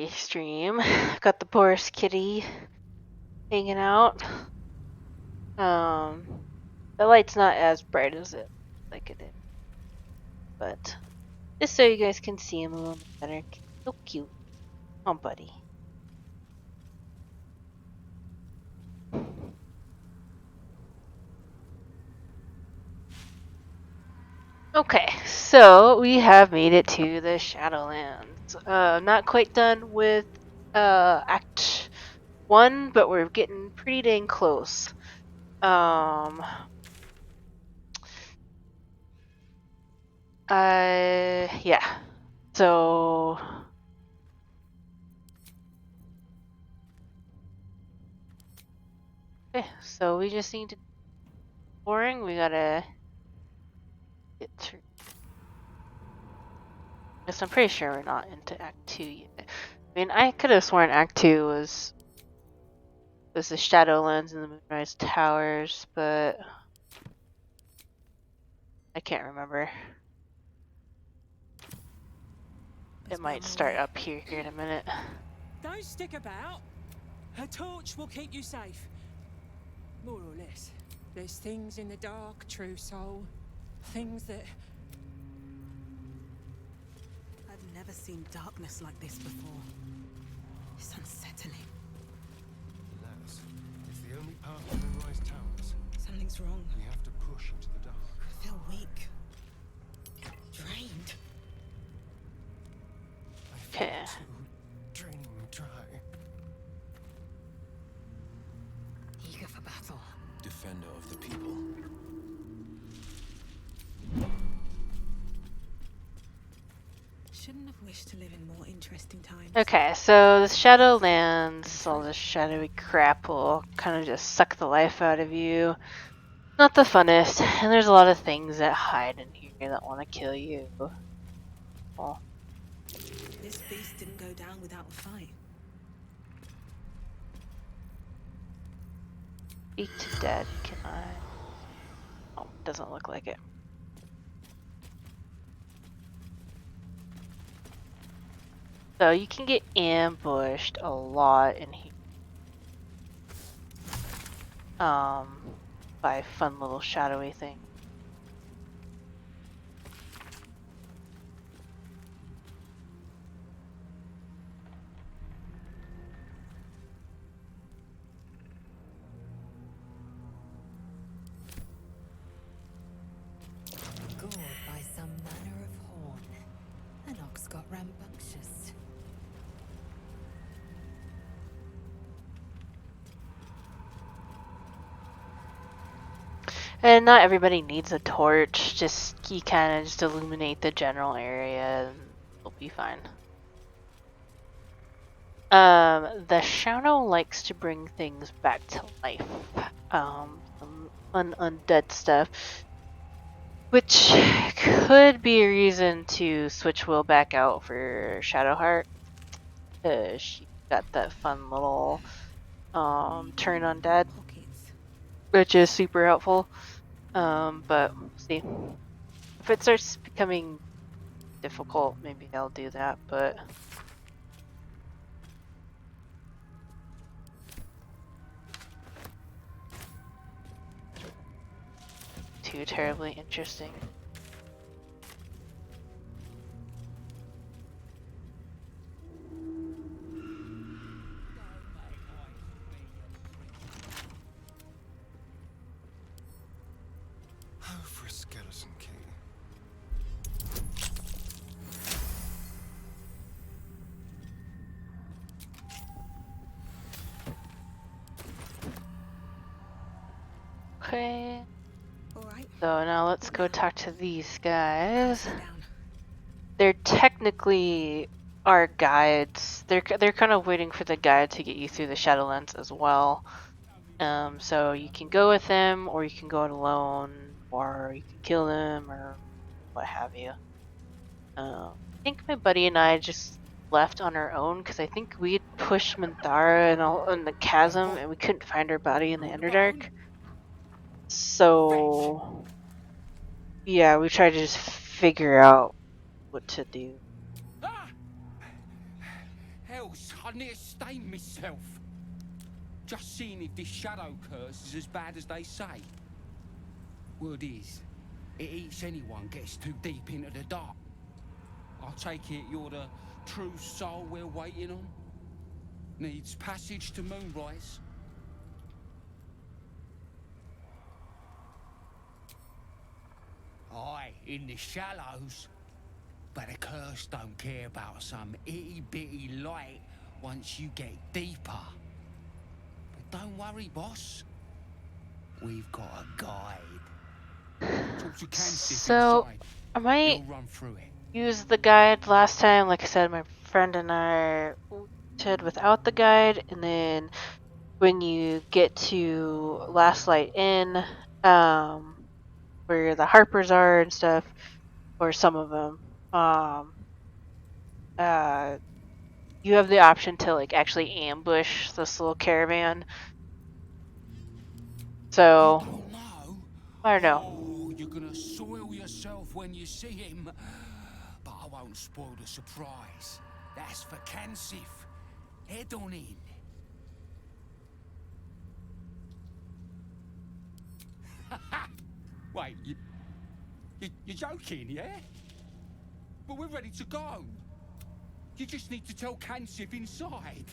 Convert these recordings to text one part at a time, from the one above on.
early stream. Got the Boris kitty hanging out. The light's not as bright as it like it is, but just so you guys can see him a little bit better. So cute. Oh, buddy. Okay, so we have made it to the Shadowlands. Not quite done with Act 1, but we're getting pretty dang close. Yeah. So okay, so we just need to boring. We gotta get through. Yes, I'm pretty sure we're not into Act 2 yet. I mean, I could have sworn Act 2 was the Shadowlands and the Moonrise Towers, but I can't remember. It might start up here in a minute. Don't stick about. Her torch will keep you safe. More or less. There's things in the dark, true soul. Things that... I've never seen darkness like this before. It's unsettling. Lass, it's the only path to Moonrise Towers. Something's wrong. We have to push into the dark. I feel weak. Drained. I feel Okay. too draining dry. Eager for battle. Defender of the people. Shouldn't have wished to live in more interesting times. Okay, so the Shadowlands, all this shadowy crap will kind of just suck the life out of you. Not the funnest, and there's a lot of things that hide in here that want to kill you. Well, This beast didn't go down without a fight. speak to dead, can I? Oh, doesn't look like it. So you can get ambushed a lot in here. By fun little shadowy thing. Gored by some manner of horn. An ox got rambunctious. And not everybody needs a torch, just you kind of just illuminate the general area and it'll be fine. The Shadow likes to bring things back to life. Some undead stuff. Which could be a reason to switch Will back out for Shadowheart. Cause she got that fun little turn undead. Pockets. Which is super helpful. But we'll see. If it starts becoming difficult, maybe I'll do that, but too terribly interesting. Oh, for a skeleton key. Okay. Alright. So now let's go talk to these guys. Sit down. They're technically our guides. They're kind of waiting for the guide to get you through the Shadowlands as well. So you can go with them, or you can go it alone, or you can kill them, or what have you. I think my buddy and I just left on our own because I think we'd pushed Minthara in the chasm and we couldn't find her body in the Underdark. So yeah, we tried to just figure out what to do. Hell I near stained myself. Just seeing if this shadow curse is as bad as they say. Word is, it eats anyone gets too deep into the dark. I take it you're the true soul we're waiting on? Needs passage to Moonrise? Aye, in the shallows. But the curse don't care about some itty-bitty light once you get deeper. But don't worry, boss. We've got a guide. Talk to Cansif So inside. I might He'll run through it. use the guide. Last time, like I said, my friend and I did without the guide, and then when you get to Last Light Inn, where the Harpers are and stuff, or some of them, uh, you have the option to like actually ambush this little caravan. You So don't know? I don't know. Oh, you're gonna soil yourself when you see him. But I won't spoil the surprise. That's for Cansif. Head on in. Wait, you're joking, yeah? But we're ready to go. You just need to tell Cansif inside.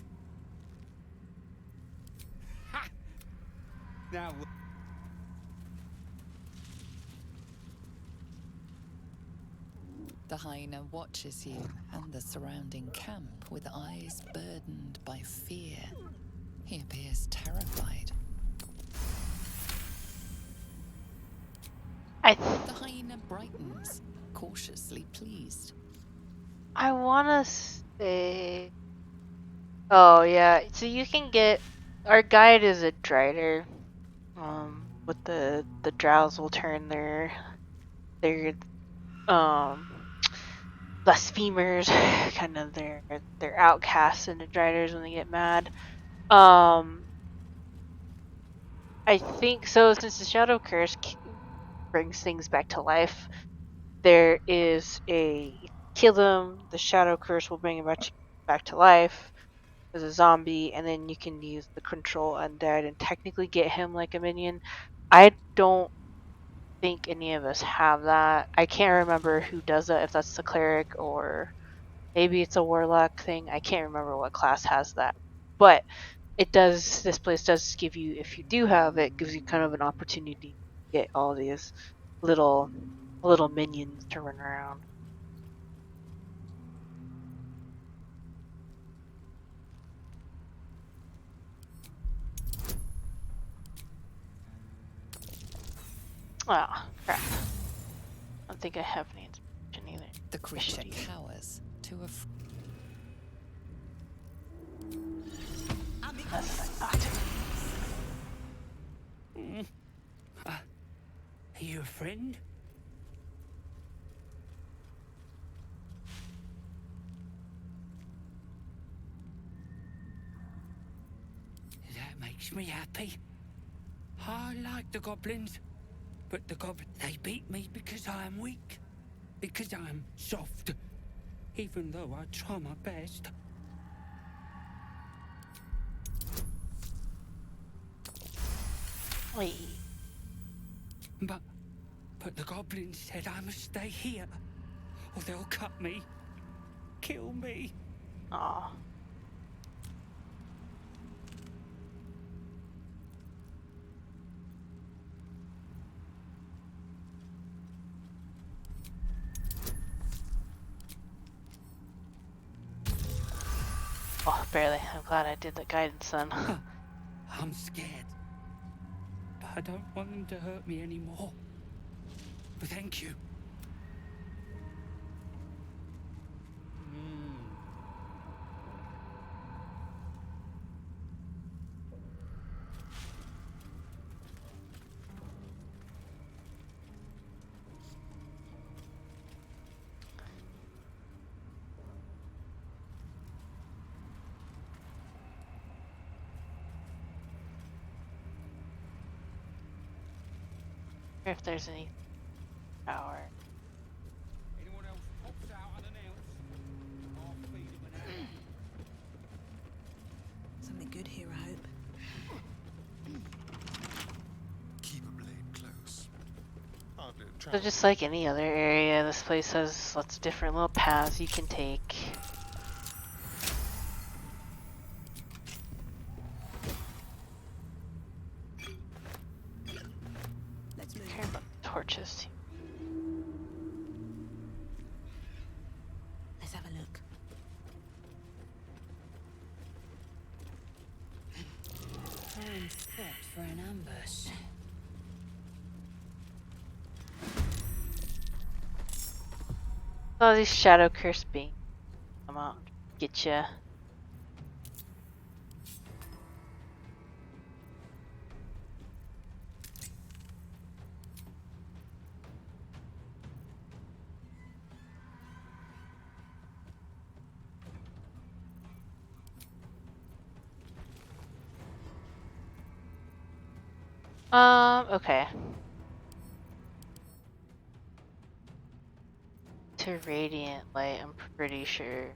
Ha! Now... The hyena watches you and the surrounding camp with eyes burdened by fear. He appears terrified. I The hyena brightens, cautiously pleased. I wanna say. Oh yeah, so you can get our guide is a drider. With the drows will turn their blasphemers, kind of their outcasts into driders when they get mad. I think so. Since the Shadow Curse brings things back to life, there is a kill them. The Shadow Curse will bring him back to life as a zombie, and then you can use the control undead and technically get him like a minion. I don't think any of us have that. I can't remember who does that, if that's the cleric or maybe it's a warlock thing. I can't remember what class has that. But it does, this place does give you, if you do have it, gives you kind of an opportunity to get all these little little minions to run around. Oh, crap. I don't think I have any inspiration either. The I should creature use it. cowers to a That's what I thought. Are you a friend? That makes me happy. I like the goblins, but the goblins, they beat me because I am weak, because I am soft, even though I try my best. Wait. But the goblins said I must stay here, or they'll cut me, kill me. Aw. Oh, barely. I'm glad I did the guidance then. I'm scared, but I don't want them to hurt me anymore. But thank you. If there's any power. Anyone else pops out unannounced, I'll feed him an apple. So just like any other area, this place has lots of different little paths you can take. Let's move. Care about torches too. Let's have a look. Prime spot for an ambush. All these shadow curse beings come out, get ya. Okay. To radiant light, I'm pretty sure.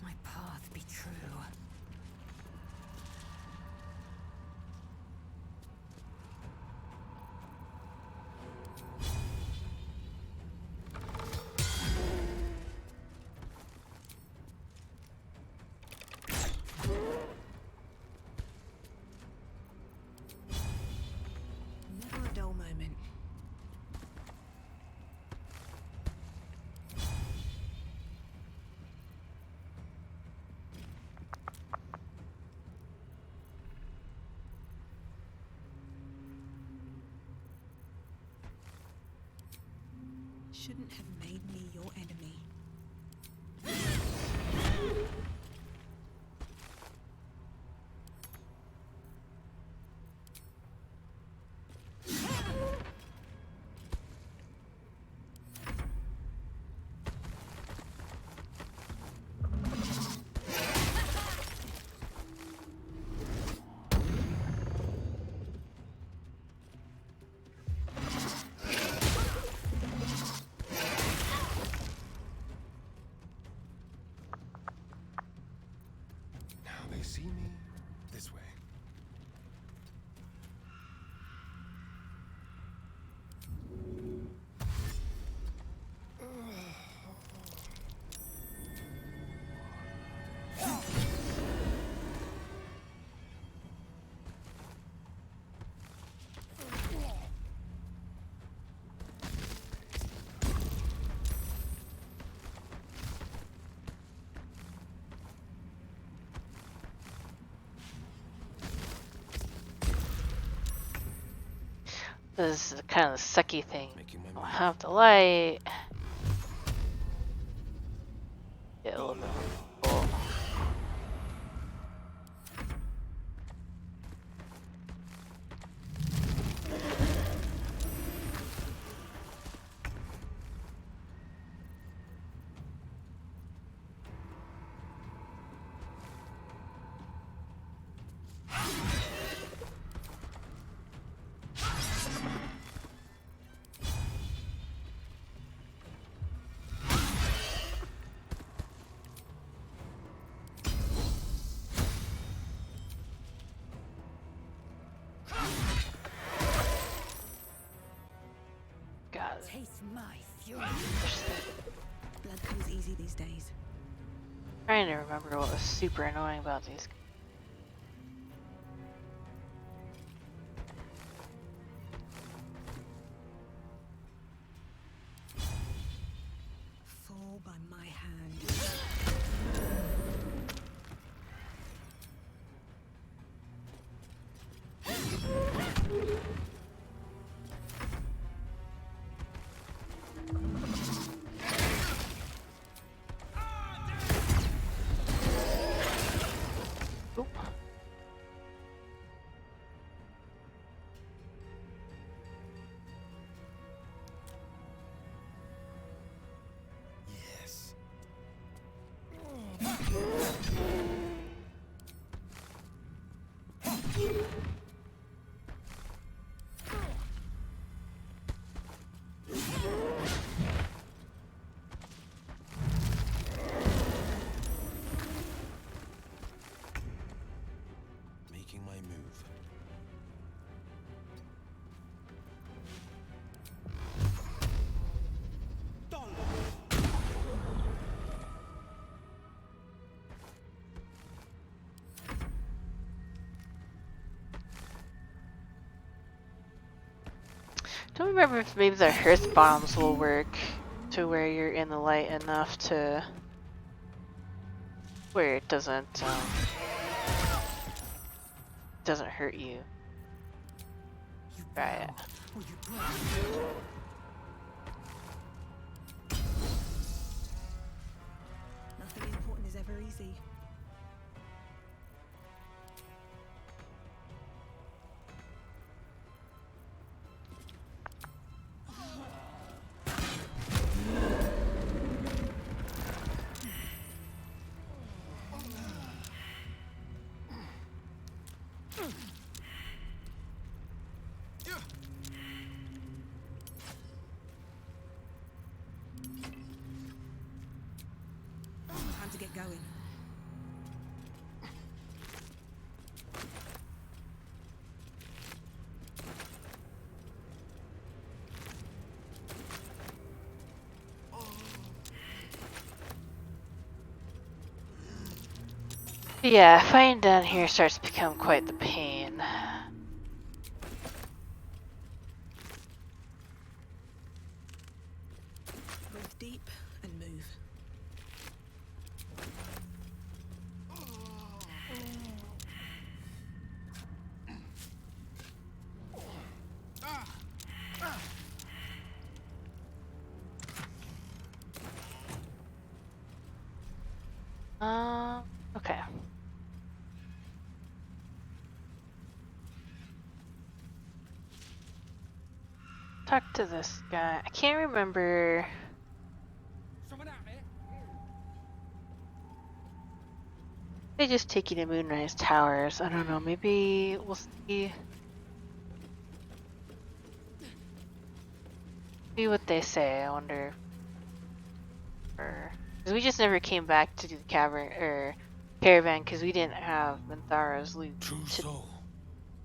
My path be true. Never a dull moment. Shouldn't have made me your enemy. Now they see me this way. This is kind of the sucky thing. Making my I don't move. have the light. Get a little bit more full. Got it. Taste my fury. Blood comes easy these days. Trying to remember what was super annoying about these. Fall by my hand. Don't remember if maybe the hearth bombs will work to where you're in the light enough to where it doesn't hurt you. You Try it. bow or you break. Nothing important is ever easy. Time to get going. Yeah, fighting down here starts to become quite the pain. Breathe deep and move. Okay. Talk to this guy. I can't remember. Someone out there? They just take you to Moonrise Towers. I don't know. Maybe we'll see. See what they say. I wonder. Because we just never came back to do the caravan because we didn't have Minthara's loot True to soul.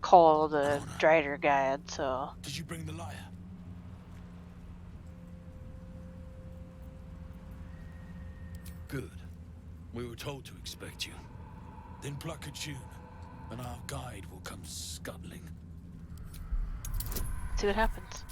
call the Drider guide. So Did you bring the lyre? Good. We were told to expect you. Then pluck a tune, and our guide will come scuttling. see what happens.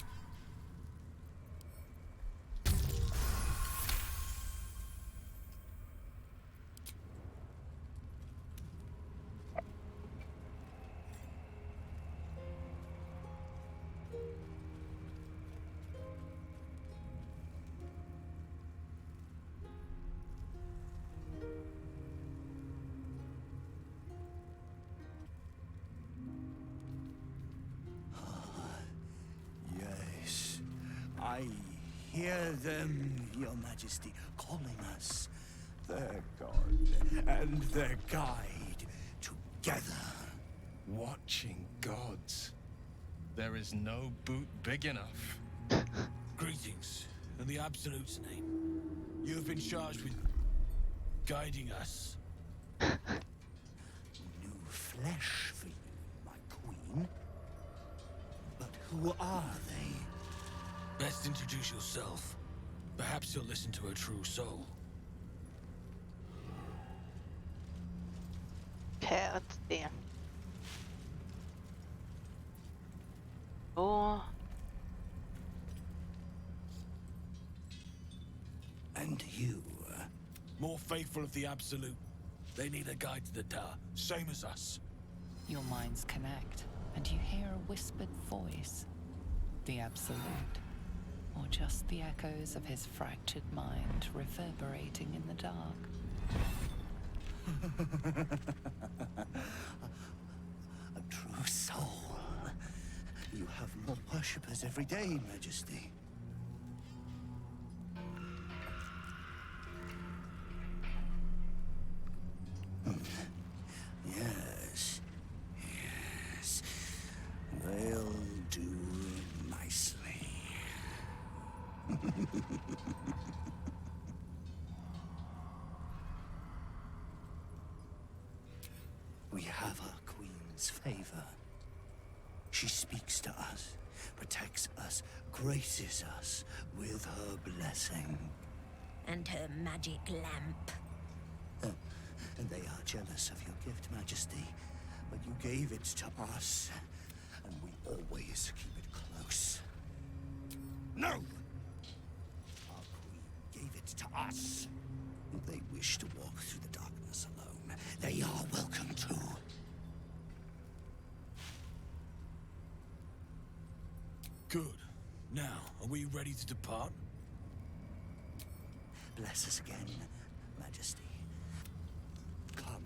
Yes, I hear them, Your Majesty, calling us their god and their guide together. Watching gods. There is no boot big enough. Greetings, in the Absolute's name. You have been charged with guiding us. New flesh for you, my queen. But who are they? Best introduce yourself. Perhaps you'll listen to a true soul. Okay, let's see. Oh, And you? More faithful of the Absolute. They need a guide to the tower, same as us. Your minds connect, and you hear a whispered voice. The Absolute. Or just the echoes of his fractured mind reverberating in the dark. A true soul. You have more worshippers every day, Majesty. Yes. Yes. They'll do nicely. We have our queen's favor. She speaks to us, protects us, graces us with her blessing. And her magic lamp. And they are jealous of your gift, Majesty. But you gave it to us, and we always keep it close. No! Our queen gave it to us. If they wish to walk through the darkness alone, they are welcome to. Good. Now, are we ready to depart? Bless us again, Majesty. Come,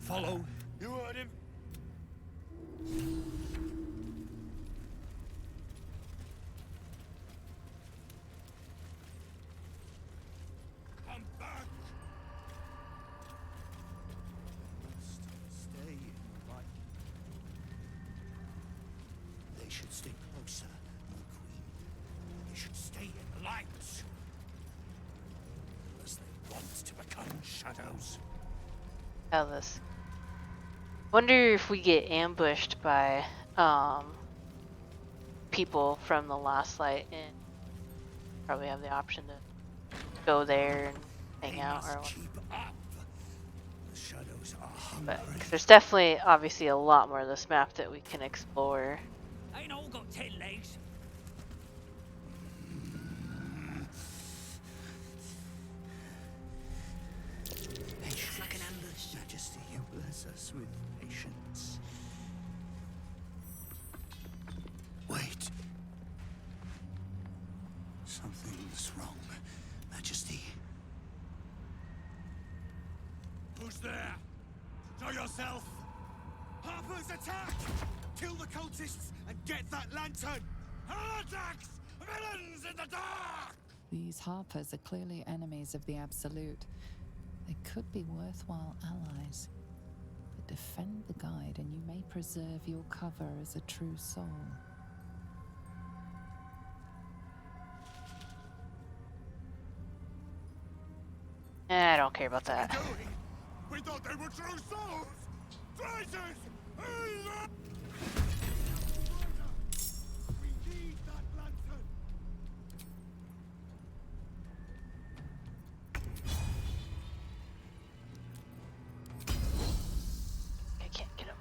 follow. You heard him. Come back! Must stay in the light. They should stay closer, my queen. They should stay in the light. Unless they want to become shadows. How this? Wonder if we get ambushed by people from the last light, and probably have the option to go there and hang They out must or what. keep up. The shadows are But hungry. 'cause there's definitely, obviously, a lot more of this map that we can explore. Ain't all got 10 legs. It's like an ambush. Majesty, you bless us with patience. Wait. Something's wrong, Majesty. Who's there? Show yourself! Harper's attack! Kill the cultists and get that lantern! Heretics! Villains in the dark! These Harpers are clearly enemies of the Absolute. They could be worthwhile allies. But defend the guide and you may preserve your cover as a true soul. I don't care about that. Doing? We thought they were true souls! Traitors! We need that lantern! I can't get him.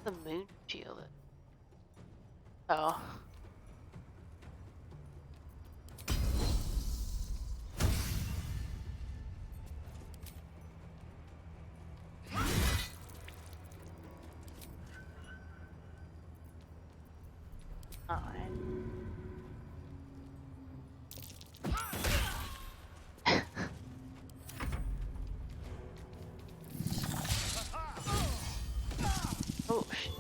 The moon shield. Oh. Alright. Oh shit.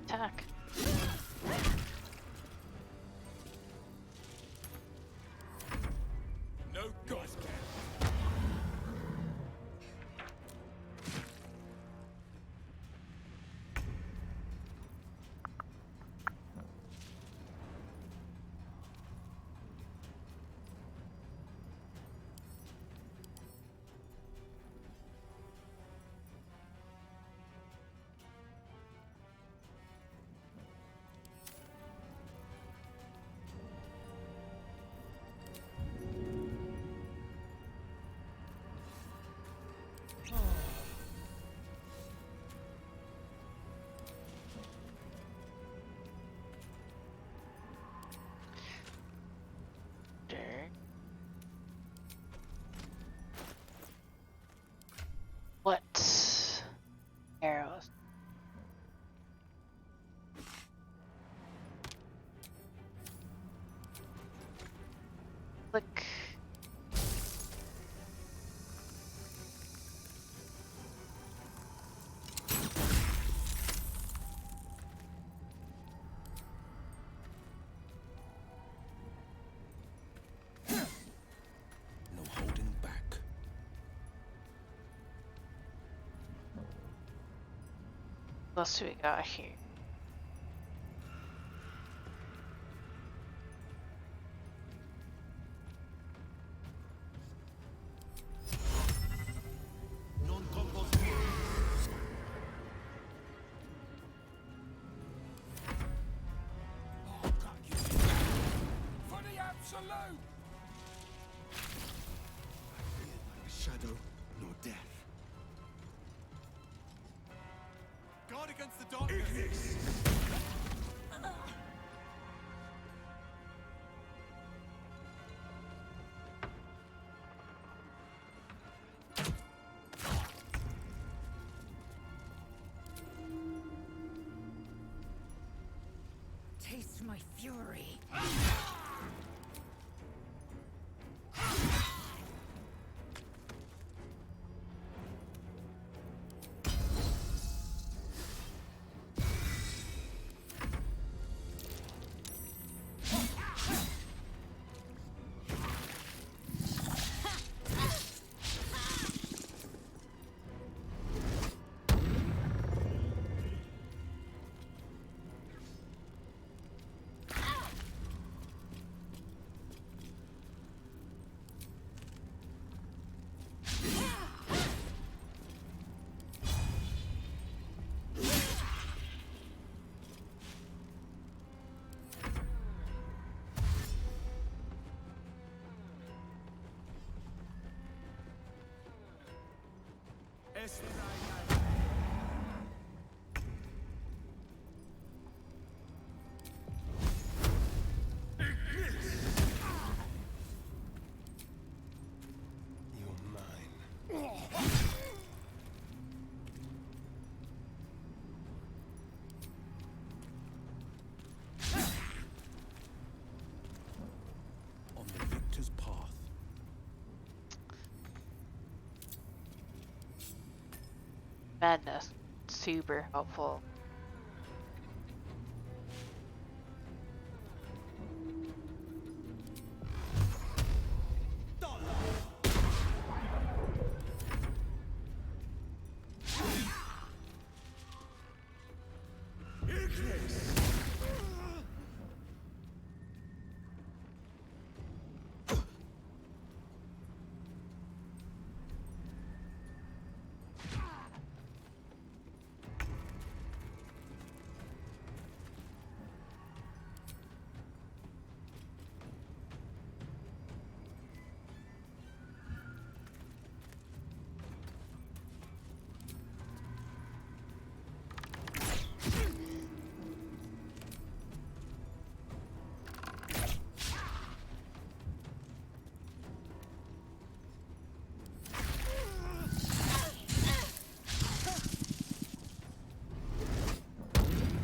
Attack. No gods can. What else do we got here? For the absolute! Neither shadow nor death. Guard against the darkness. Taste my fury. You're mine. On the victor's path. Madness. Super helpful.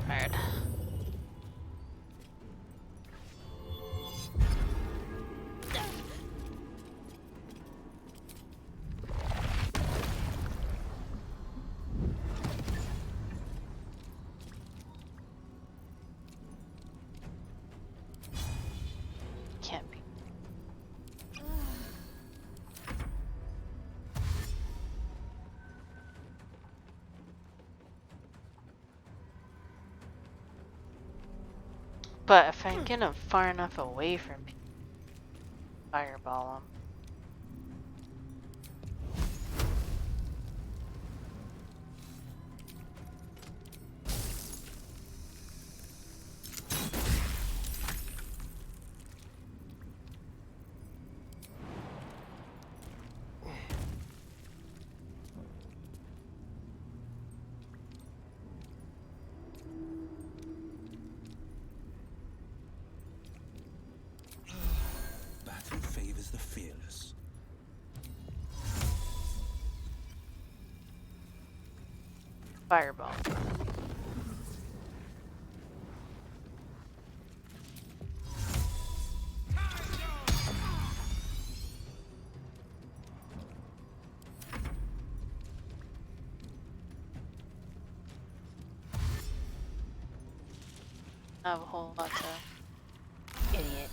Alright. Can't be. But if I get him far enough away from me, fireball him. Battle favors the fearless. Fireball. I have a whole lot to idiot.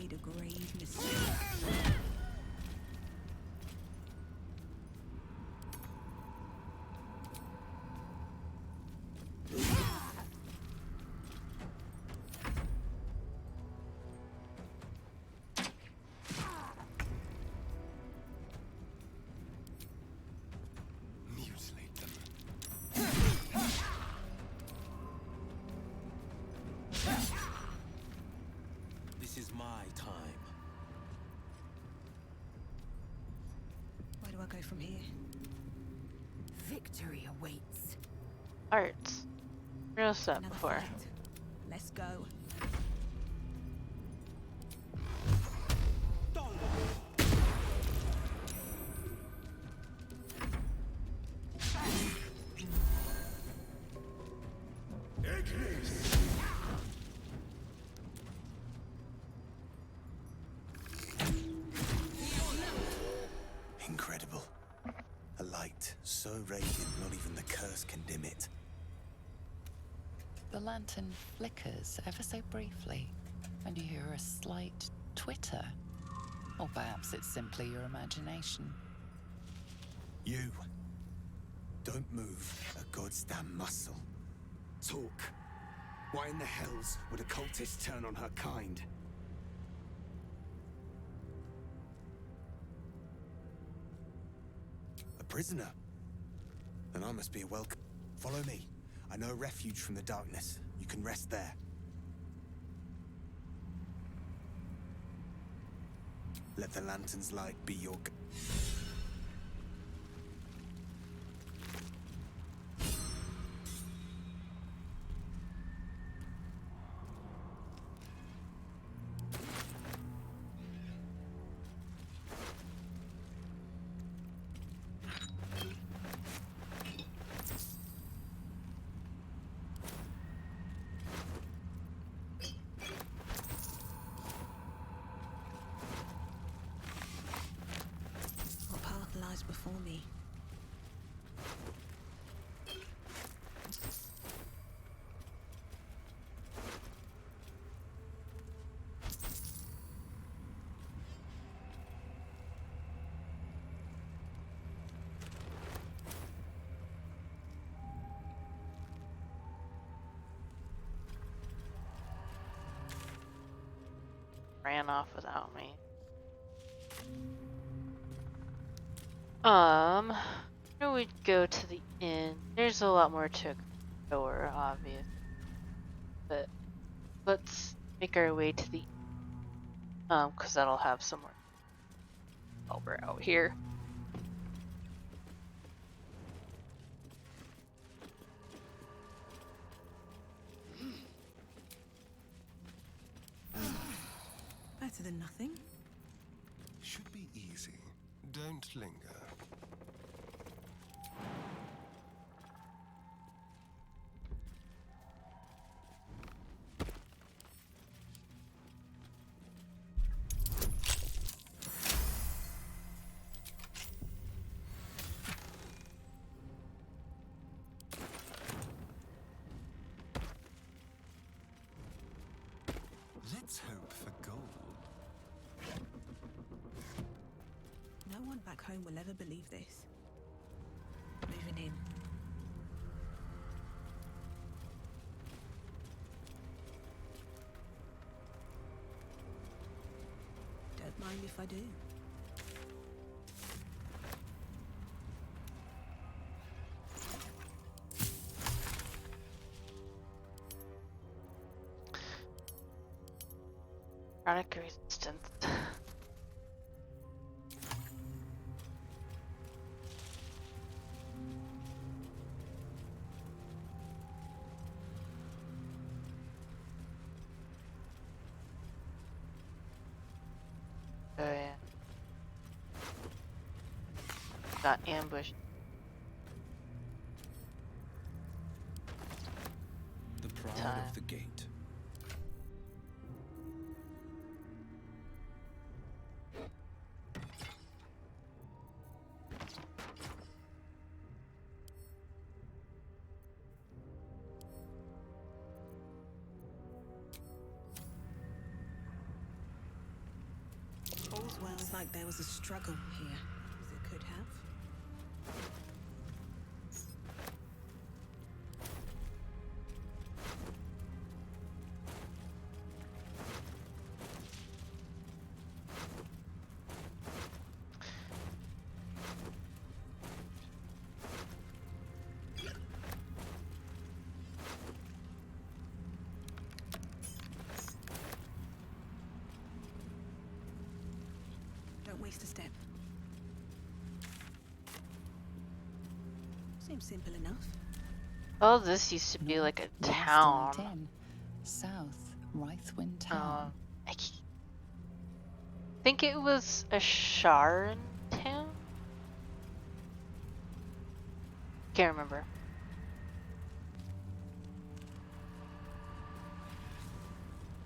made a grave mistake. Mutilate them. This is my time. Where do I go from here? Victory awaits. Arts. Real stuff Another before. fight. Let's go. Incredible. A light so radiant not even the curse can dim it. The lantern flickers ever so briefly, and you hear a slight twitter. Or perhaps it's simply your imagination. You. Don't move a goddamn muscle. Talk. Why in the hells would a cultist turn on her kind? A prisoner. Then I must be welcome. Follow me. I know a refuge from the darkness. You can rest there. Let the lantern's light be your What path lies before me? Ran off without me. Where we'd go to the inn. There's a lot more to explore, obvious. But let's make our way to the because that'll have some more while we're out here. Better than nothing. Should be easy. Don't linger. Let's hope for gold. No one back home will ever believe this. Moving in. Don't mind if I do. Chronic resistance. Oh yeah. Got ambushed. The pride Time. of the gate. Sounds like there was a struggle here, as it could have. Don't waste a step. Seems simple enough. Oh, this used to be like a town. 10. South, Rythwin Town. I think it was a Sharon town? Can't remember.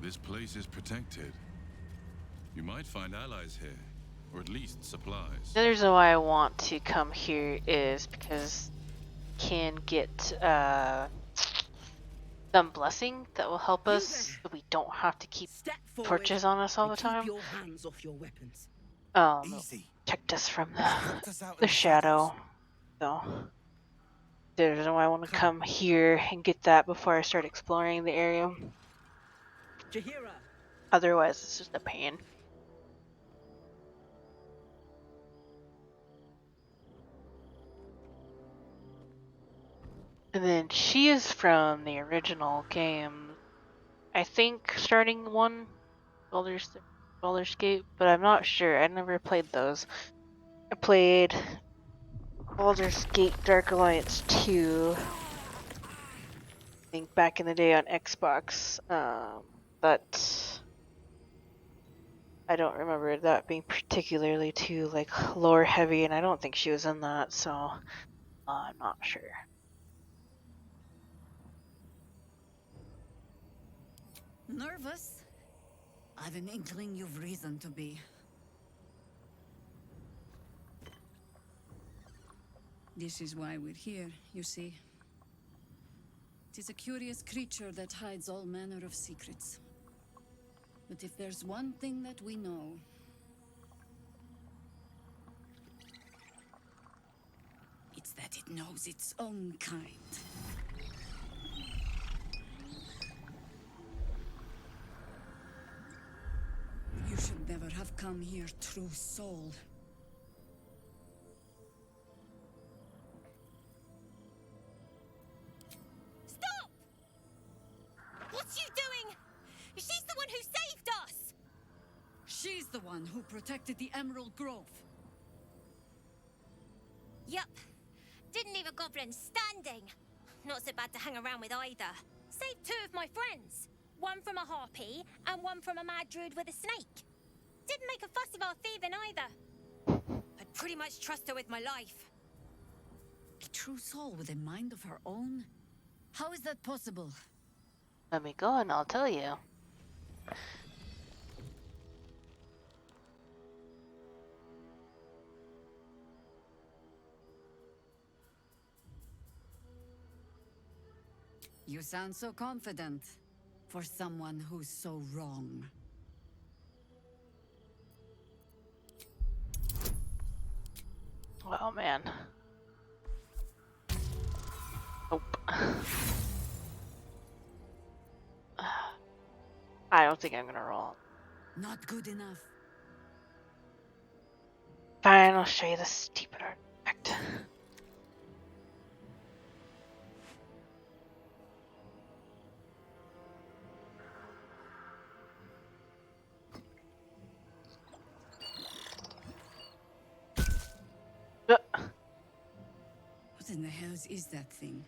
This place is protected. You might find allies here, or at least supplies. The other reason why I want to come here is because can get some blessing that will help us so we don't have to keep torches on us all the time. Keep your hands off your weapons. Easy. Protect us from Put us out in the shadow. So there's a reason why I want to come here and get that before I start exploring the area. Jahira, Otherwise, it's just a pain. And then she is from the original game. I think starting one, Baldur's Gate, but I'm not sure. I never played those. I played Baldur's Gate Dark Alliance 2, I think back in the day on Xbox, but I don't remember that being particularly too like lore heavy, and I don't think she was in that, so I'm not sure. Nervous? I've an inkling you've reason to be. This is why we're here, you see. Tis a curious creature that hides all manner of secrets. But if there's one thing that we know, it's that it knows its own kind. You should never have come here, true soul. Stop! What's you doing? She's the one who saved us! She's the one who protected the Emerald Grove. Yup. Didn't leave a goblin standing. Not so bad to hang around with either. Saved 2 of my friends. One from a harpy, and one from a mad druid with a snake. Didn't make a fuss of our thieving either. I'd pretty much trust her with my life. A true soul with a mind of her own? How is that possible? Let me go and I'll tell you. You sound so confident for someone who's so wrong. Oh man. Nope. I don't think I'm gonna roll. Not good enough. Fine, I'll show you the stupid artifact. What in the hells is that thing?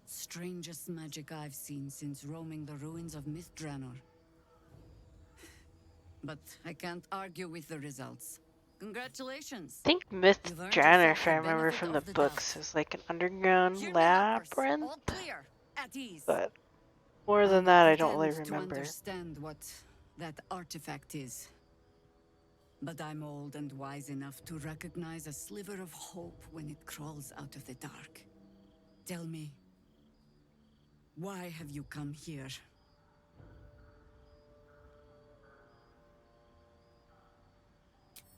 Strangest magic I've seen since roaming the ruins of Mythdraenor. But I can't argue with the results. Congratulations. I think You've earned Mythdraenor, yourself if the I remember benefit from of the the books, doubt. is like an underground Hear me out, Nurse. labyrinth. All clear. At ease. But more than I'll that, not I don't really pretend to remember. understand what that artifact is. But I'm old and wise enough to recognize a sliver of hope when it crawls out of the dark. Tell me, why have you come here?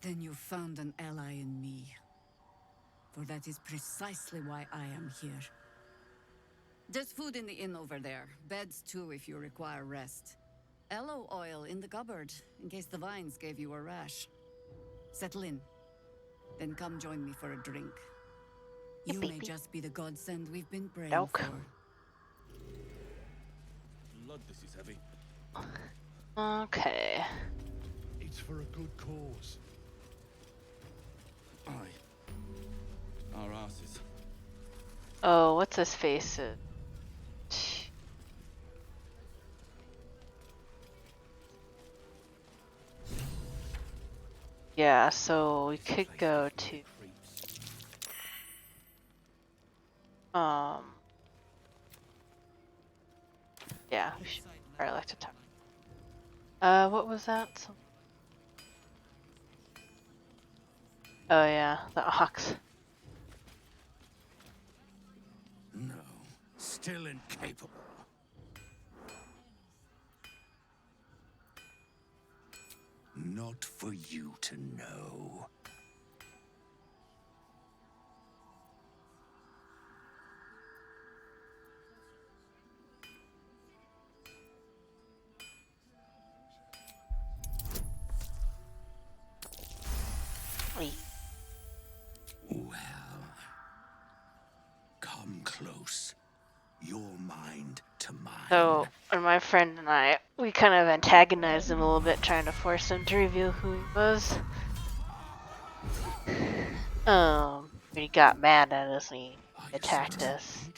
Then you found an ally in me. For that is precisely why I am here. There's food in the inn over there. Beds too if you require rest. Aloe oil in the cupboard, in case the vines gave you a rash. Settle in. Then come join me for a drink. You may just be the godsend we've been praying Doke. for. Blood, this is heavy. Okay. It's for a good cause. Aye. Our asses. Oh, what's his face? Yeah, so we could go to yeah, we should probably like to talk. What was that? Oh yeah, the ox. No, still incapable. Not for you to know. Well, come close. Your mind to mine. So, and my friend and I, we kind of antagonized him a little bit, trying to force him to reveal who he was. But he got mad at us and he attacked us.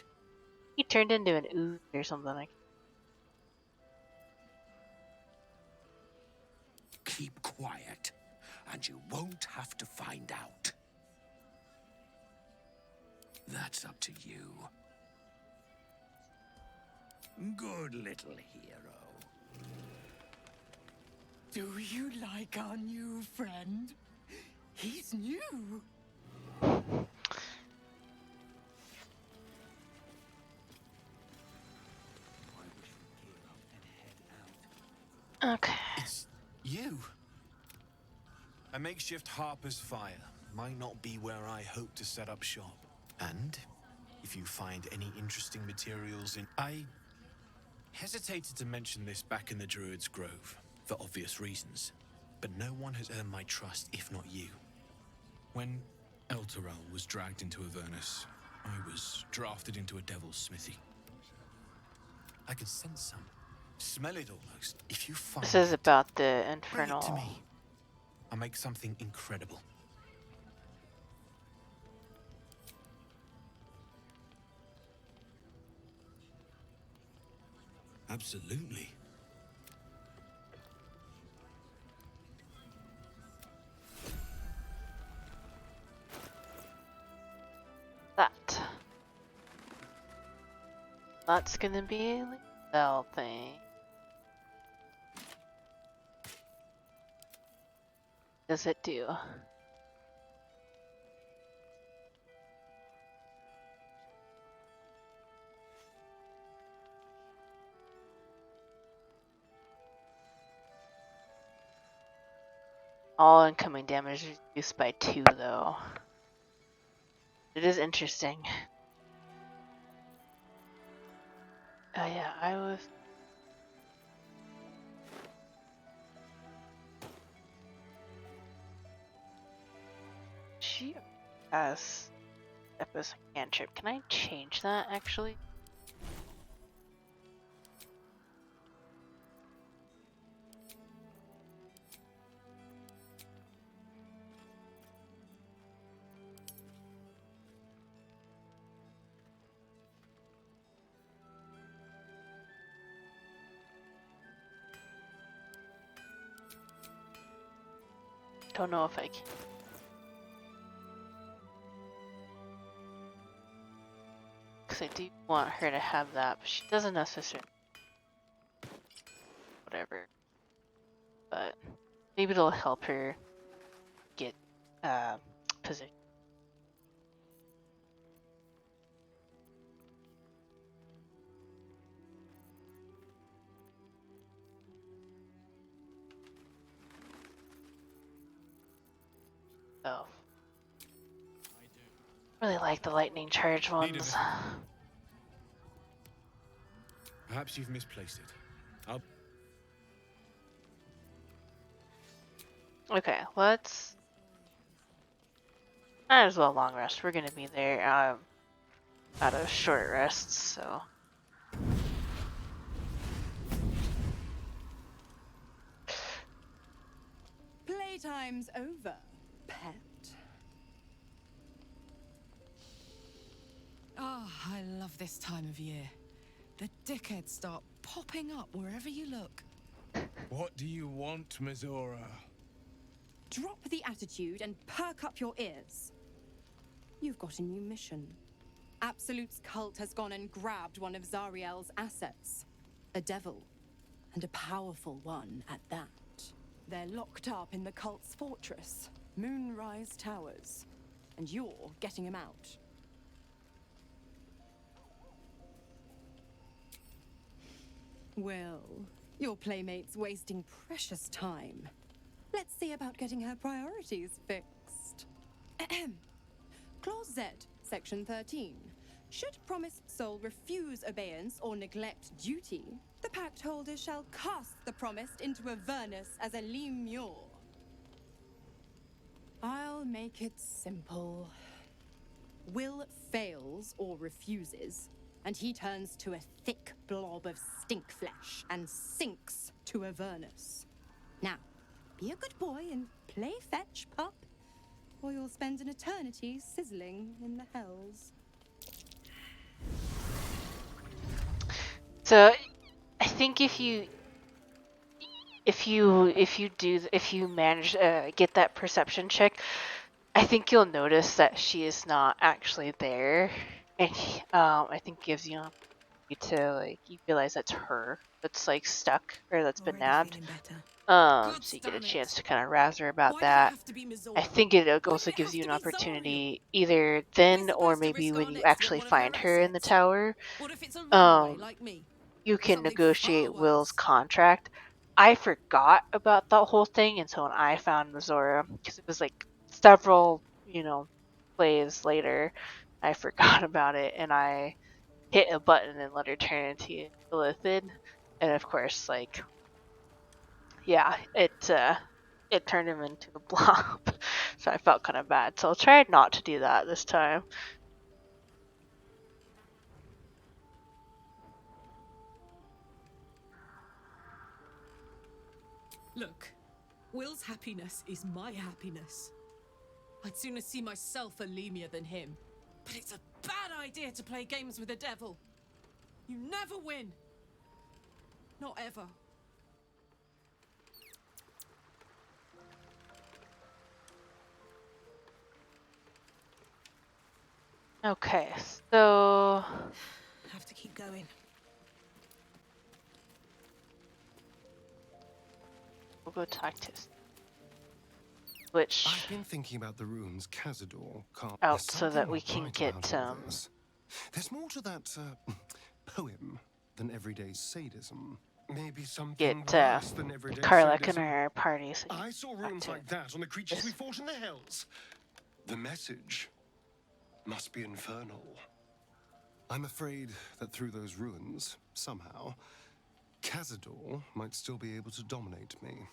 He turned into an ooze or something like. Keep quiet, and you won't have to find out. That's up to you. Good little hero. Do you like our new friend? He's new. Okay. It's you. A makeshift Harper's Fire might not be where I hope to set up shop. And if you find any interesting materials in... I hesitated to mention this back in the Druid's Grove, for obvious reasons. But no one has earned my trust if not you. When Elturel was dragged into Avernus, I was drafted into a devil's smithy. I could sense some. Smell it almost. If you find This is it, about the bring it infernal. to me. I'll make something incredible. Absolutely. That. That's gonna be a bell thing. Does it do? All incoming damage is reduced by 2 though. It is interesting. Oh yeah, I was... She has Epis cantrip. Can I change that actually? Don't know if I can. Because I do want her to have that, but she doesn't necessarily. Whatever. But maybe it'll help her get position. though. Really like the lightning charge ones. Perhaps you've misplaced it. I'll... Okay, let's... Might as well long rest. We're gonna be there out of short rests, so... Playtime's over, pet. Ah, I love this time of year. The dickheads start popping up wherever you look. What do you want, Mizora? Drop the attitude and perk up your ears. You've got a new mission. Absolute's cult has gone and grabbed one of Zariel's assets. A devil. And a powerful one at that. They're locked up in the cult's fortress, Moonrise Towers. And you're getting him out. Well, your playmate's wasting precious time. Let's see about getting her priorities fixed. Clause Z, Section 13. Should promised soul refuse obeyance or neglect duty, the pact holder shall cast the promised into Avernus as a lemure. I'll make it simple. Will fails or refuses, and he turns to a thick blob of stink flesh and sinks to Avernus. Now, be a good boy and play fetch, pup, or you'll spend an eternity sizzling in the hells. So, I think if you manage get that perception check, I think you'll notice that she is not actually there, and I think gives you to like you realize that's her that's like stuck or that's been nabbed. So you get a chance to kind of razz her about that. I think it also gives you an opportunity either then or maybe when you actually find her in the tower. You can negotiate Will's contract. I forgot about that whole thing until when I found Mizora, because it was like several, plays later. I forgot about it, and I hit a button and let her turn into a Lithid. And of course, like, yeah, it turned him into a blob. So I felt kind of bad. So I'll try not to do that this time. Look, Will's happiness is my happiness. I'd sooner see myself a lemure than him. But it's a bad idea to play games with the devil. You never win. Not ever. Okay, so... Have to keep going. We'll go talk to Switch I've been thinking about the runes Cazador can't... out so that we can get There's more to that poem than everyday sadism. Maybe something get worse than everyday Karlach in sadism. our party. So I saw runes like that on the creatures we fought in the Hells. The message must be infernal. I'm afraid that through those ruins, somehow, Cazador might still be able to dominate me.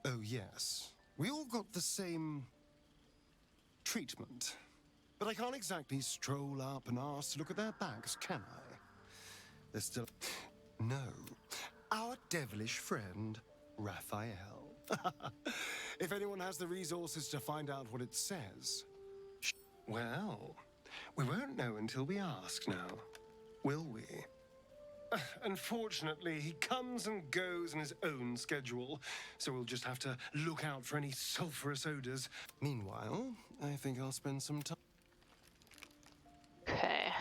Oh, yes. We all got the same treatment. But I can't exactly stroll up and ask to look at their backs, can I? They're still... No. Our devilish friend, Raphael. If anyone has the resources to find out what it says... Well, we won't know until we ask now, will we? Unfortunately, he comes and goes in his own schedule, so we'll just have to look out for any sulfurous odors. Meanwhile, I think I'll spend some time... Okay.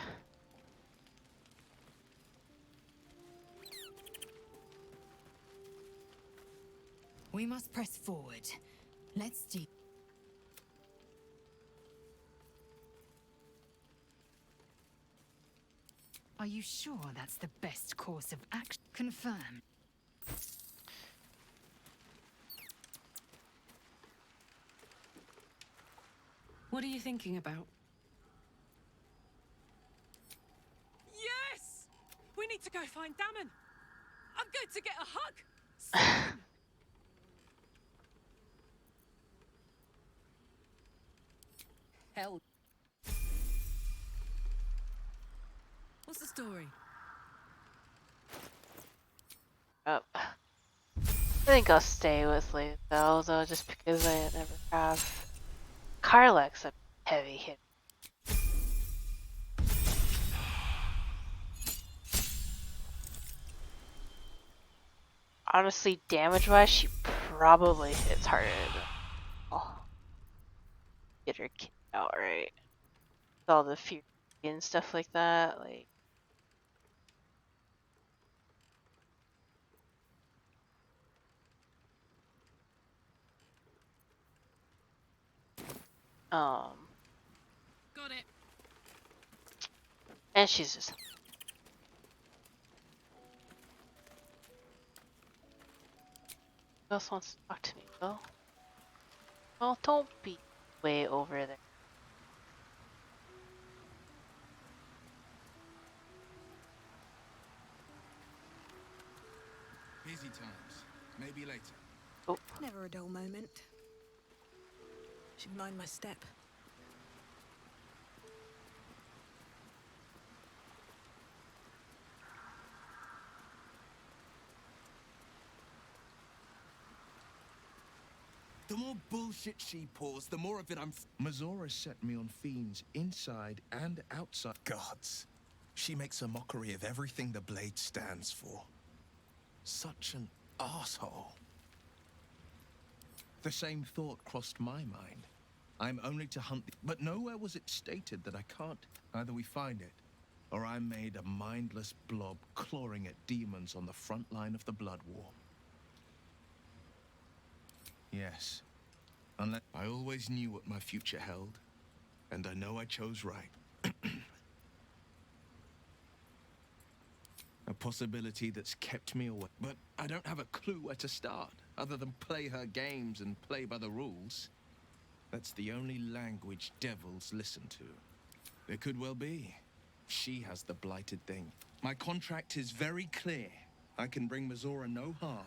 We must press forward. Let's do... Are you sure that's the best course of action? Confirm. What are you thinking about? Yes! We need to go find Damon. I'm going to get a hug. Soon. Hell. What's the story? Oh. I think I'll stay with Lethal, though, just because I never have. Karlach's a heavy hit. Honestly, damage-wise, she probably hits harder than I'll get her kicked outright. With all the fury and stuff like that, like. Got it. And she's just. Who else wants to talk to me, Will? Well, don't be way over there. Busy times. Maybe later. Oh. Never a dull moment. Should mind my step. The more bullshit she pours, the more of it I'm... Mazora set me on fiends inside and outside. Gods. She makes a mockery of everything the blade stands for. Such an asshole. The same thought crossed my mind. I'm only to hunt but nowhere was it stated that I can't. Either we find it, or I'm made a mindless blob clawing at demons on the front line of the blood war. Yes. Unless I always knew what my future held, and I know I chose right. A possibility that's kept me away. But I don't have a clue where to start, other than play her games and play by the rules. That's the only language devils listen to. It could well be. She has the blighted thing. My contract is very clear. I can bring Mazora no harm.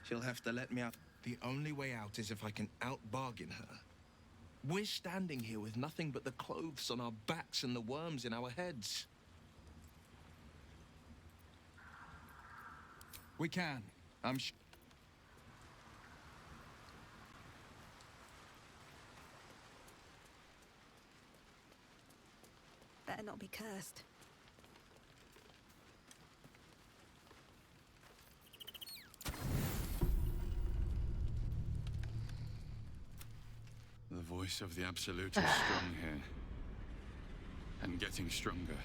She'll have to let me out. The only way out is if I can out-bargain her. We're standing here with nothing but the clothes on our backs and the worms in our heads. We can. I'm sure. Better not be cursed. The voice of the Absolute is strong here. And getting stronger.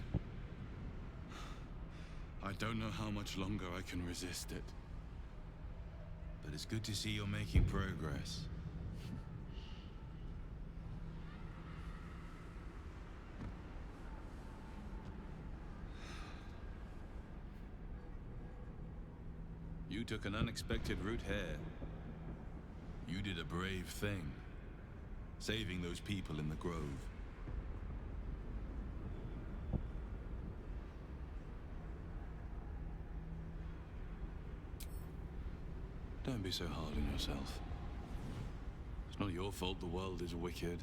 I don't know how much longer I can resist it. But it's good to see you're making progress. You took an unexpected route here. You did a brave thing. Saving those people in the grove. Don't be so hard on yourself. It's not your fault the world is wicked.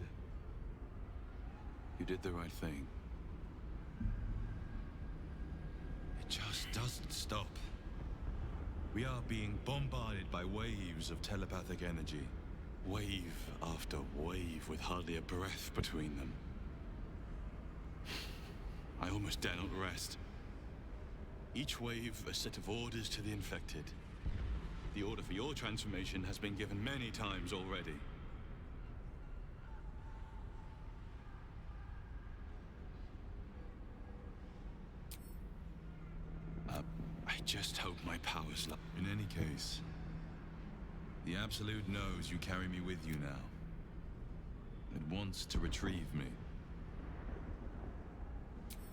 You did the right thing. It just doesn't stop. We are being bombarded by waves of telepathic energy. Wave after wave with hardly a breath between them. I almost dare not rest. Each wave a set of orders to the infected. The order for your transformation has been given many times already. I just hope my powers lie. In any case, the Absolute knows you carry me with you now. It wants to retrieve me.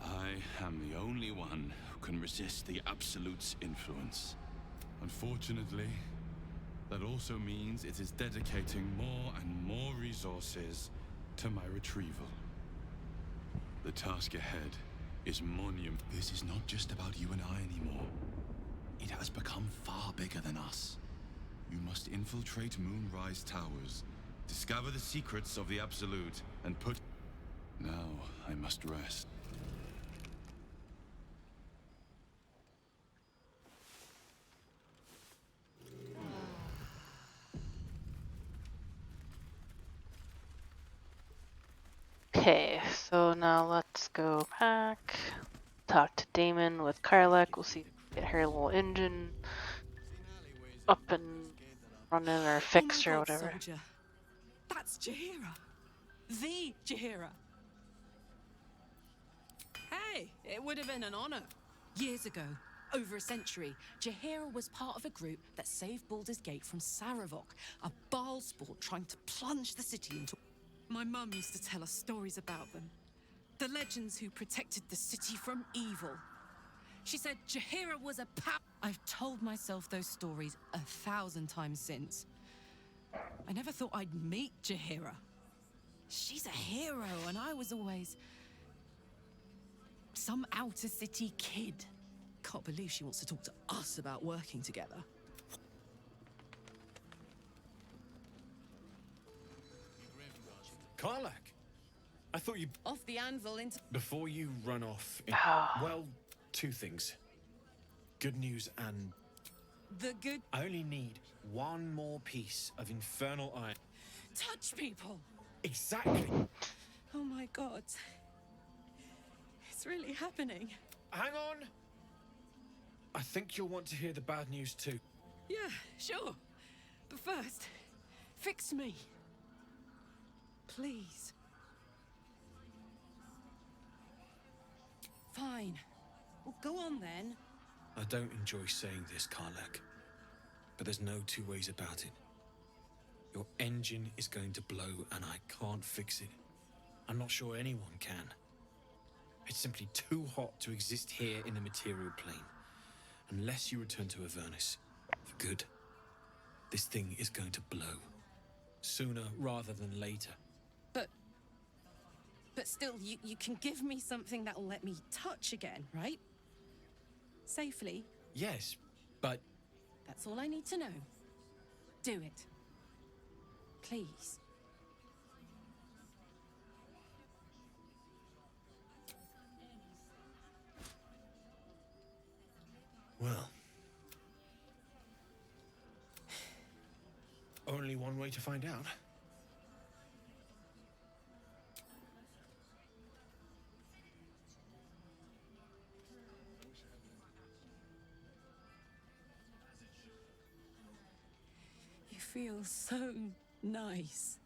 I am the only one who can resist the Absolute's influence. Unfortunately, that also means it is dedicating more and more resources to my retrieval. The task ahead is monument. This is not just about you and I anymore. It has become far bigger than us. You must infiltrate Moonrise Towers, discover the secrets of the Absolute, and put... Now I must rest. Okay, so now let's go back, talk to Damon with Karlak. We'll see if we can get her little engine up and running or fixed Oh my or God, whatever. soldier. That's Jaheira. The Jaheira. Hey, it would have been an honor. Years ago, over a century, Jaheira was part of a group that saved Baldur's Gate from Saravok, a Baalsport trying to plunge the city into... My mum used to tell us stories about them. The legends who protected the city from evil. She said Jaheira was a I've told myself those stories 1,000 times since. I never thought I'd meet Jaheira. She's a hero, and I was always... some outer city kid. Can't believe she wants to talk to us about working together. Karlak, I thought you... Off the anvil into... Before you run off... Well, two things. Good news and... The good... I only need one more piece of infernal iron. Touch people! Exactly. Oh my God. It's really happening. Hang on! I think you'll want to hear the bad news too. Yeah, sure. But first, fix me. Please. Fine. Well, go on then. I don't enjoy saying this, Karlak, but there's no two ways about it. Your engine is going to blow and I can't fix it. I'm not sure anyone can. It's simply too hot to exist here in the material plane. Unless you return to Avernus for good. This thing is going to blow. Sooner rather than later. But still, you can give me something that'll let me touch again, right? Safely. Yes, but... That's all I need to know. Do it. Please. Well... Only one way to find out. You feel so nice.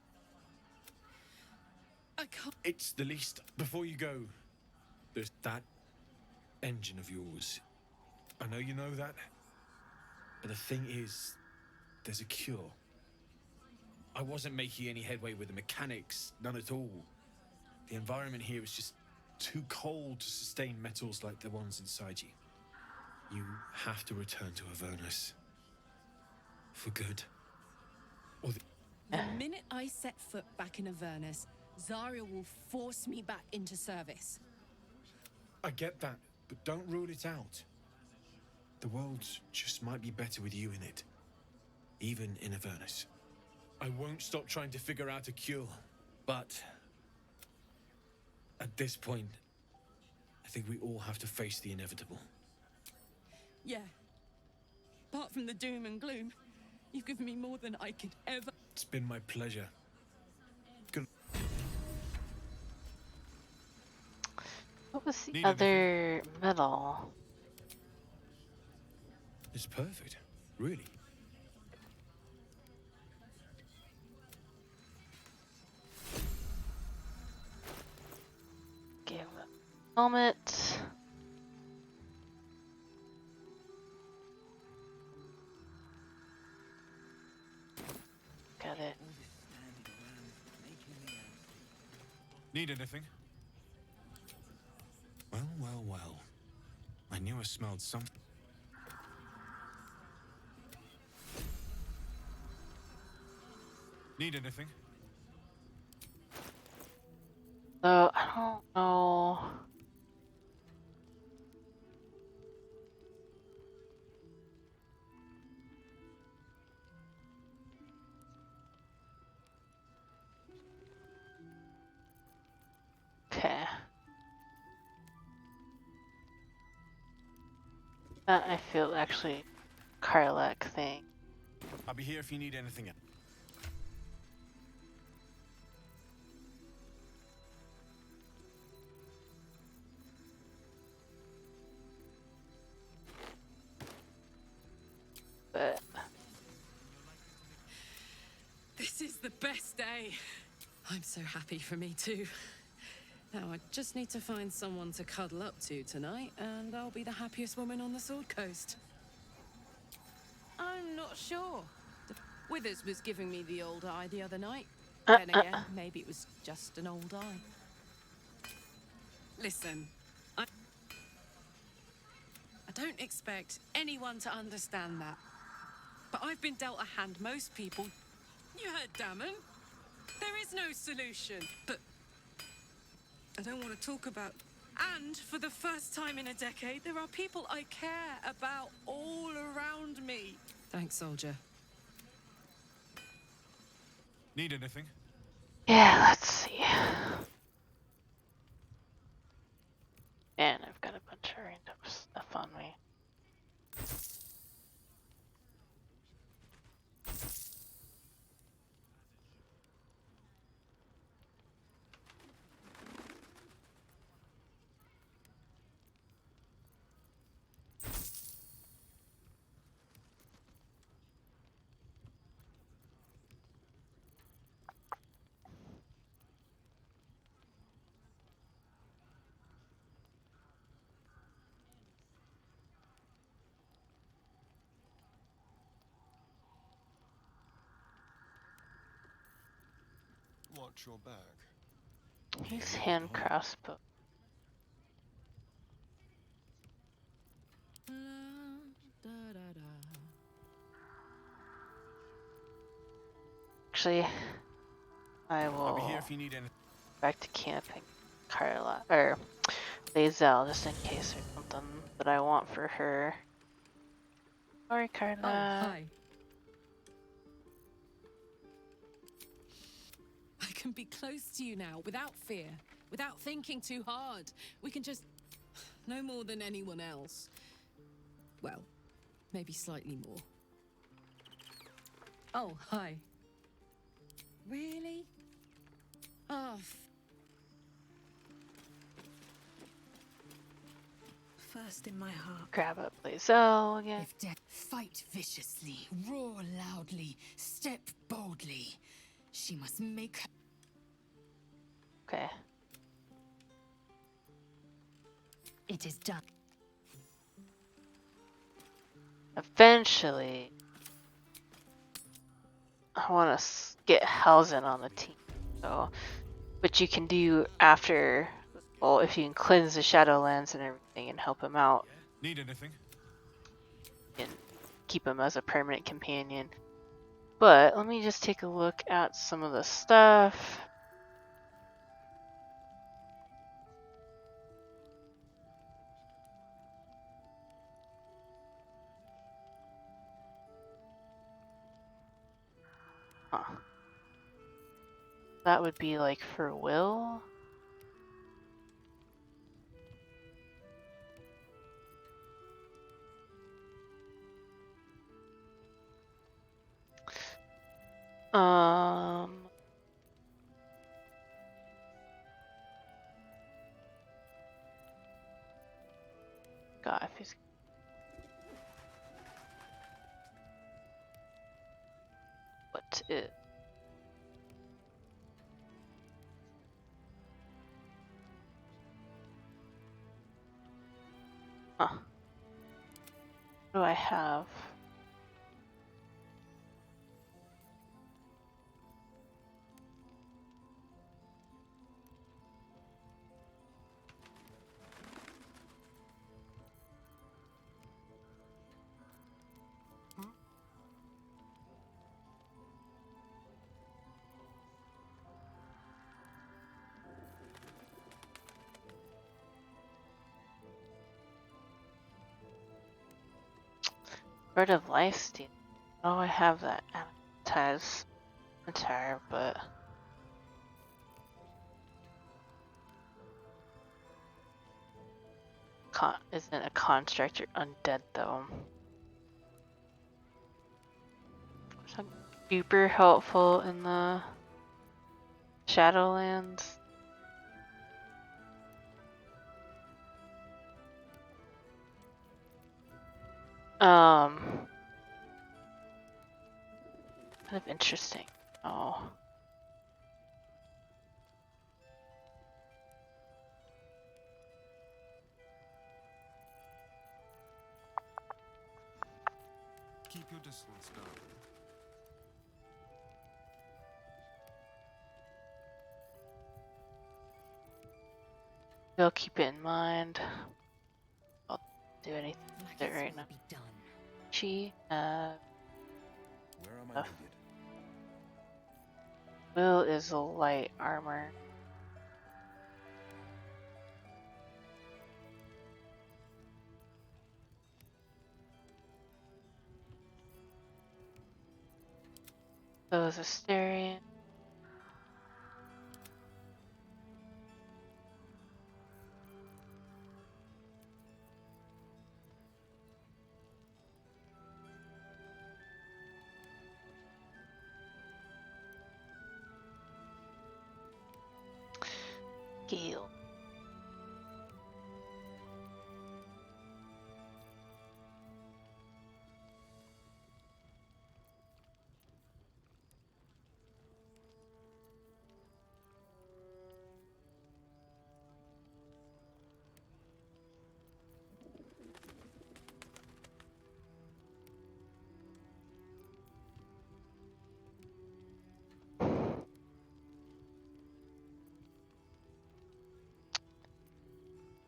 I can't... It's the least. Before you go, there's that engine of yours. I know you know that. But the thing is, there's a cure. I wasn't making any headway with the mechanics, none at all. The environment here is just too cold to sustain metals like the ones inside you. You have to return to Avernus. For good. Or The minute I set foot back in Avernus, Zarya will force me back into service. I get that, but don't rule it out. The world just might be better with you in it. Even in Avernus. I won't stop trying to figure out a cure, but... at this point, I think we all have to face the inevitable. Yeah. Apart from the doom and gloom, you've given me more than I could ever... It's been my pleasure. Good. What was the Need other medal? It's perfect. Really. Give a helmet. Got it. Need anything? Well, well, well. I knew I smelled something. Need anything? don't know. Okay. That I feel actually Karlak thing. I'll be here if you need anything else. But This is the best day. I'm so happy for me too. Now I just need to find someone to cuddle up to tonight, and I'll be the happiest woman on the Sword Coast. I'm not sure. Withers was giving me the old eye the other night. Then again, maybe it was just an old eye. Listen, I don't expect anyone to understand that. But I've been dealt a hand most people... You heard Damon. There is no solution. But I don't want to talk about... And for the first time in a decade, there are people I care about all around me. Thanks, soldier. Need anything? yeah, let's see. And I've got a bunch of random stuff on me. Watch your back. He's hand crossbow. Actually, I will I'll be here if you need anything. back to camping Carla or Lae'zel just in case there's something that I want for her. Sorry, Carla. Oh, hi. I can be close to you now, without fear, without thinking too hard. We can just... No more than anyone else. Well, maybe slightly more. Oh, hi. Really? Oh, First in my heart. Grab up Lae'zel again. If death, fight viciously, roar loudly, step boldly. She must make her... Okay. It is done. Eventually, I want to get Halsin on the team. So, which you can do after, well, if you can cleanse the Shadowlands and everything and help him out Need anything? and keep him as a permanent companion. But let me just take a look at some of the stuff. Huh. That would be like for Will. God, if he's what it. Huh. What do I have? Bird of Life Steal. Oh, I have that advertised entire, but isn't a construct. You're undead though. So super helpful in the Shadowlands. Kind of interesting. Oh. Keep your distance, darling. We'll keep it in mind. I'll do anything with it right now. She, Where am I needed? Will is a light armor. So is Asterion. Gale.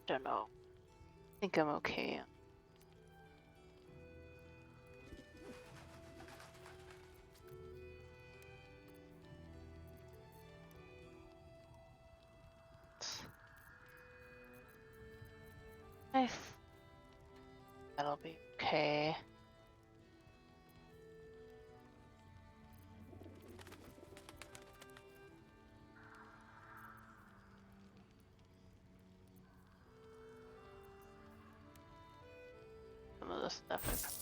Don't know. I think I'm okay. I that'll be okay. Some of the stuff.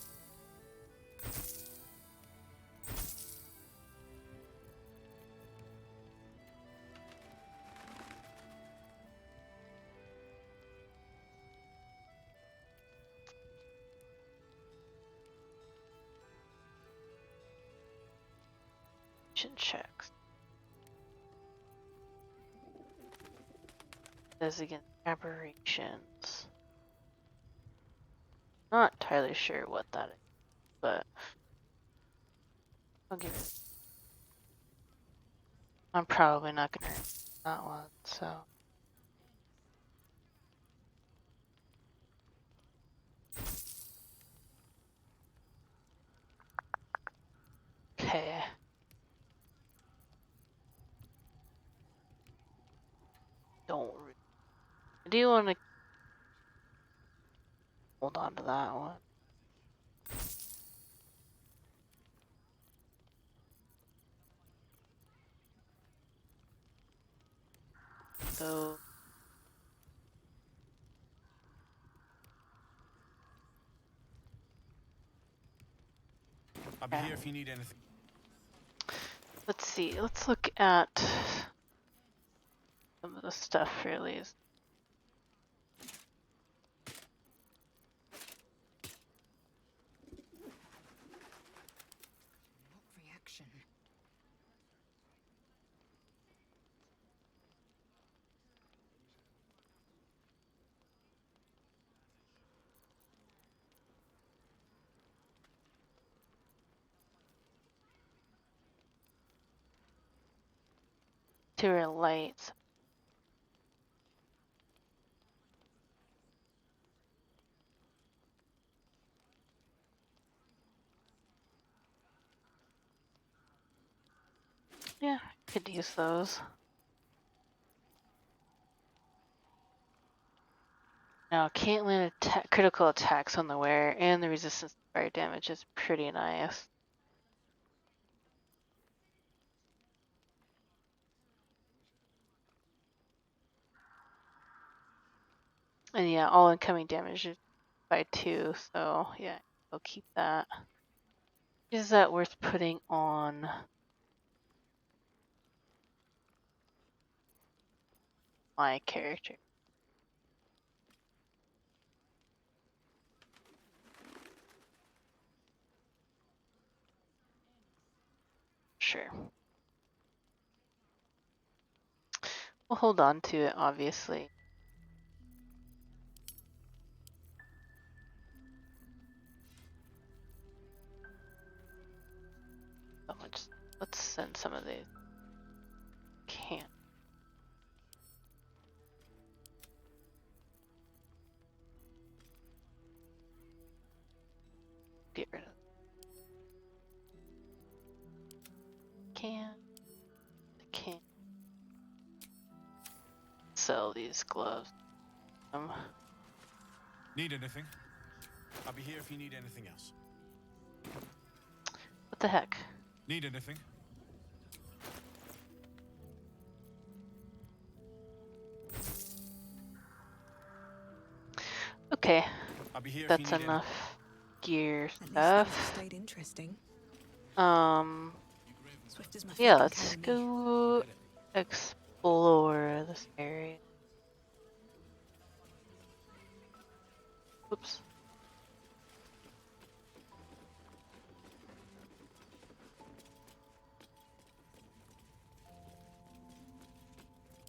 Checks. Says against aberrations. Not entirely sure what that is, but I'll give it. I'm probably not gonna hurt that one, so. Okay. I do want to hold on to that one. So I'll be here if you need anything. let's see. Let's look at some of the stuff really. Reaction. Material lights. Yeah, could use those. Now, can't land critical attacks on the wearer, and the resistance to fire damage is pretty nice. And yeah, all incoming damage is by 2, so yeah, I'll keep that. Is that worth putting on my character? Sure. We'll hold on to it, obviously. So much. Let's send some of these. Can't. Get rid of. Can't. Sell these gloves. Need anything? I'll be here if you need anything else. What the heck? Need anything? Okay, I'll be here that's if you need enough gear At least things stuff. have stayed interesting. Swift is my Yeah, freaking let's enemy. go explore this area. Oops.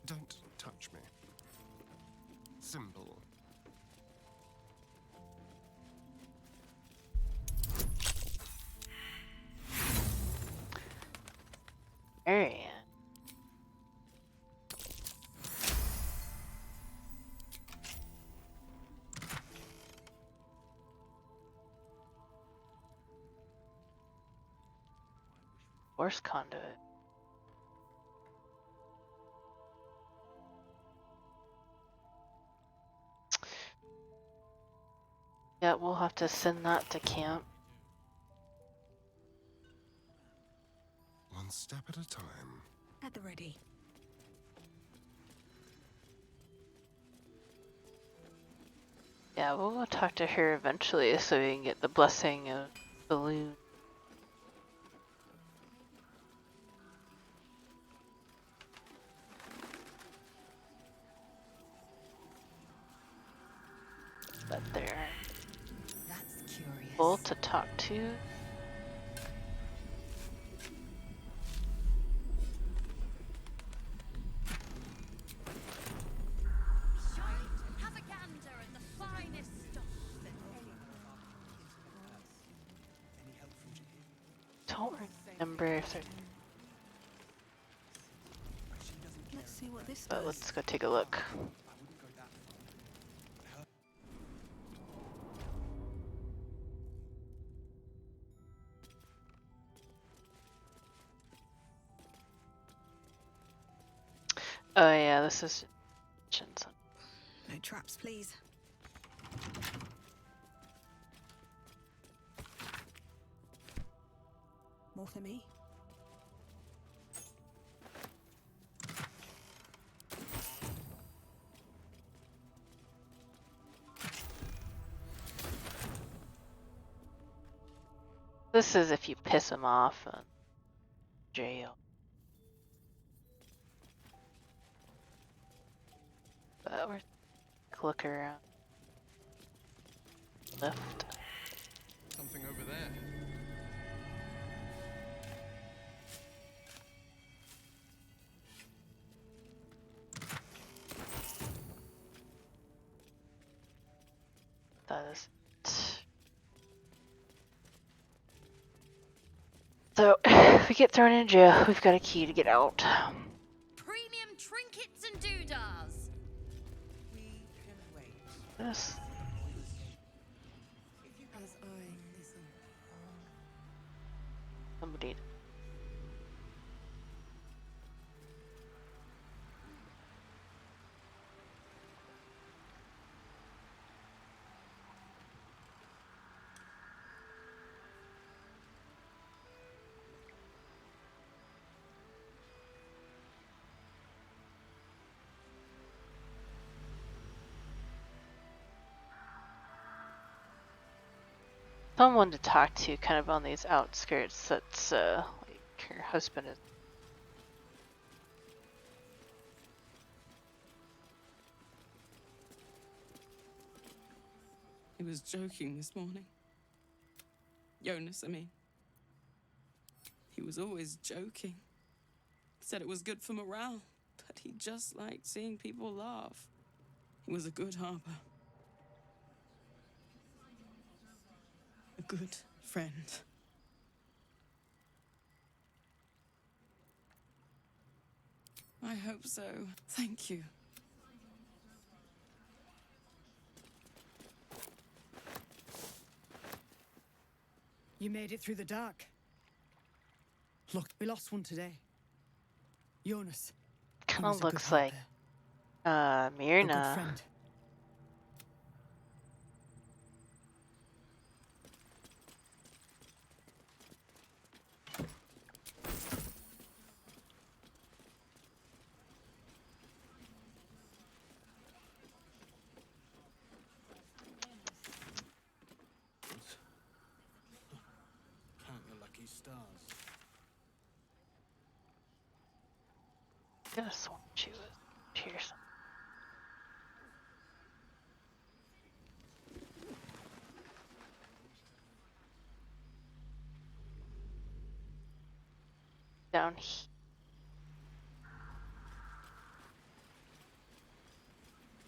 Don't touch me. Symbol. Area. Force conduit. Yeah, we'll have to send that to camp. One step at a time. At the ready. Yeah, we'll go talk to her eventually so we can get the blessing of Balloon. But they're That's curious. full to talk to. Have a gander at the finest stuff that Don't remember if they're. Let's see what this But does. let's go take a look. Oh yeah, this is. No traps, please. More for me. This is if you piss them off. Jail. But we're look around. Lift. Something over there. That is it. So, if we get thrown in jail, we've got a key to get out. premium trinkets and doodahs. We can wait. This. As I listen. Somebody. someone to talk to kind of on these outskirts that's like her husband is. He was joking this morning. Jonas, I mean. He was always joking. Said it was good for morale, but he just liked seeing people laugh. He was a good harper. A good friend. I hope so. Thank you. You made it through the dark. Look, we lost one today. Jonas. Kind of looks harper. like A good Myrna. friend. Count your lucky stars. I could have sworn she was Pearson. Down here.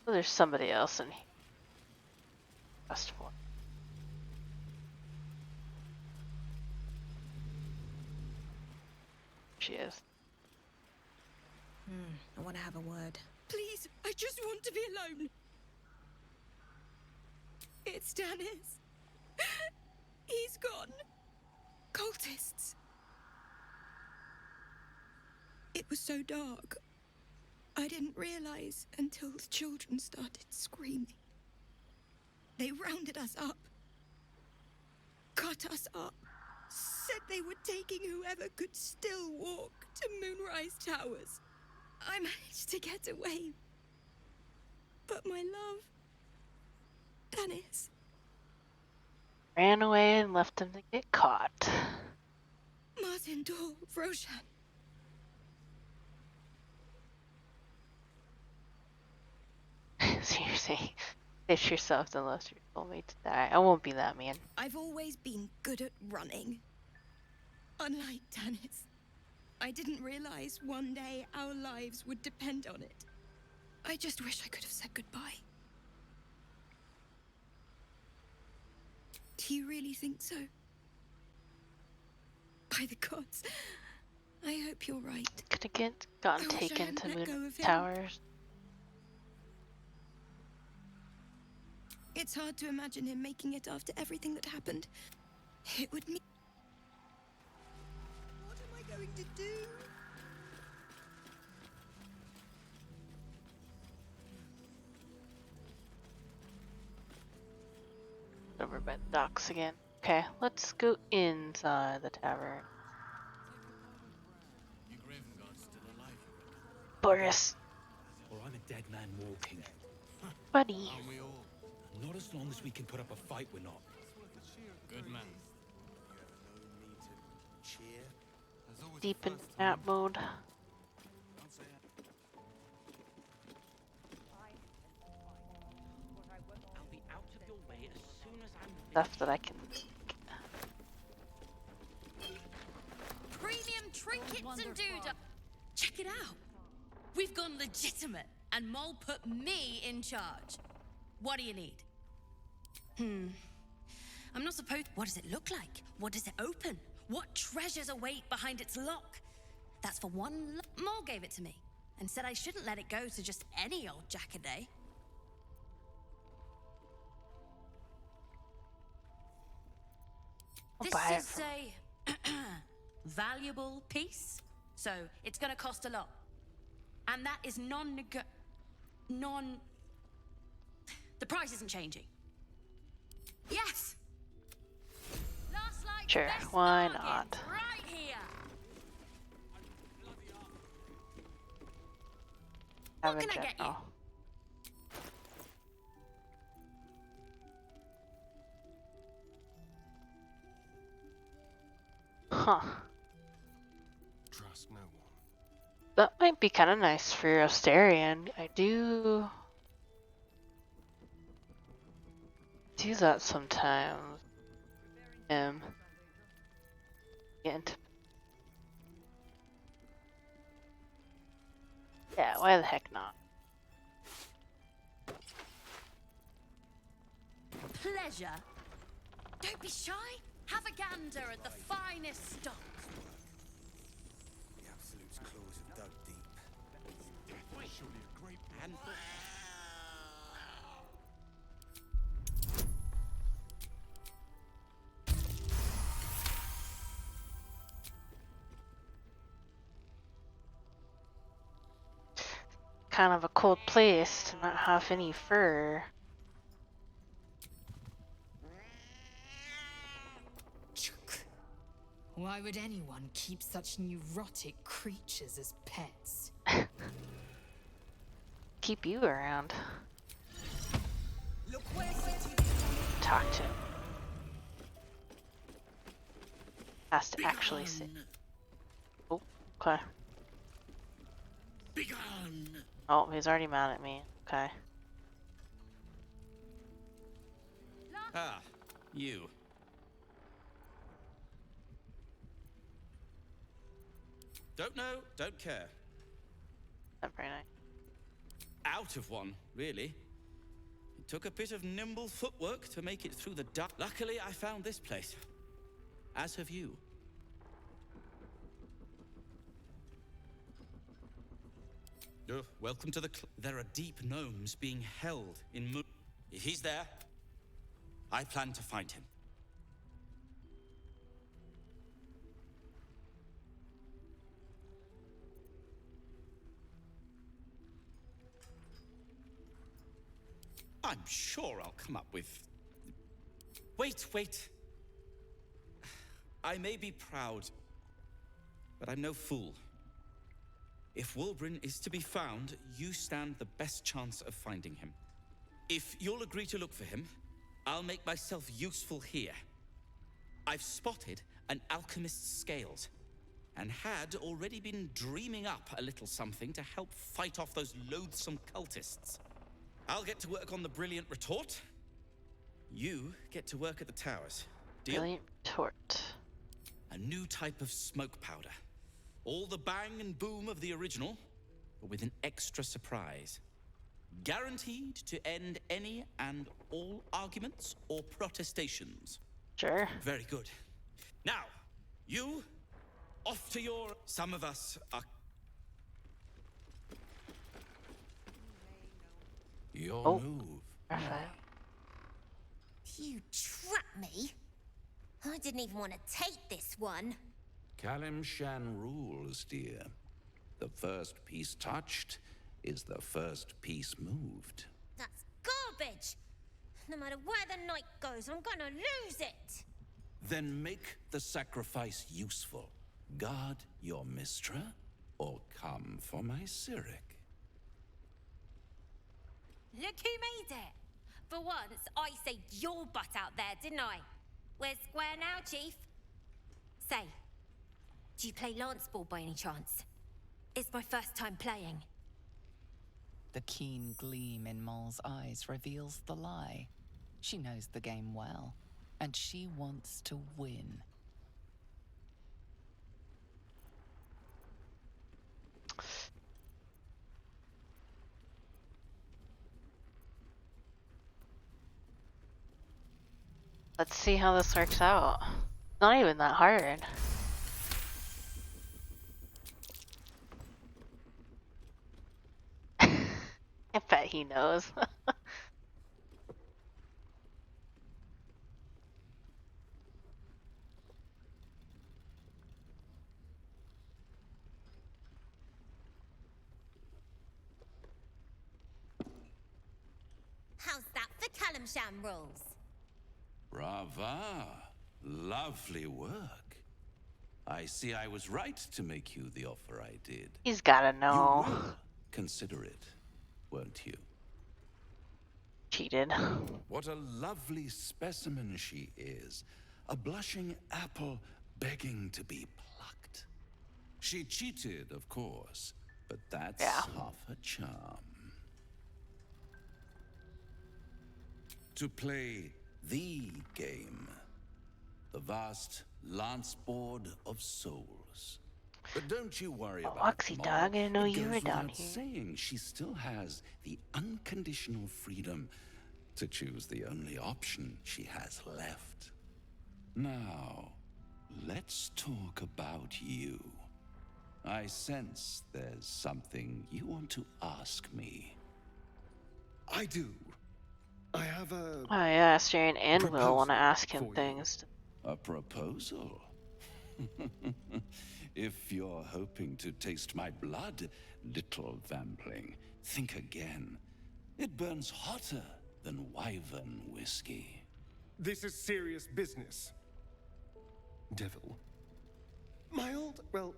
Oh, there's somebody else in here. Last one. She is. I want to have a word. Please, I just want to be alone. It's Dennis. He's gone. Cultists. It was so dark. I didn't realize until the children started screaming. They rounded us up. Cut us up. Said they were taking whoever could still walk to Moonrise Towers. I managed to get away. But my love, Dennis, Ran away and left him to get caught. Martin Dor, Roshan. Seriously. Ditch yourself unless you're soulmate to die. I won't be that man. I've always been good at running. Unlike Dennis, I didn't realize one day our lives would depend on it. I just wish I could have said goodbye. Do you really think so? By the gods, I hope you're right. Could have gotten I wish I taken hadn't to let go Moon of him. Towers. It's hard to imagine him making it after everything that happened. It would mean... What am I going to do? Over by the docks again. Okay, let's go inside the tavern. Your Gravenguard's still alive, you reckon? Boris, Or I'm a dead man walking. buddy. Aren't we all? Not as long as we can put up a fight, we're not. Good man. You ever known me to cheer? Deep in nap mode. I'll be out of your way as soon as I'm Stuff that I can. Premium trinkets and doodah. Check it out. We've gone legitimate, and Mole put me in charge. What do you need? I'm not supposed. What does it look like? What does it open? What treasures await behind its lock? That's for one. Mole gave it to me and said I shouldn't let it go to just any old jackaday. I'll This buy it is a valuable piece, so it's gonna cost a lot. And that is the price isn't changing. Yes! Last like Sure, best why bargain, not? Right here! What can I get you? Huh. Trust no one. That might be kind of nice for Asterion. I do that sometimes. Get into. Yeah, why the heck not? Pleasure. Don't be shy. Have a gander at the finest stock. The Absolute's claws have dug deep. Surely a great handful. Kind of a cold place to not have any fur. Why would anyone keep such neurotic creatures as pets? Keep you around. Look where Talk to him. Has to actually sit. Oh, okay. Begone! Oh, he's already mad at me. Okay. Ah, you. Don't know, don't care. Not very nice. Out of one, really. It took a bit of nimble footwork to make it through the dark. Luckily, I found this place. As have you. Welcome to the there are deep gnomes being held in Mo. If he's there, I plan to find him. I'm sure I'll come up with... Wait. I may be proud, but I'm no fool. If Wulbren is to be found, you stand the best chance of finding him. If you'll agree to look for him, I'll make myself useful here. I've spotted an alchemist's scales, and had already been dreaming up a little something to help fight off those loathsome cultists. I'll get to work on the brilliant retort. You get to work at the towers. Deal? Brilliant retort. A new type of smoke powder. All the bang and boom of the original, but with an extra surprise. Guaranteed to end any and all arguments or protestations. Sure. Very good. Now, you, off to your... Some of us are... Your move. Raphael. You trapped me? I didn't even want to take this one. Kalimshan rules, dear. The first piece touched is the first piece moved. That's garbage! No matter where the night goes, I'm gonna lose it! Then make the sacrifice useful. Guard your Mistra, or come for my Cyric. Look who made it! For once, I saved your butt out there, didn't I? We're square now, Chief. Say, do you play lance ball by any chance? It's my first time playing. The keen gleam in Moll's eyes reveals the lie. She knows the game well, and she wants to win. Let's see how this works out. Not even that hard. I bet he knows. How's that for Kalimshan rules? Brava. Lovely work. I see I was right to make you the offer I did. He's gotta know. You will consider it, won't you? Cheated. What a lovely specimen she is. A blushing apple begging to be plucked. She cheated, of course, but that's Yeah. half her charm. To play the game, the vast lance board of souls. But don't you worry Oh, about Oxy Moll. dog, I didn't know It you were goes down without here. saying she still has the unconditional freedom to choose the only option she has left. Now, let's talk about you. I sense there's something you want to ask me. I do. I have a Oh yeah, Strian and Will want to proposal ask him for you. things. A proposal? If you're hoping to taste my blood, little vampling, think again. It burns hotter than wyvern whiskey. This is serious business. Devil. Well,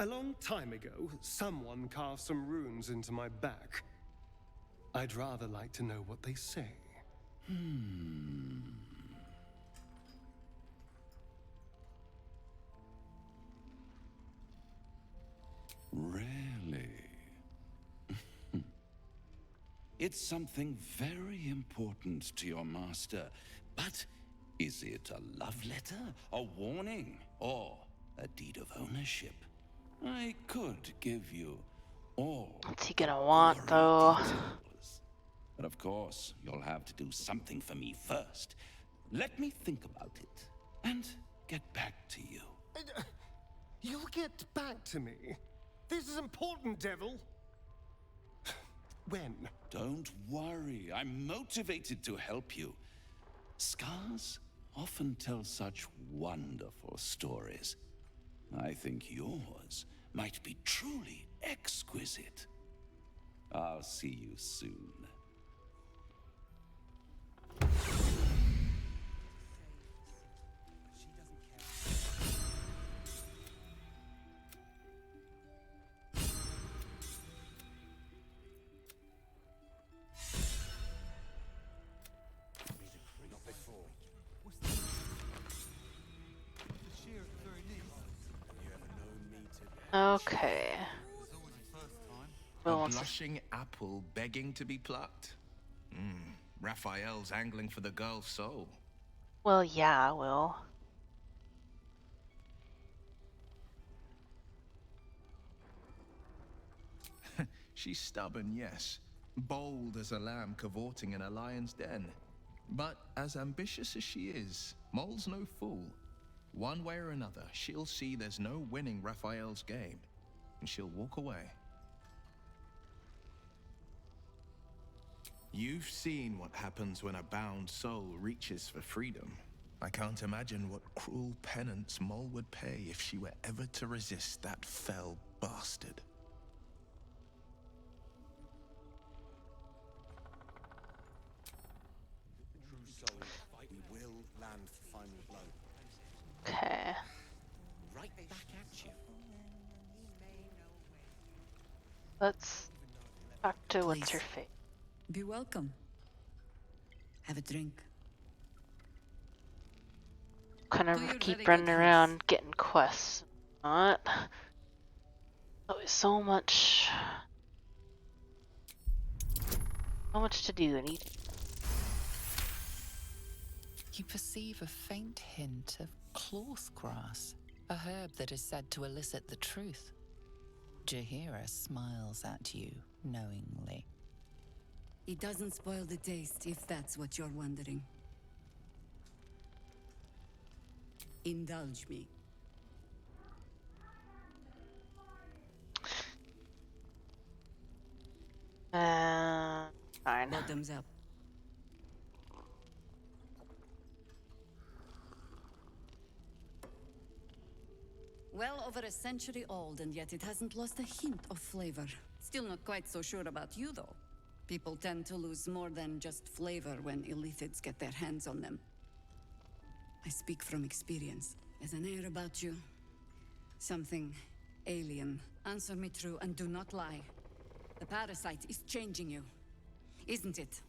a long time ago, someone carved some runes into my back. I'd rather like to know what they say. Really? It's something very important to your master, but is it a love letter, a warning, or a deed of ownership? I could give you all. What's he gonna want, though? But of course, you'll have to do something for me first. Let me think about it and get back to you. You'll get back to me. This is important, Devil. When? Don't worry, I'm motivated to help you. Scars often tell such wonderful stories. I think yours might be truly exquisite. I'll see you soon. Okay. Will A wants to blushing apple begging to be plucked? Raphael's angling for the girl's soul. Well, yeah, Will. She's stubborn, yes. Bold as a lamb cavorting in a lion's den. But as ambitious as she is, Mole's no fool. One way or another, she'll see there's no winning Raphael's game, and she'll walk away. You've seen what happens when a bound soul reaches for freedom. I can't imagine what cruel penance Mole would pay if she were ever to resist that fell bastard. We will land the final blow. Okay. Right back at you. Let's talk to what's her Please. face. Be welcome. Have a drink. Kind of Do your keep very running good around getting quests. Not. Always so much to do and eat. You perceive a faint hint of cloth grass, a herb that is said to elicit the truth. Jahira smiles at you knowingly. It doesn't spoil the taste, if that's what you're wondering. Indulge me. Fine. Bottoms up. Well over a century old, and yet it hasn't lost a hint of flavor. Still not quite so sure about you, though. People tend to lose more than just flavor when illithids get their hands on them. I speak from experience. There's an air about you. Something alien. Answer me true and do not lie. The parasite is changing you, isn't it?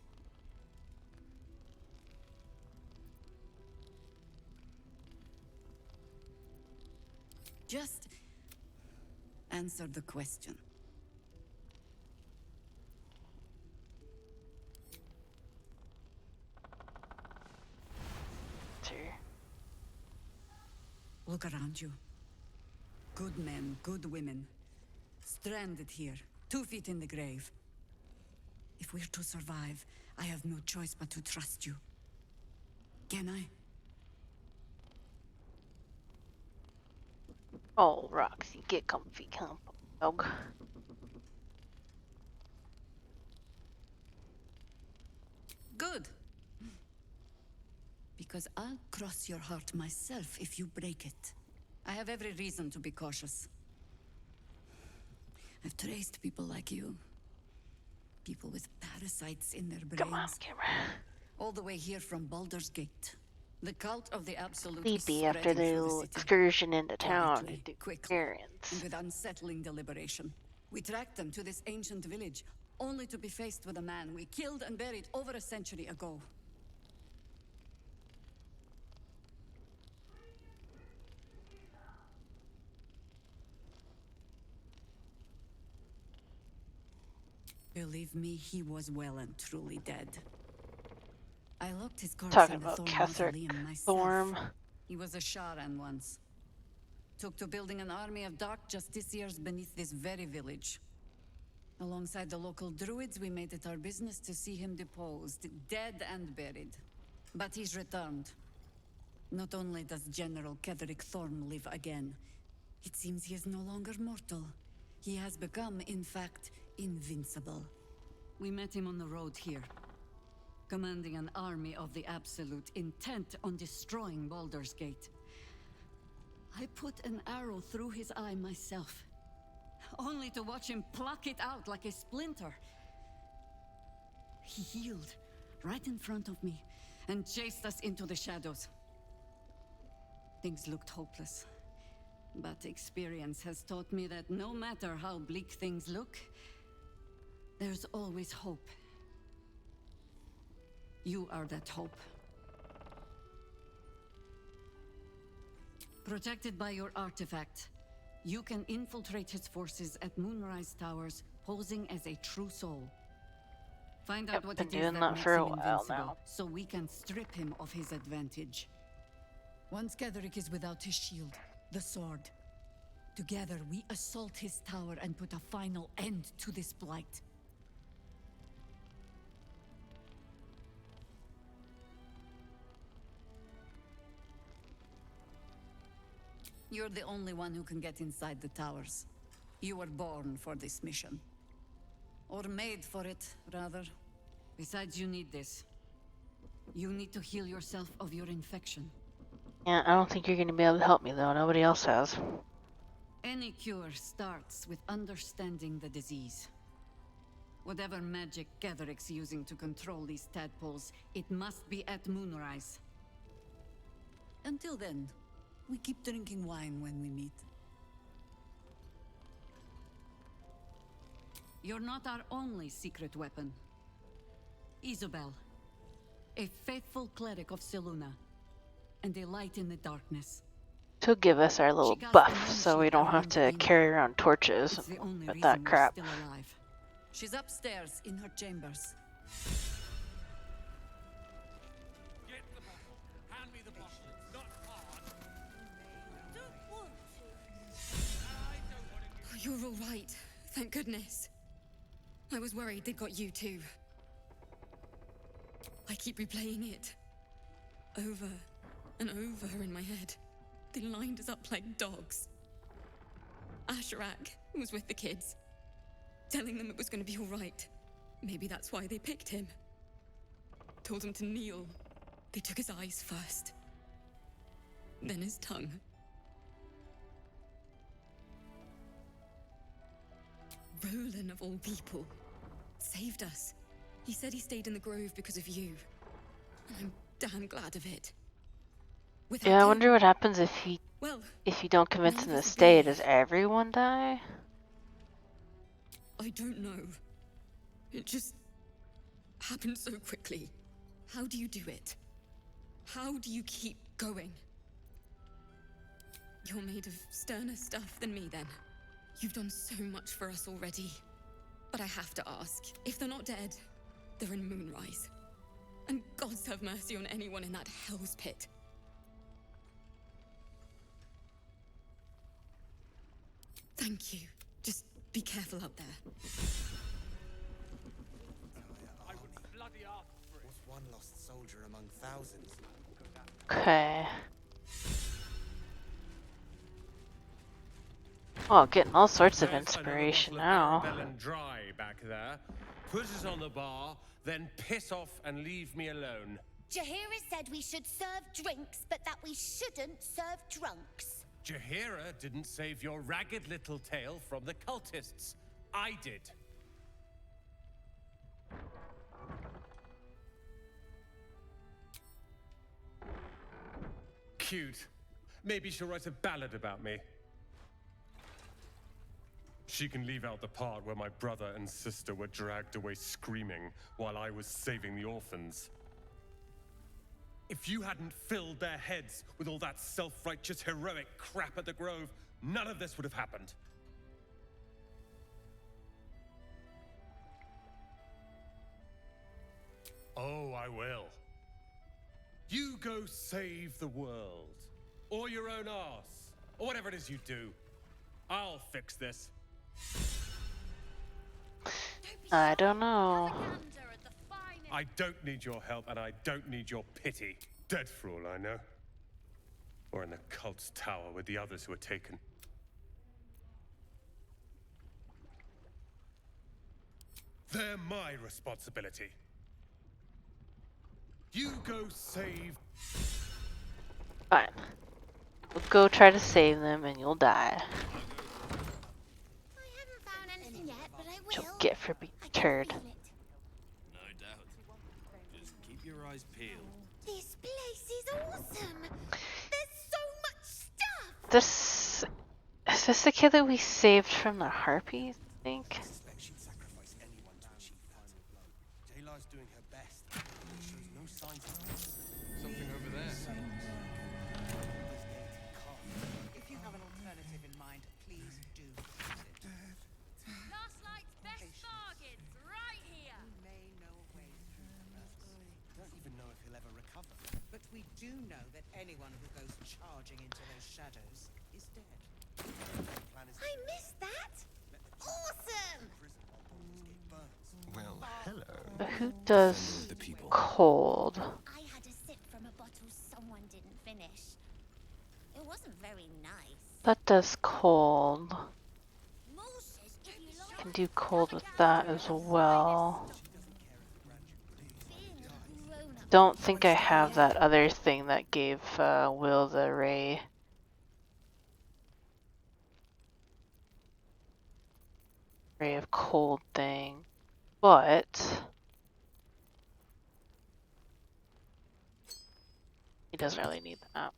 Just answer the question. Sure. Look around you. Good men, good women. Stranded here, 2 feet in the grave. If we're to survive, I have no choice but to trust you. Can I? Oh, Roxy, get comfy, dog. Good. Because I'll cross your heart myself if you break it. I have every reason to be cautious. I've traced people like you. People with parasites in their brains. Come on, camera. All the way here from Baldur's Gate. The cult of the Absolute Sleepy is after spreading their through the little city. excursion into town Quietly, to do quickly, errands. and with unsettling deliberation. We tracked them to this ancient village, only to be faced with a man we killed and buried over a century ago. Believe me, he was well and truly dead. I looked his corpse Talking in the about Thorn Catherick Mausoleum myself. Thorm. He was a Sharan once. Took to building an army of dark justiciars beneath this very village. Alongside the local druids, we made it our business to see him deposed, dead and buried. But he's returned. Not only does General Catherick Thorm live again, it seems he is no longer mortal. He has become, in fact, invincible. We met him on the road here, commanding an army of the Absolute, intent on destroying Baldur's Gate. I put an arrow through his eye myself, only to watch him pluck it out like a splinter. He healed right in front of me and chased us into the shadows. Things looked hopeless, but experience has taught me that no matter how bleak things look, there's always hope. You are that hope. Protected by your artifact, you can infiltrate his forces at Moonrise Towers, posing as a true soul. Find out what Been it is doing that that makes for a him while invincible, now. so we can strip him of his advantage. Once Catherick is without his shield, the sword, together we assault his tower and put a final end to this blight. You're the only one who can get inside the towers. You were born for this mission. Or made for it, rather. Besides, you need this. You need to heal yourself of your infection. Yeah, I don't think you're going to be able to help me, though. Nobody else has. Any cure starts with understanding the disease. Whatever magic Catherick's using to control these tadpoles, it must be at Moonrise. Until then, we keep drinking wine when we meet. You're not our only secret weapon. Isobel, a faithful cleric of Selûne, and a light in the darkness. To give us our little buff, so we don't have to carry around torches It's the only with reason that we're crap. still alive. She's upstairs in her chambers. Get the bottle. Hand me the bottle. It's not hard. Don't want to. Oh, you're all right. Thank goodness. I was worried they'd got you too. I keep replaying it. Over and over in my head. They lined us up like dogs. Asherak was with the kids, telling them it was going to be all right. Maybe that's why they picked him. Told him to kneel. They took his eyes first. Then his tongue. Roland, of all people, saved us. He said he stayed in the grove because of you. And I'm damn glad of it. Without Yeah, I him, wonder what happens well, if you don't convince none him of to us would stay. be Does here. everyone die? I don't know. It just happened so quickly. How do you do it? How do you keep going? You're made of sterner stuff than me, then. You've done so much for us already. But I have to ask, if they're not dead, they're in Moonrise. And gods have mercy on anyone in that hell's pit. Thank you. Just be careful out there. I would bloody ask for it. What's one lost soldier among thousands? Okay. Oh, getting all sorts of inspiration now. Melon dry back there. Put it on the bar, then piss off and leave me alone. Jaheira said we should serve drinks, but that we shouldn't serve drunks. Jaheira didn't save your ragged little tail from the cultists. I did. Cute. Maybe she'll write a ballad about me. She can leave out the part where my brother and sister were dragged away screaming while I was saving the orphans. If you hadn't filled their heads with all that self-righteous heroic crap at the Grove, none of this would have happened. Oh, I will. You go save the world. Or your own arse. Or whatever it is you do. I'll fix this. I don't know. I don't need your help, and I don't need your pity. Dead for all I know. Or in the cult's tower with the others who were taken. They're my responsibility. You go save... Fine. We'll go try to save them and you'll die. What you'll get for being a turd. No doubt. Just keep your eyes peeled. This place is awesome. There's so much stuff. This... Is this the kid that we saved from the harpies, I think? She'd sacrifice anyone to achieve that. Jayla's doing her best, but shows no signs of something over there. If you have an alternative in mind, please do use it. Last night's best bargains right here. We may know a way through this. Don't even know if he'll ever recover. But we do know that anyone who goes charging into those shadows is dead. I missed that. Awesome. Well, hello. Who does cold? I had a sip from a bottle someone didn't finish. It wasn't very nice. That does cold. Can do cold with that as well. Don't think I have that other thing that gave Will the ray of cold thing, but he doesn't really need that.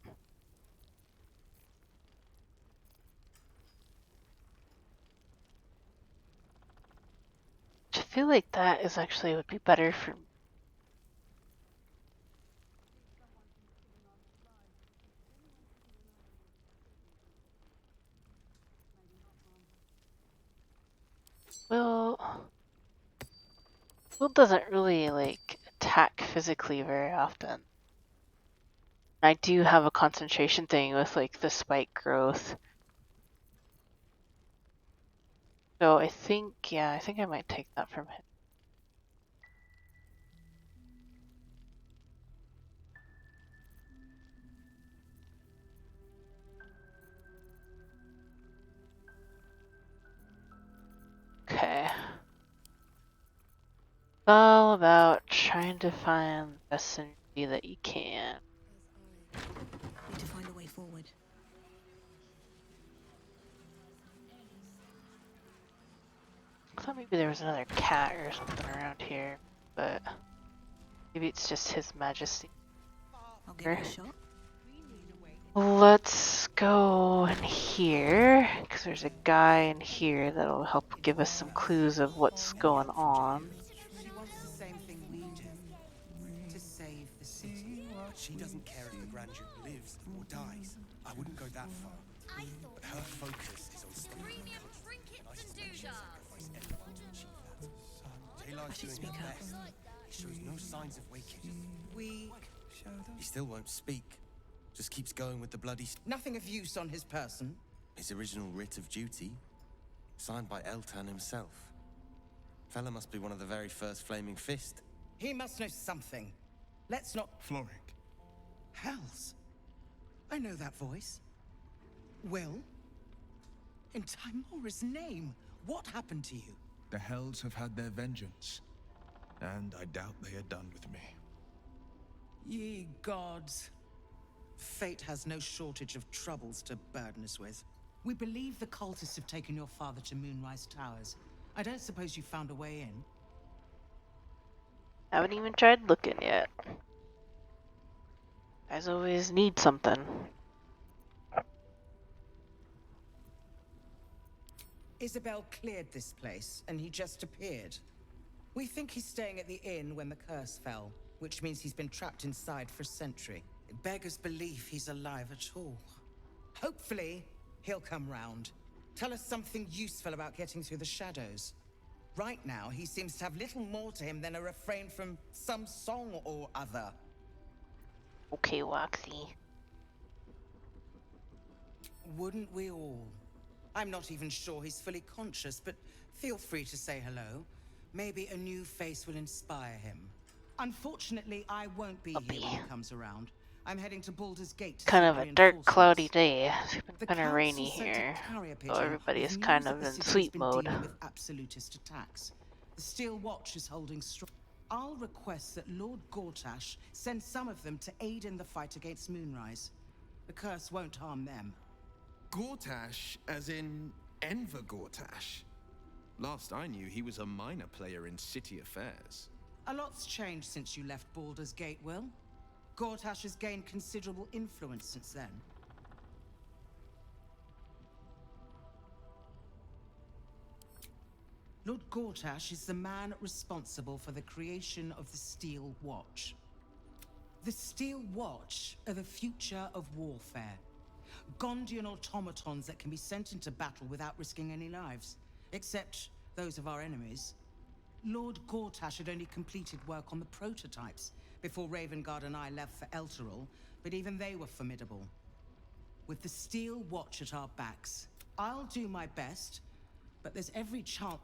I feel like that is actually would be better for me. Will doesn't really like attack physically very often. I do have a concentration thing with like the spike growth. So I think, yeah, I think I might take that from him. Okay. It's all about trying to find the best synergy that you can. Need to find a way forward. I thought maybe there was another cat or something around here, but maybe it's just His Majesty. I'll give it a shot. Let's go in here, because there's a guy in here that'll help give us some clues of what's going on. She wants the same thing we do. To save the city. She doesn't care if the Grand Duke lives or dies. I wouldn't go that far. focus is on stopping Premium trinkets and doodahs. everyone to achieve that. Daylight's doing her best. He shows no signs of waking. Weak. He still won't speak. Just keeps going with the bloody... Nothing of use on his person. His original writ of duty, signed by Eltan himself. Fella must be one of the very first Flaming Fist. He must know something. Let's not... Floric. Hells. I know that voice. Will? In Timora's name, what happened to you? The Hells have had their vengeance, and I doubt they are done with me. Ye gods. Fate has no shortage of troubles to burden us with. We believe the cultists have taken your father to Moonrise Towers. I don't suppose you found a way in? Haven't even tried looking yet. Guys always need something. Isabel cleared this place, and he just appeared. We think he's staying at the inn when the curse fell, which means he's been trapped inside for a century. It beggars belief he's alive at all. Hopefully, he'll come round. Tell us something useful about getting through the shadows. Right now, he seems to have little more to him than a refrain from some song or other. Okay, Waxy. Wouldn't we all? I'm not even sure he's fully conscious, but feel free to say hello. Maybe a new face will inspire him. Unfortunately, I won't be here when he comes around. I'm heading to Baldur's Gate. Kind of a dark, cloudy day. It's been kind of rainy here, so everybody is kind of in sleep mode. With absolutist attacks. The Steel Watch is holding strong. I'll request that Lord Gortash send some of them to aid in the fight against Moonrise. The curse won't harm them. Gortash, as in Enver Gortash. Last I knew, he was a minor player in city affairs. A lot's changed since you left Baldur's Gate, Will. Gortash has gained considerable influence since then. Lord Gortash is the man responsible for the creation of the Steel Watch. The Steel Watch are the future of warfare. Gondian automatons that can be sent into battle without risking any lives, except those of our enemies. Lord Gortash had only completed work on the prototypes before Ravengard and I left for Elturel, but even they were formidable. With the Steel Watch at our backs, I'll do my best, but there's every chance.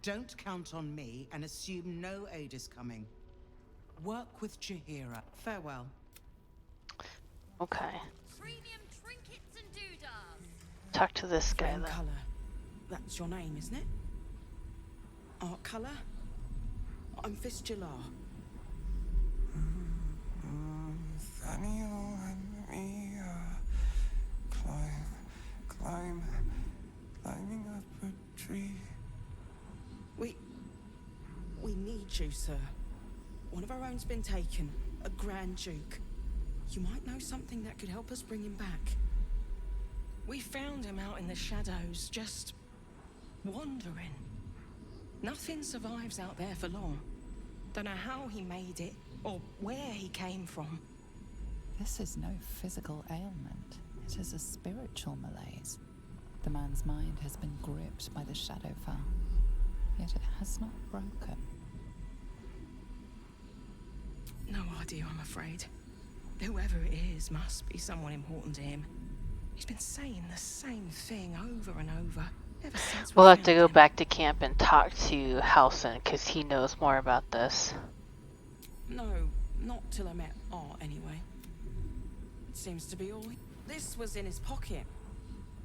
Don't count on me and assume no aid is coming. Work with Jaheira. Farewell. Okay. Premium trinkets and doodahs. Talk to this guy Flame then. Color. That's your name, isn't it? Art Color? I'm Fistula. Nathaniel and me climbing up a tree. We need you, sir. One of our own's been taken, a Grand Duke. You might know something that could help us bring him back. We found him out in the shadows, just wandering. Nothing survives out there for long. Don't know how he made it, or where he came from. This is no physical ailment. It is a spiritual malaise. The man's mind has been gripped by the Shadowfell, yet it has not broken. No idea, I'm afraid. Whoever it is must be someone important to him. He's been saying the same thing over and over, ever since We'll have to go back to camp and talk to Halson, because he knows more about this. No, not till I met Art, anyway. It seems to be all... This was in his pocket.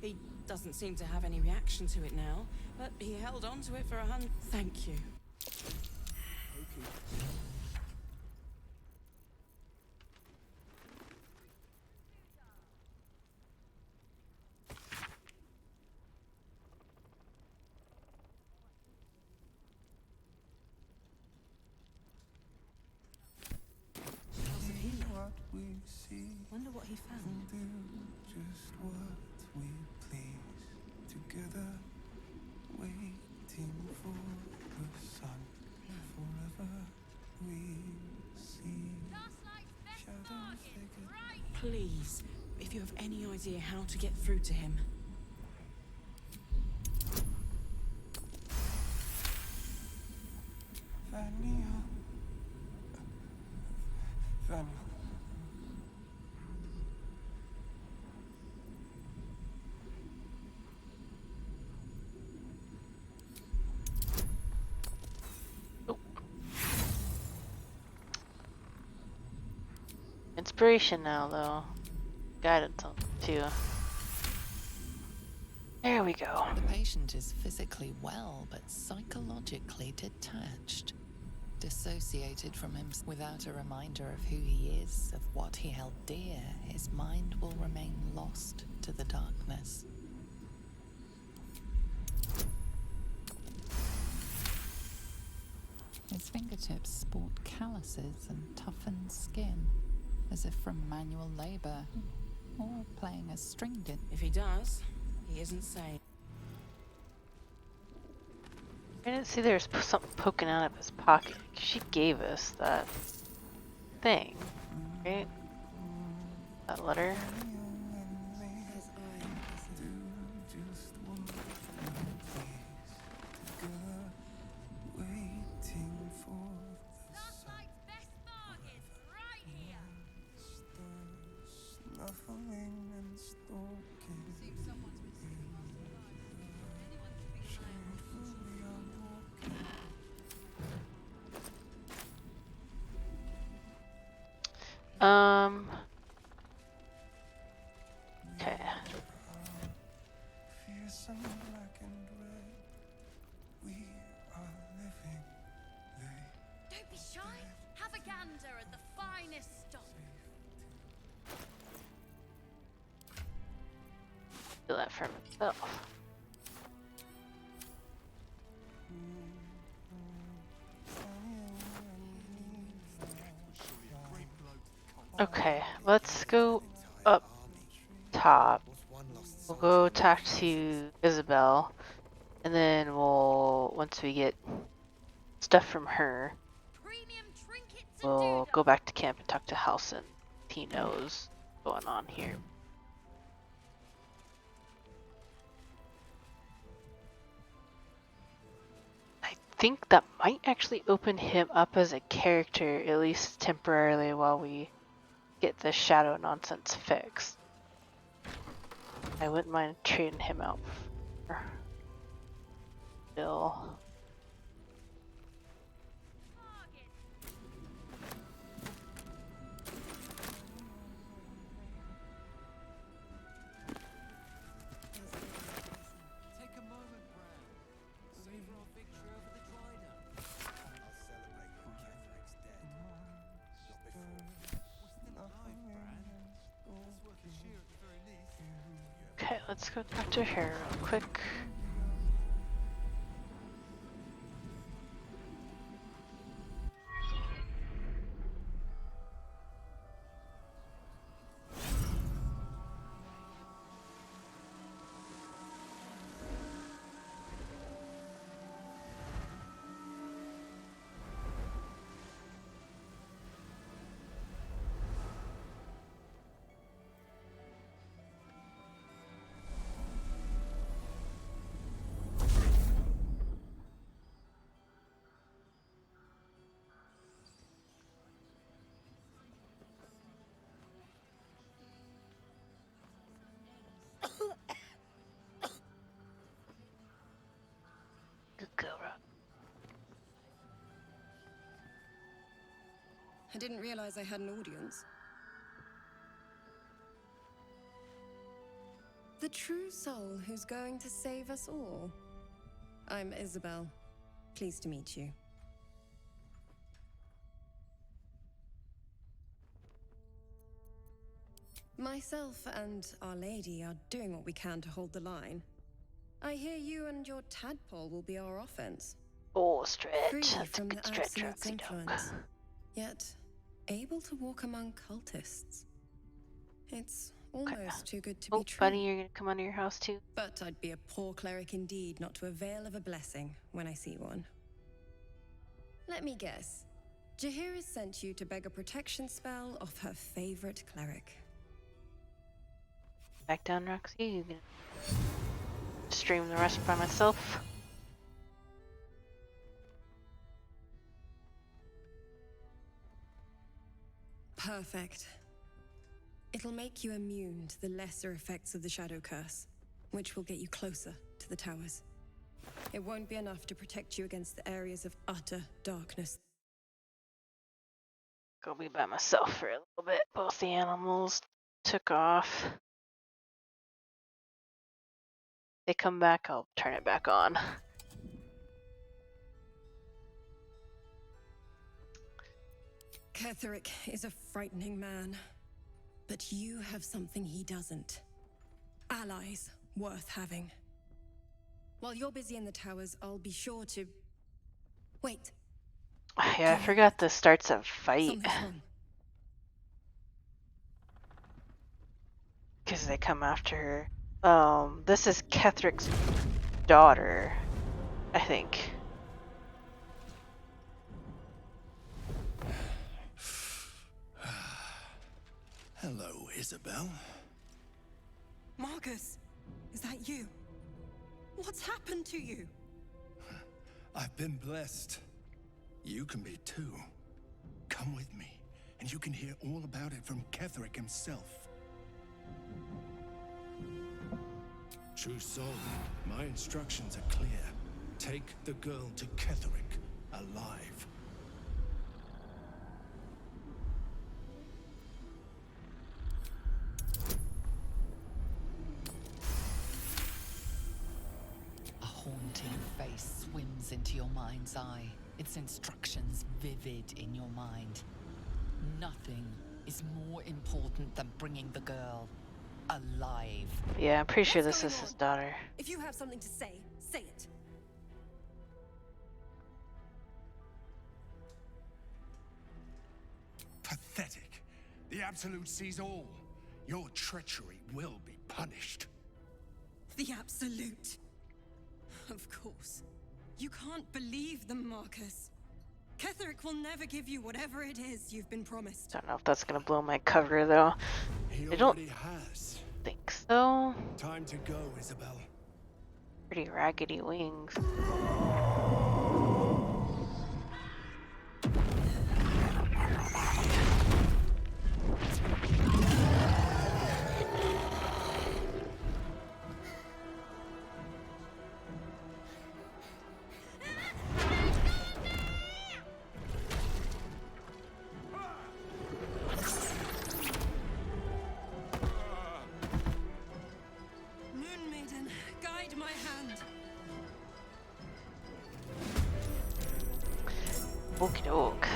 He doesn't seem to have any reaction to it now, but he held on to it for 100... Thank you. Wonder what he found. We'll do just what we please. Together, waiting for the sun. Forever we see shadows. Please, if you have any idea how to get through to him. inspiration now, though. Guidance on too. There we go. The patient is physically well, but psychologically detached. Dissociated from him without a reminder of who he is, of what he held dear, his mind will remain lost to the darkness. His fingertips sport calluses and toughened skin, as if from manual labor or playing a stringed in. If he does, he isn't sane. I didn't see there's something poking out of his pocket. She gave us that thing, right? That letter. Okay. Don't be shy. Have a gander at the finest stock. Do that for myself. Okay, let's go up top. We'll go talk to Isabel, and then once we get stuff from her, we'll go back to camp and talk to Halson. He knows what's going on here. I think that might actually open him up as a character, at least temporarily, while we get the shadow nonsense fixed. I wouldn't mind trading him out for Bill. Okay, let's go talk to her real quick. Good girl, Rock. I didn't realize I had an audience. The true soul who's going to save us all. I'm Isabel. Pleased to meet you. Myself and Our Lady are doing what we can to hold the line. I hear you and your tadpole will be our offense. Oh, stretch. Free That's from a the good stretch, Absolute's Roxy dog. influence, yet able to walk among cultists. It's almost too good to be true. Buddy, you're gonna come under your house too? But I'd be a poor cleric indeed not to avail of a blessing when I see one. Let me guess. Jaheira sent you to beg a protection spell off her favorite cleric. Back down, Roxy. You can stream the rest by myself. Perfect. It'll make you immune to the lesser effects of the Shadow Curse, which will get you closer to the towers. It won't be enough to protect you against the areas of utter darkness. Go be by myself for a little bit. Both the animals took off. They come back, I'll turn it back on. Ketherick is a frightening man, but you have something he doesn't. Allies worth having. While you're busy in the towers, I'll be sure to... Wait. Yeah, I forgot this starts a fight. Something's wrong. Because they come after her. This is Ketherick's daughter, I think. Hello, Isabel. Marcus, is that you? What's happened to you? I've been blessed. You can be too. Come with me, and you can hear all about it from Ketherick himself. True soul, my instructions are clear. Take the girl to Ketherick alive. A haunting face swims into your mind's eye, its instructions vivid in your mind. Nothing is more important than bringing the girl alive. Yeah, I'm pretty sure this is his daughter. If you have something to say, say it. Pathetic. The Absolute sees all. Your treachery will be punished. The Absolute. Of course. You can't believe them, Marcus. Ketherick will never give you whatever it is you've been promised. Don't know if that's gonna blow my cover though. He I don't already has. think so. Time to go, Isabel. Pretty raggedy wings. Moon Maiden, guide my hand. Okie doke.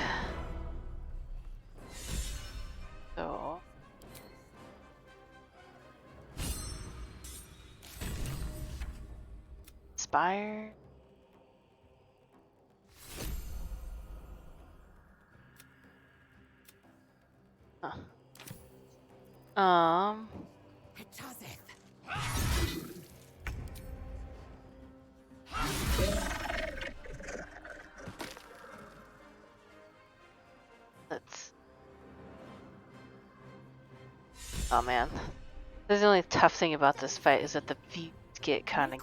So. Spire. Huh. Let's. Oh man. This is the only tough thing about this fight is that the feet get kind of.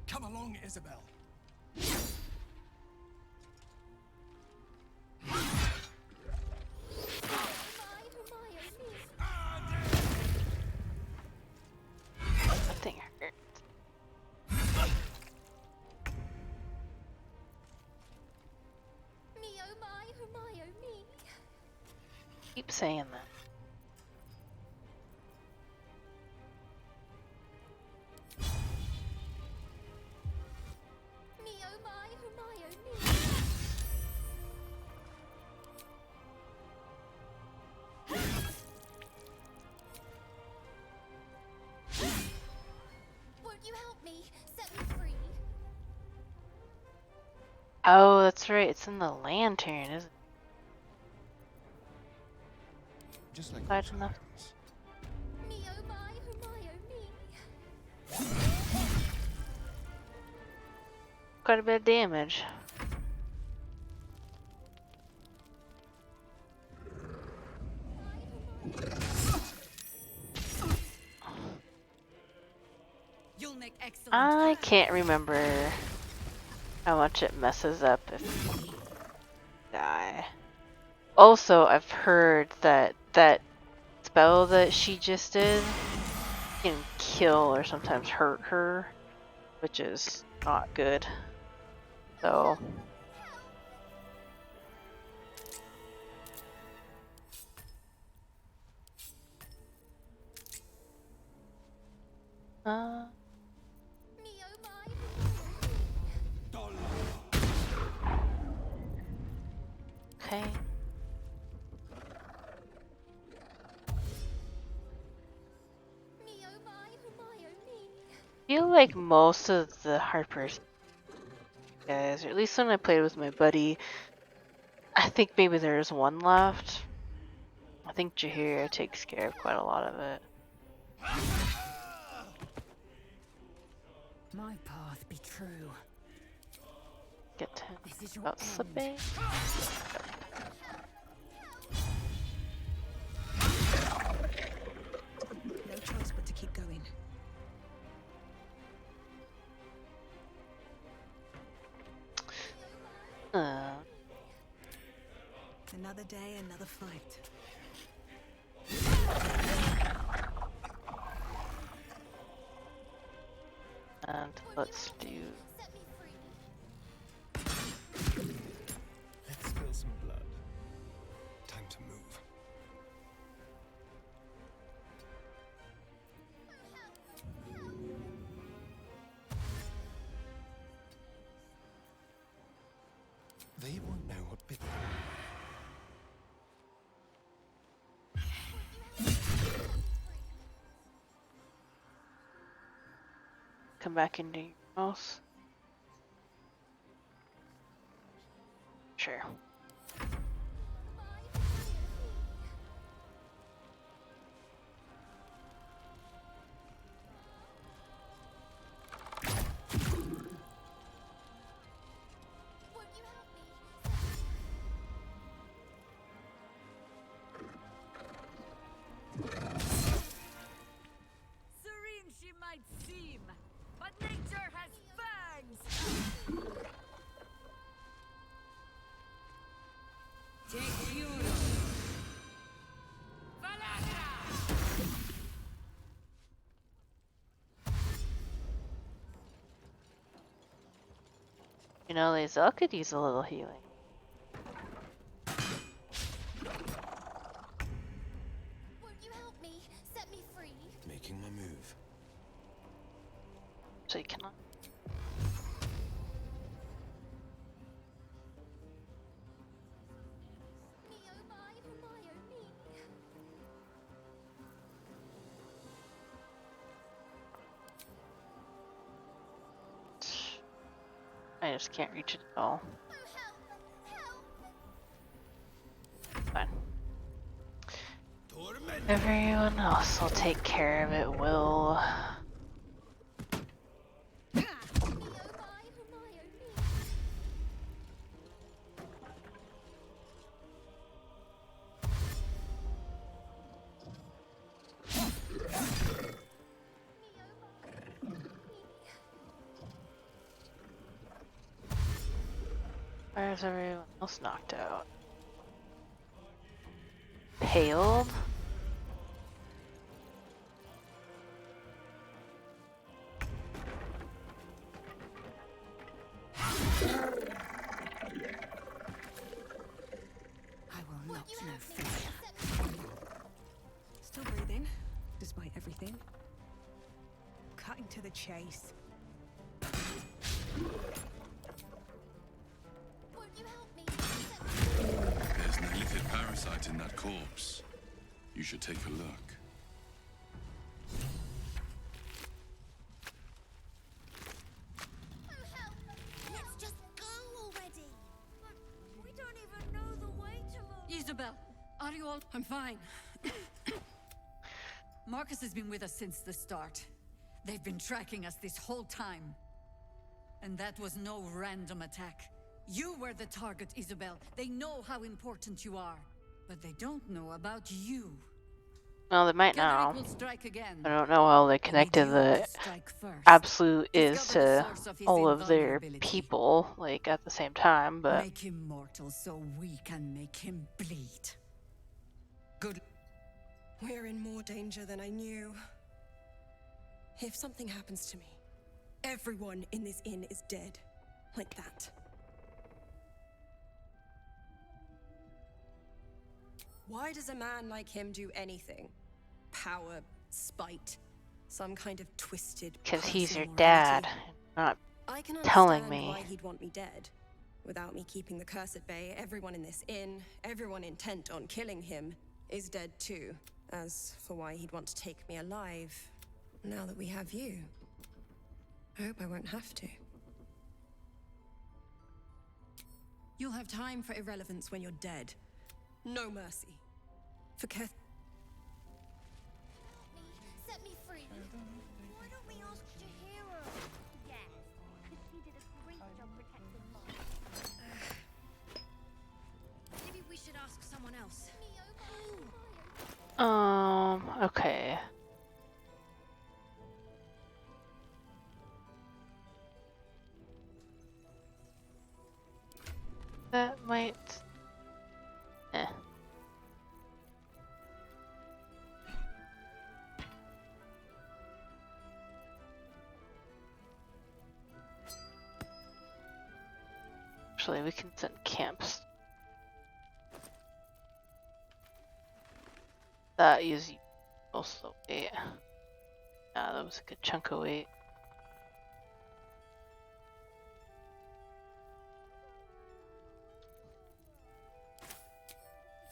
Come along, Isabel. That thing hurt. Keep saying that. Won't you help me? Set me free. Oh, that's right. It's in the lantern, isn't it? Just like Quite enough. Quite a bit of damage. You'll make excellent. I can't remember how much it messes up if you die. Also, I've heard that spell that she just did can kill or sometimes hurt her, which is not good. So okay. I feel like most of the Harpers guys, or at least when I played with my buddy, I think maybe there's one left. I think Jaheira takes care of quite a lot of it. My path be true. Get to him about slipping. No choice but to keep going. Another day, another fight. And let's do. Let's spill some blood. Time to move. They won't know what bit them. Come back into your house. Sure. Serene she might seem, but nature has fangs! Take you. You know, Lae'zel could use a little healing. Won't you help me? Set me free. Making my move. So you cannot. I just can't reach it at all. Fine. Everyone else will take care of it, Will. Why is everyone else knocked out? Paled? I will not know fear. Still breathing, despite everything. Cutting to the chase. There's an illithid parasite in that corpse. You should take a look. Let's just go already. We don't even know the way to Isabel, are you all? I'm fine. Marcus has been with us since the start. They've been tracking us this whole time. And that was no random attack. You were the target, Isabel. They know how important you are. But they don't know about you. Well, they might Godric now. will strike again. I don't know how they connected the Absolute is to all of their people, like, at the same time, but... Make him mortal so we can make him bleed. Good. We're in more danger than I knew. If something happens to me, everyone in this inn is dead. Like that. Why does a man like him do anything? Power, spite, some kind of twisted Because he's your personal dad, morality. not I can telling understand me. why he'd want me dead. Without me keeping the curse at bay, everyone in this inn, everyone intent on killing him, is dead too. As for why he'd want to take me alive, now that we have you, I hope I won't have to. You'll have time for irrelevance when you're dead. No mercy. For Keth. Set me free. Why don't we ask Jahira? Yeah, because she did a great job protecting mine. Maybe we should ask someone else. Okay. That might... Eh. Actually, we can send camps. That is also weight. Yeah, that was a good chunk of weight.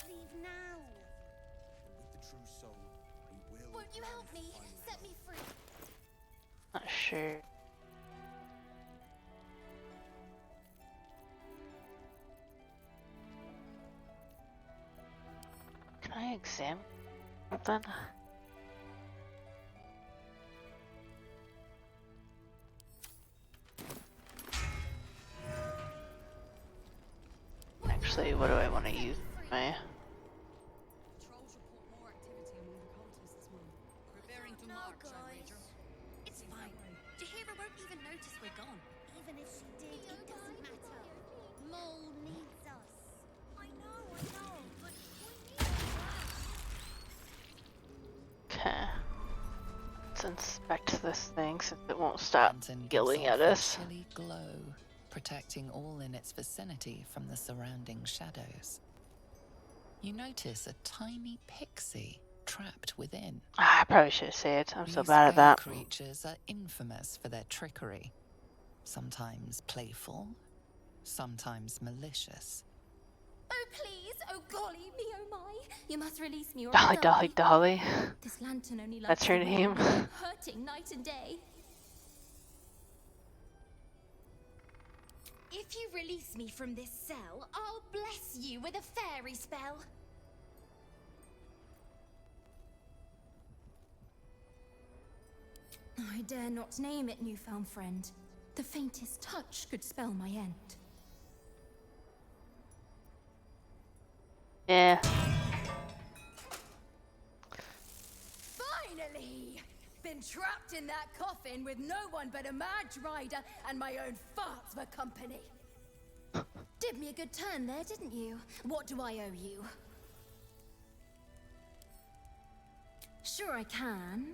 Leave now. With the true soul, we will. Won't you help me? Set me free. Not sure. Can I examine something? Actually, what do I want to use? My Patrols report more activity among the cultists this month. Preparing to march, I wager. It's fine. Jahira won't even notice we're gone. Even if she did, it doesn't matter. Mole needs us. I know, but we need her. Okay. Let's inspect this thing since it won't stop Lantern gives yelling off at a us. chilly glow, protecting all in its vicinity from the surrounding shadows. You notice a tiny pixie trapped within. I probably should say it. I'm so These bad at fey that. creatures are infamous for their trickery. Sometimes playful, sometimes malicious. Oh please, oh golly, me oh my. You must release me or Dolly, I'll Dolly, die. Dolly. This lantern only likes That's her the name. wind, hurting night and day. If you release me from this cell, I'll bless you with a fairy spell. I dare not name it, newfound friend. The faintest touch could spell my end. Yeah. Finally! Been trapped in that coffin with no one but a mad rider and my own farts for company. Did me a good turn there, didn't you? What do I owe you? Sure I can,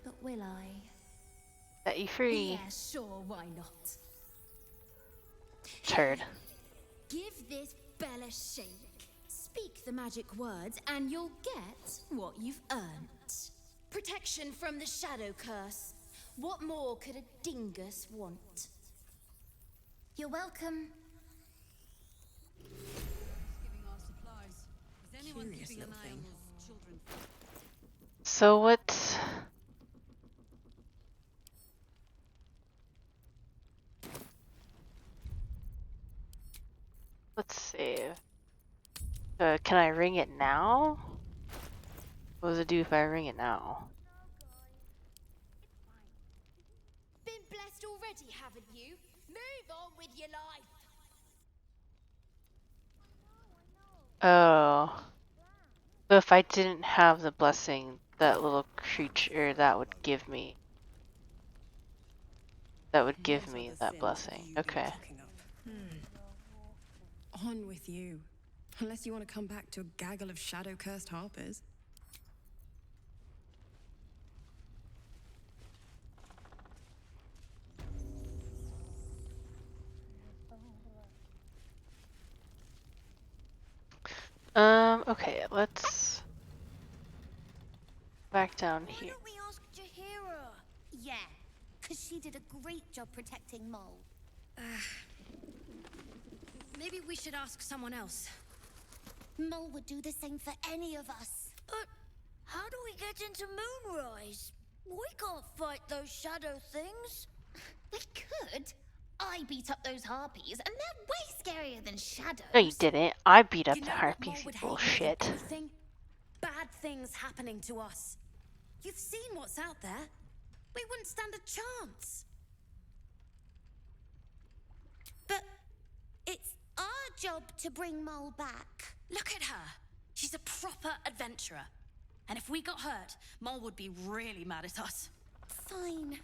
but will I? Set you free. Yeah, sure, why not? Turd. Give this bell a shake. Speak the magic words and you'll get what you've earned. Protection from the shadow curse. What more could a dingus want? You're welcome. Giving our supplies. Is anyone Curious keeping an little eye on thing. those children? So what? Let's see. Can I ring it now? What does it do if I ring it now? Been blessed already, haven't you? Move on with your life. Oh. So if I didn't have the blessing, that little creature that would give me. That would give What me other that sins blessing. have you been Okay. cooking up? On with you. Unless you want to come back to a gaggle of shadow-cursed harpers. Okay, let's back down Why here. don't we ask Jahira? Yeah, because she did a great job protecting Mole. Maybe we should ask someone else. Mole would do the same for any of us. How do we get into Moonrise? We can't fight those shadow things. We could. I beat up those harpies, and they're way scarier than shadows. No, you didn't. I beat up You the know what Mole harpies, you would hate more than bullshit. anything? Bad things happening to us. You've seen what's out there. We wouldn't stand a chance. But it's our job to bring Mole back. Look at her. She's a proper adventurer. And if we got hurt, Mole would be really mad at us. Fine.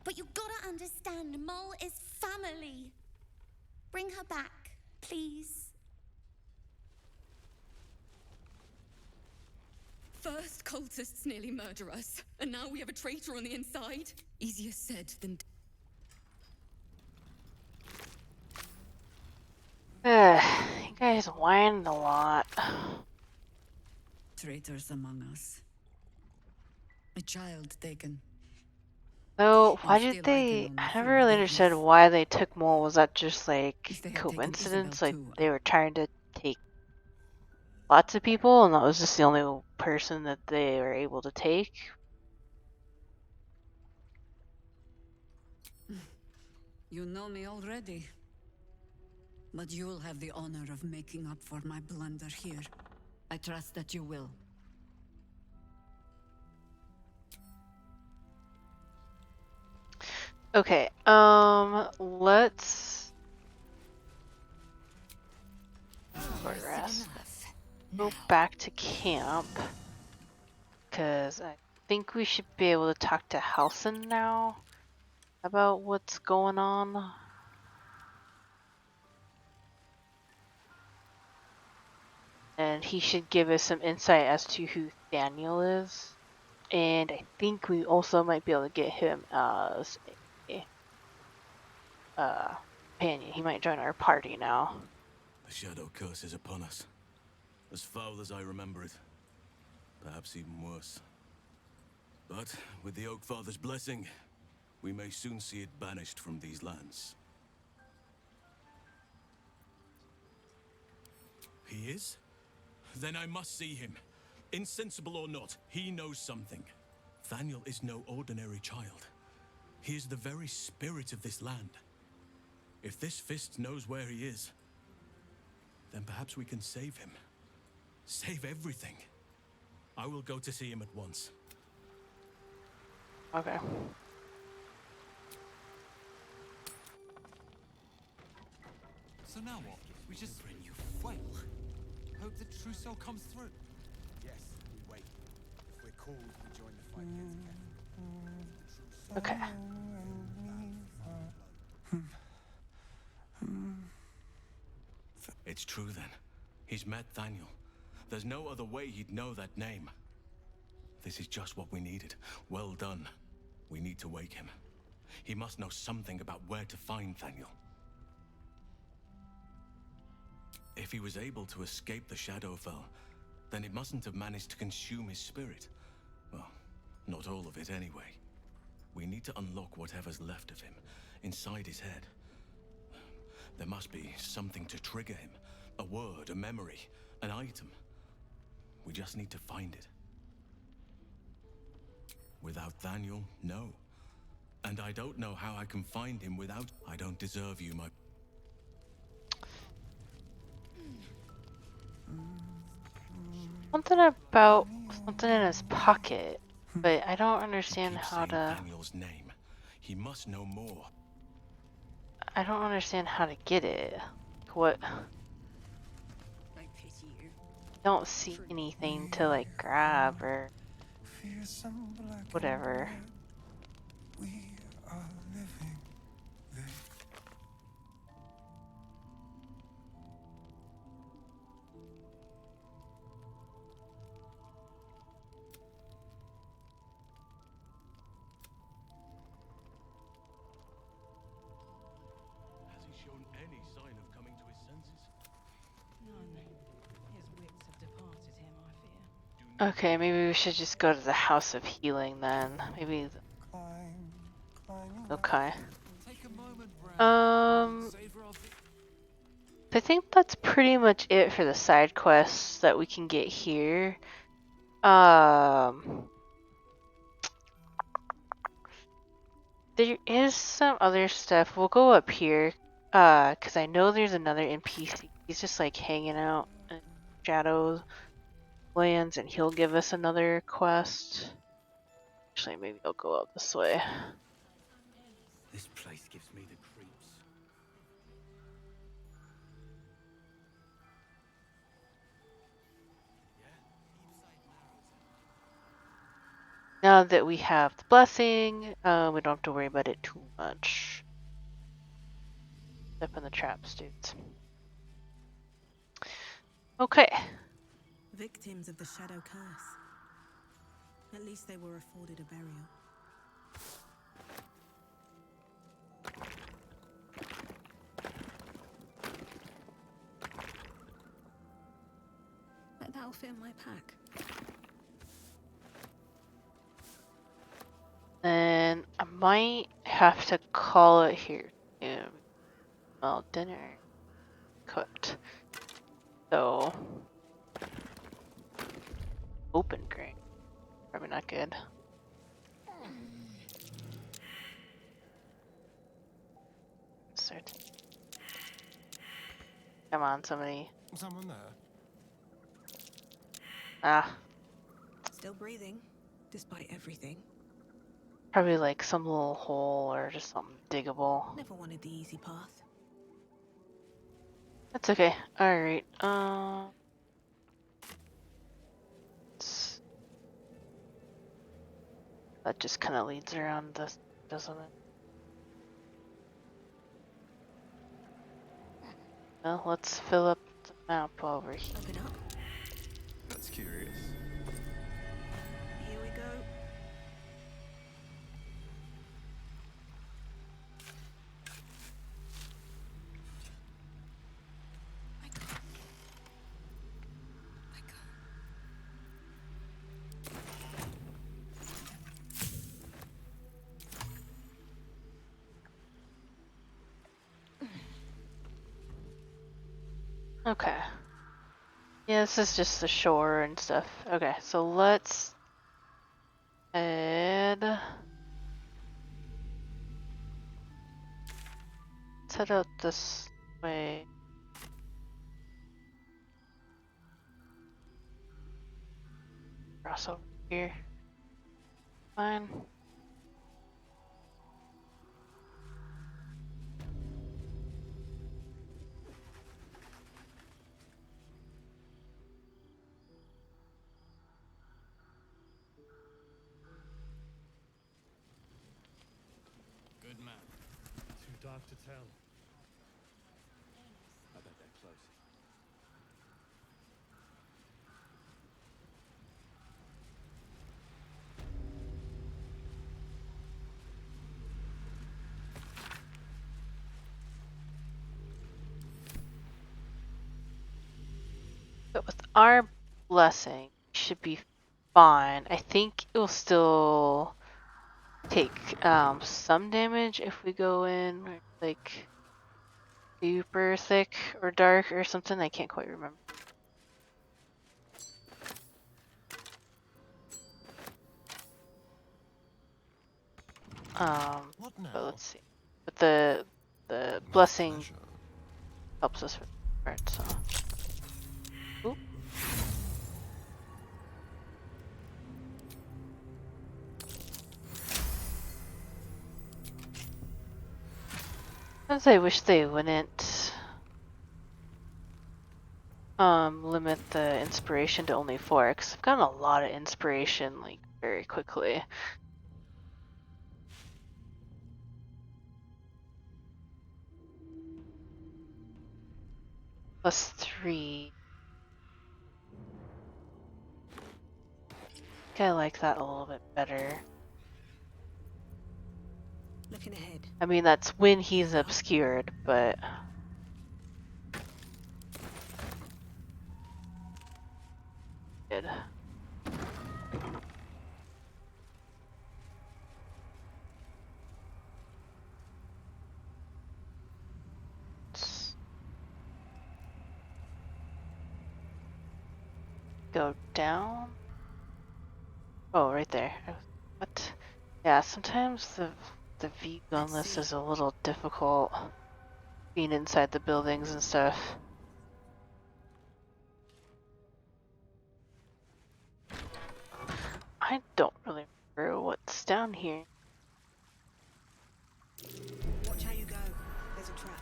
But you gotta understand, Mole is family. Bring her back, please. First, cultists nearly murder us, and now we have a traitor on the inside. Easier said than done. You guys whine a lot. Traitors among us. A child taken. So, why And did still I can they... only I feel never really they understood is. why they took Mole. Was that just like If they had taken coincidence? Isabel Like too, they were trying to take lots of people and that was just the only person that they were able to take? You know me already. But you'll have the honor of making up for my blunder here. I trust that you will. Okay, let's go back to camp, because I think we should be able to talk to Halson now about what's going on. And he should give us some insight as to who Daniel is. And I think we also might be able to get him as a companion. He might join our party now. The shadow curse is upon us. As foul as I remember it. Perhaps even worse. But with the Oak Father's blessing, we may soon see it banished from these lands. He is? Then I must see him. Insensible or not, he knows something. Thaniel is no ordinary child. He is the very spirit of this land. If this fist knows where he is, then perhaps we can save him. Save everything. I will go to see him at once. Okay. So now what? We just wait. Hope the trousseau comes through. Yes, we wait. If we're called, we join the fight against Okay. It's true then. He's met Thaniel. There's no other way he'd know that name. This is just what we needed. Well done. We need to wake him. He must know something about where to find Thaniel. If he was able to escape the Shadowfell, then it mustn't have managed to consume his spirit. Well, not all of it anyway. We need to unlock whatever's left of him, inside his head. There must be something to trigger him. A word, a memory, an item. We just need to find it. Without Thaniel, no. And I don't know how I can find him without... I don't deserve you, my... Something about something in his pocket, but I don't understand how to... Thaniel's name. He must know more. I don't understand how to get it. What? I pity you. Don't see anything to like grab or whatever. We are living there. Has he shown any sign of coming to his senses? None. His wits Okay, maybe we should just go to the House of Healing then. Maybe. Okay. I think that's pretty much it for the side quests that we can get here. There is some other stuff. We'll go up here, cause I know there's another NPC. He's just like hanging out in Shadow Lands, and he'll give us another quest. Actually, maybe I'll go up this way. This place gives me the creeps. Now that we have the blessing, we don't have to worry about it too much. Step in the traps, dudes. Okay. Victims of the Shadow Curse. At least they were afforded a burial. But that'll fit in my pack. Then I might have to call it here. Well, dinner cooked. So open grain. Probably not good. Start. Come on, somebody. Someone there? Ah. Still breathing, despite everything. Probably like some little hole or just something diggable. Never wanted the easy path. That's okay. Alright. That just kind of leads around this, doesn't it? Well, let's fill up the map over here. Open up. That's curious. Here we go. Okay. Yeah, this is just the shore and stuff. Okay, so let's head. Let's head out this way. Cross over here. Fine. Good man. Too dark to tell. I bet they're close. But with our blessing, we should be fine. I think it will still take some damage if we go in like super thick or dark or something. I can't quite remember. But let's see. But the blessing helps us with the part, so. Oop. As I wish they wouldn't limit the inspiration to only 4, because I've gotten a lot of inspiration like very quickly. +3. I think I like that a little bit better. Looking ahead. I mean, that's when he's obscured, but good. go down. Oh, right there. What? Yeah, sometimes the view on this is a little difficult. Being inside the buildings and stuff. I don't really remember what's down here. Watch how you go. There's a trap.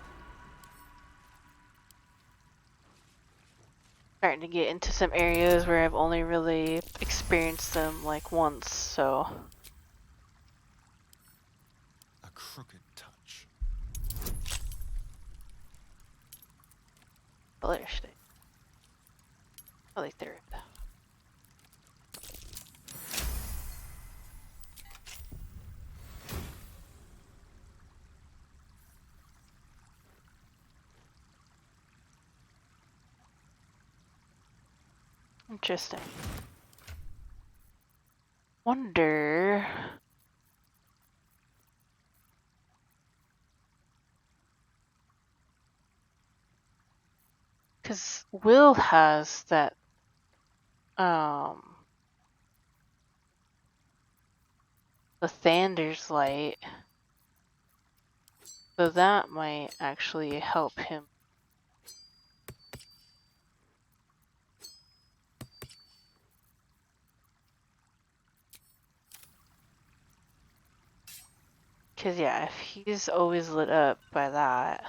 Starting to get into some areas where I've only really experienced them like once, so. A crooked touch. Oh, there she is. I like there. Interesting. Wonder. Because Will has that, the Thander's light. So that might actually help him. Because, yeah, if he's always lit up by that,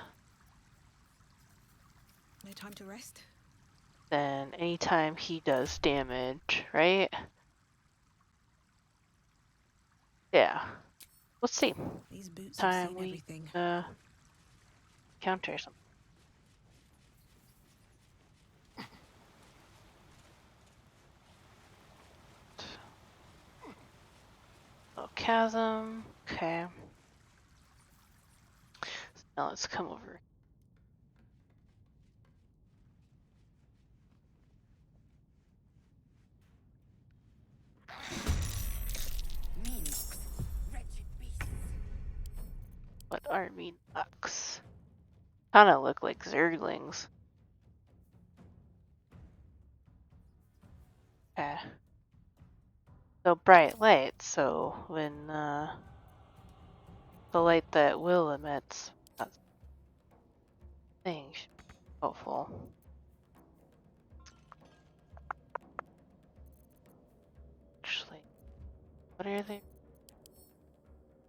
No time to rest? then anytime he does damage, right? Yeah. Let's see. These boots have Time seen we everything. counter something. Oh, chasm. Okay. So now let's come over. What are mean bucks? Kind of look like zerglings. Okay. So bright light, so when the light that Will emits, that thing should be helpful. Actually, what are they?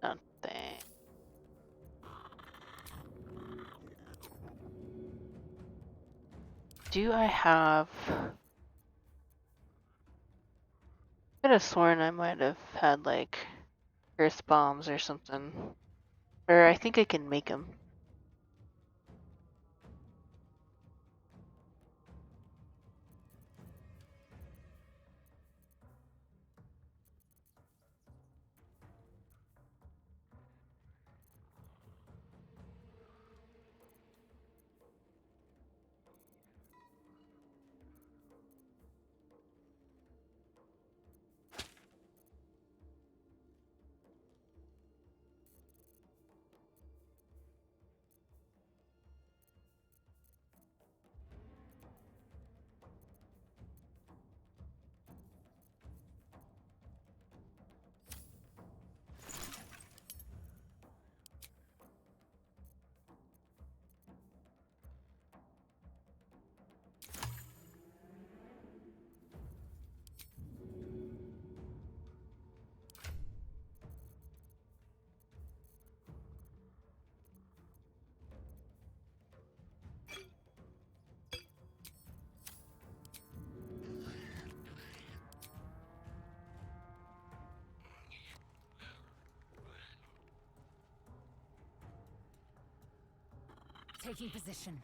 Nothing. Do I have... I could have sworn I might have had like earth bombs or something. Or I think I can make them. Taking position.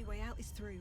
only way out is through.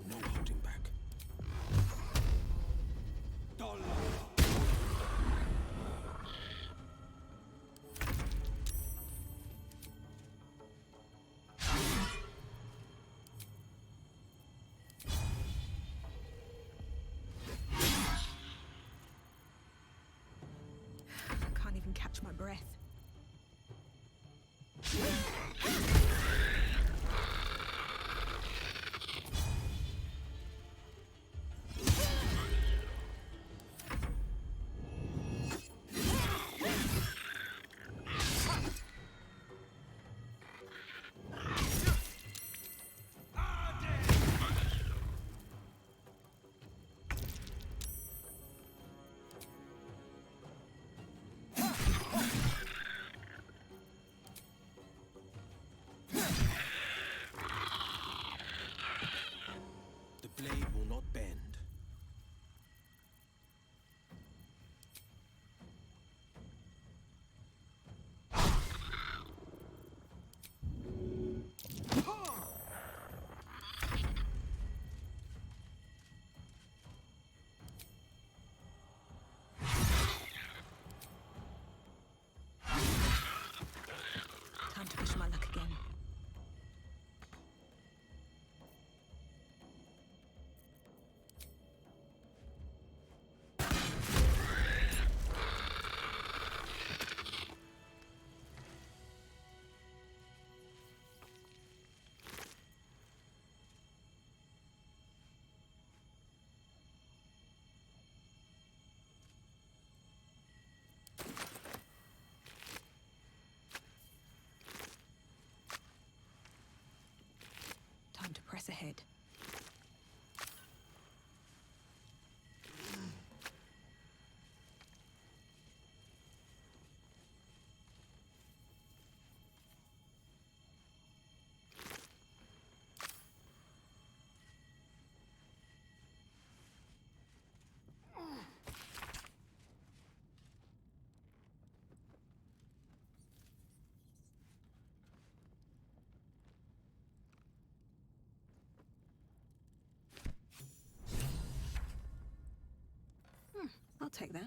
No holding back. Can't even catch my breath. The blade will not bend. Time to push my luck again. Time to press ahead. I'll take that.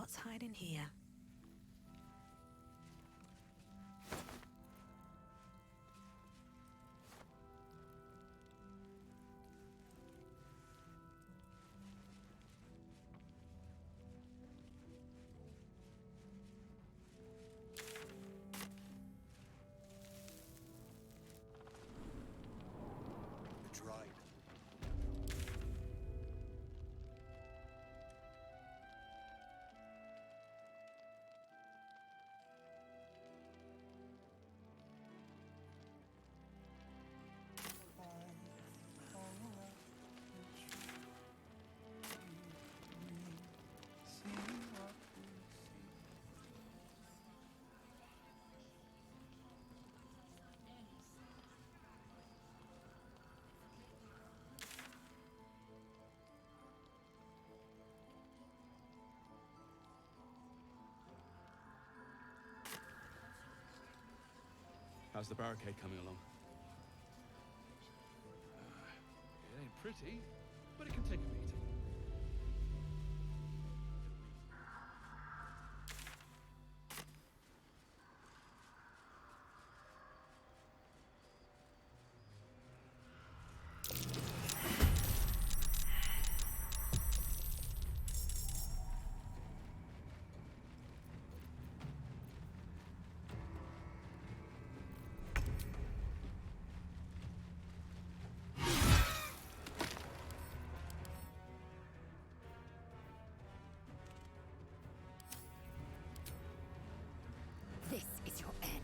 What's hiding here? It's right. How's the barricade coming along? It ain't pretty, but it can take a beating. This is your end.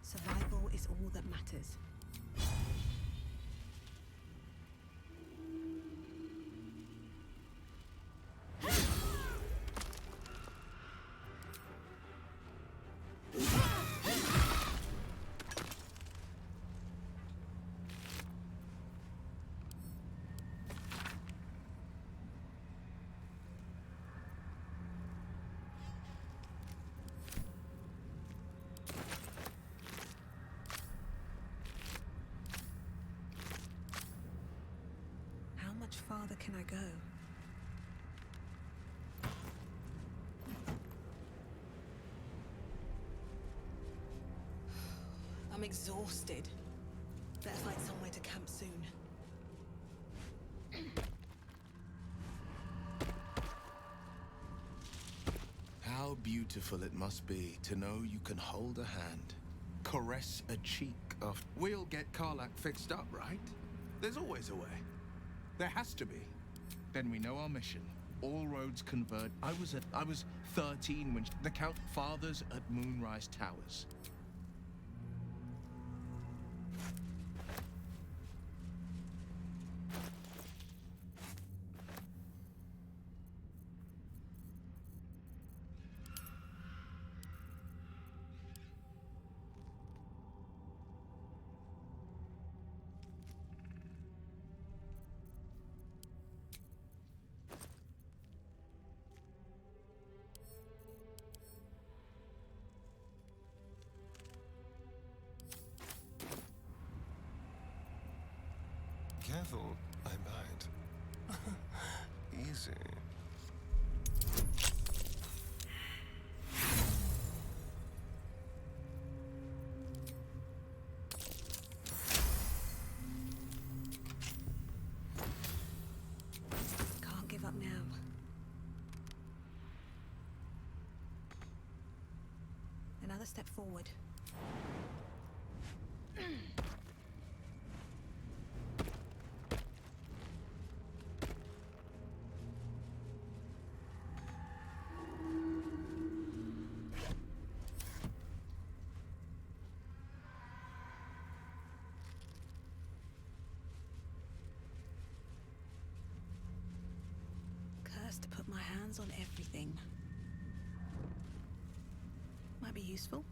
Survival is all that matters. How much farther can I go? I'm exhausted. Better find somewhere to camp soon. How beautiful it must be to know you can hold a hand, caress a cheek of... We'll get Karlach fixed up, right? There's always a way. There has to be. Then we know our mission. All roads converge. I was 13 when the Count Fathers at Moonrise Towers. Careful, I bite. Easy. Can't give up now. Another step forward. has to put my hands on everything. Might be useful.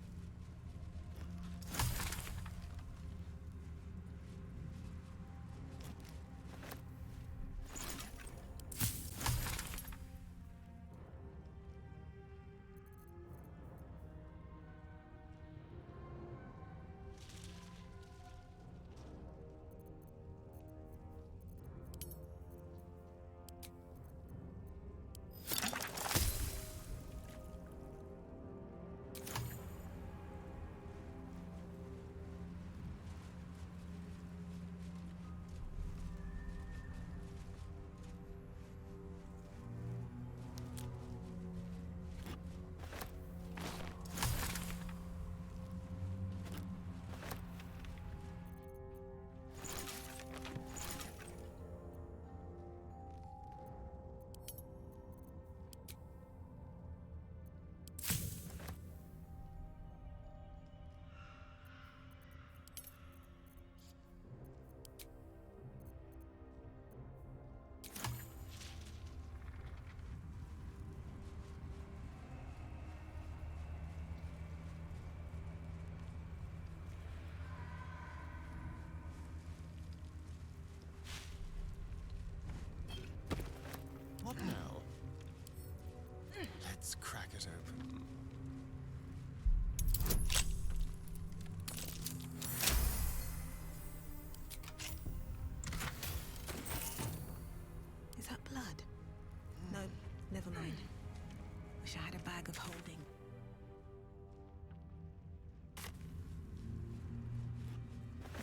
What now? Let's crack it open. Is that blood? No, never mind. Wish I had a bag of holding.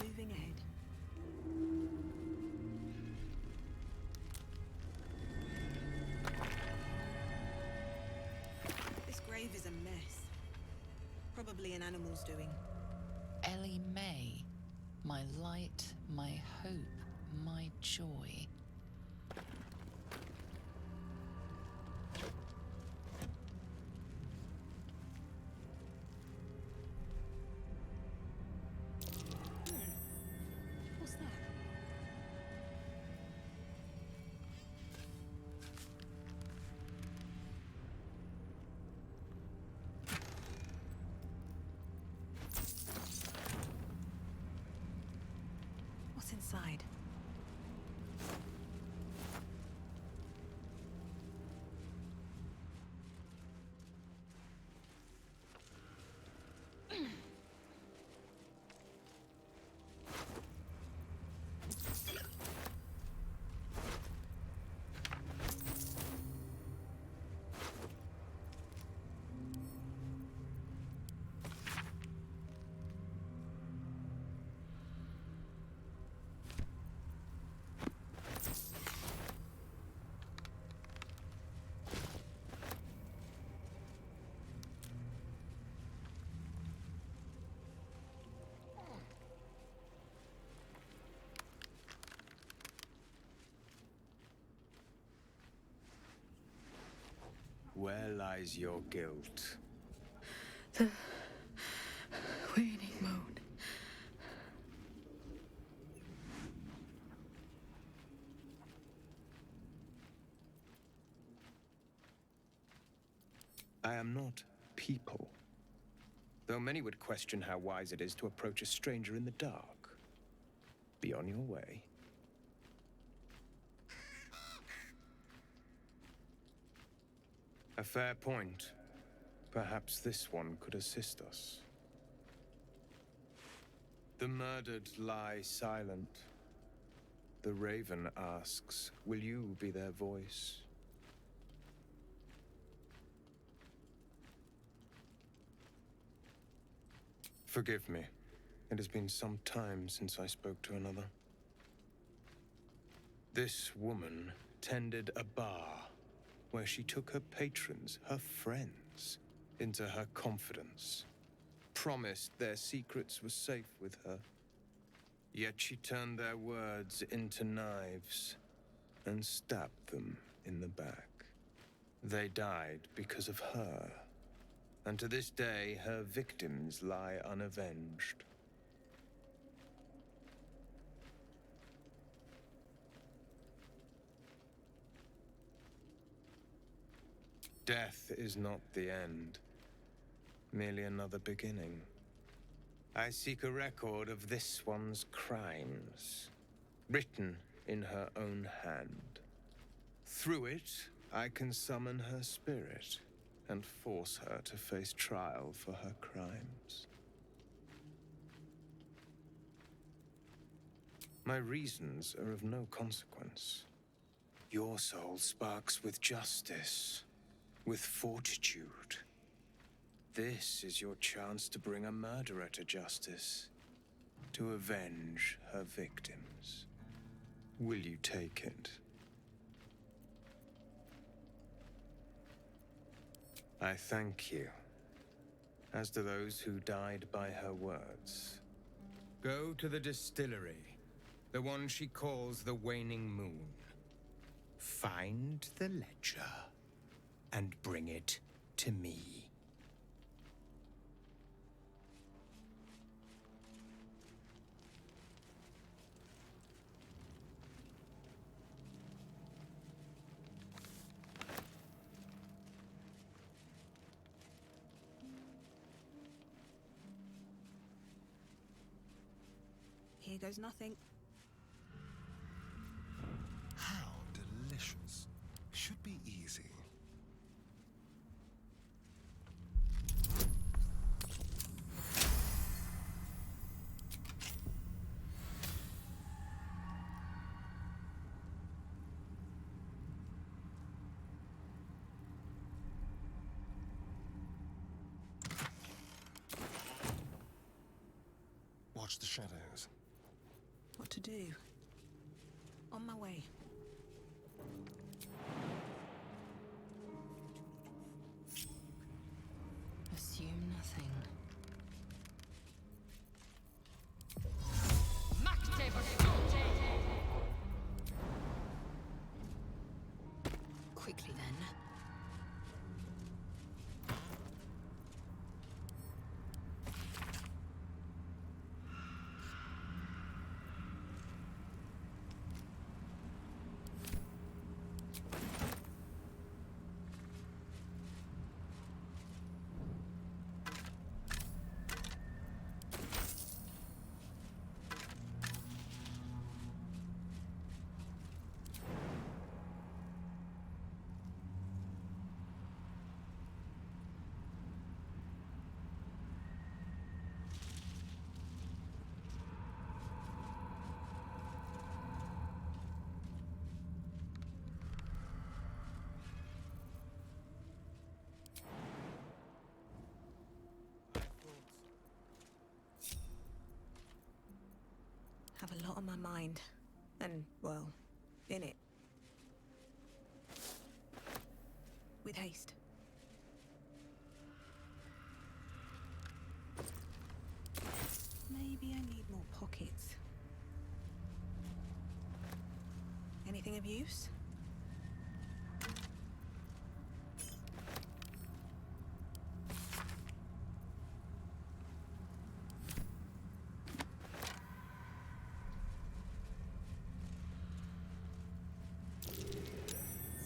Moving ahead. This grave is a mess. Probably an animal's doing. Ellie May, my light, my hope, my joy. What's that? What's inside? Where lies your guilt? The waning moon. I am not people. Though many would question how wise it is to approach a stranger in the dark. Be on your way. A fair point. Perhaps this one could assist us. The murdered lie silent. The raven asks, will you be their voice? Forgive me. It has been some time since I spoke to another. This woman tended a bar where she took her patrons, her friends, into her confidence, promised their secrets were safe with her. Yet she turned their words into knives and stabbed them in the back. They died because of her, and to this day her victims lie unavenged. Death is not the end, merely another beginning. I seek a record of this one's crimes, written in her own hand. Through it, I can summon her spirit and force her to face trial for her crimes. My reasons are of no consequence. Your soul sparks with justice, with fortitude. This is your chance to bring a murderer to justice, to avenge her victims. Will you take it? I thank you, as do those who died by her words. Go to the distillery, the one she calls the Waning Moon. Find the ledger and bring it to me. Here goes nothing. How delicious. Should be easy. Watch the shadows. What to do? On my way. Assume nothing. Quickly then. Have a lot on my mind. And, well, in it. With haste. Maybe I need more pockets. Anything of use?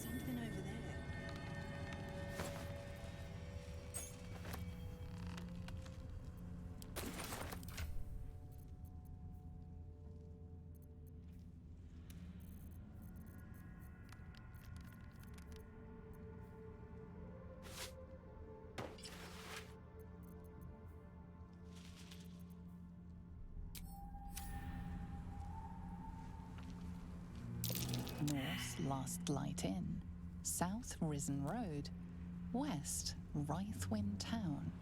Something over there. North, Last Light Inn. South, Risen Road. West, Rythwin Town.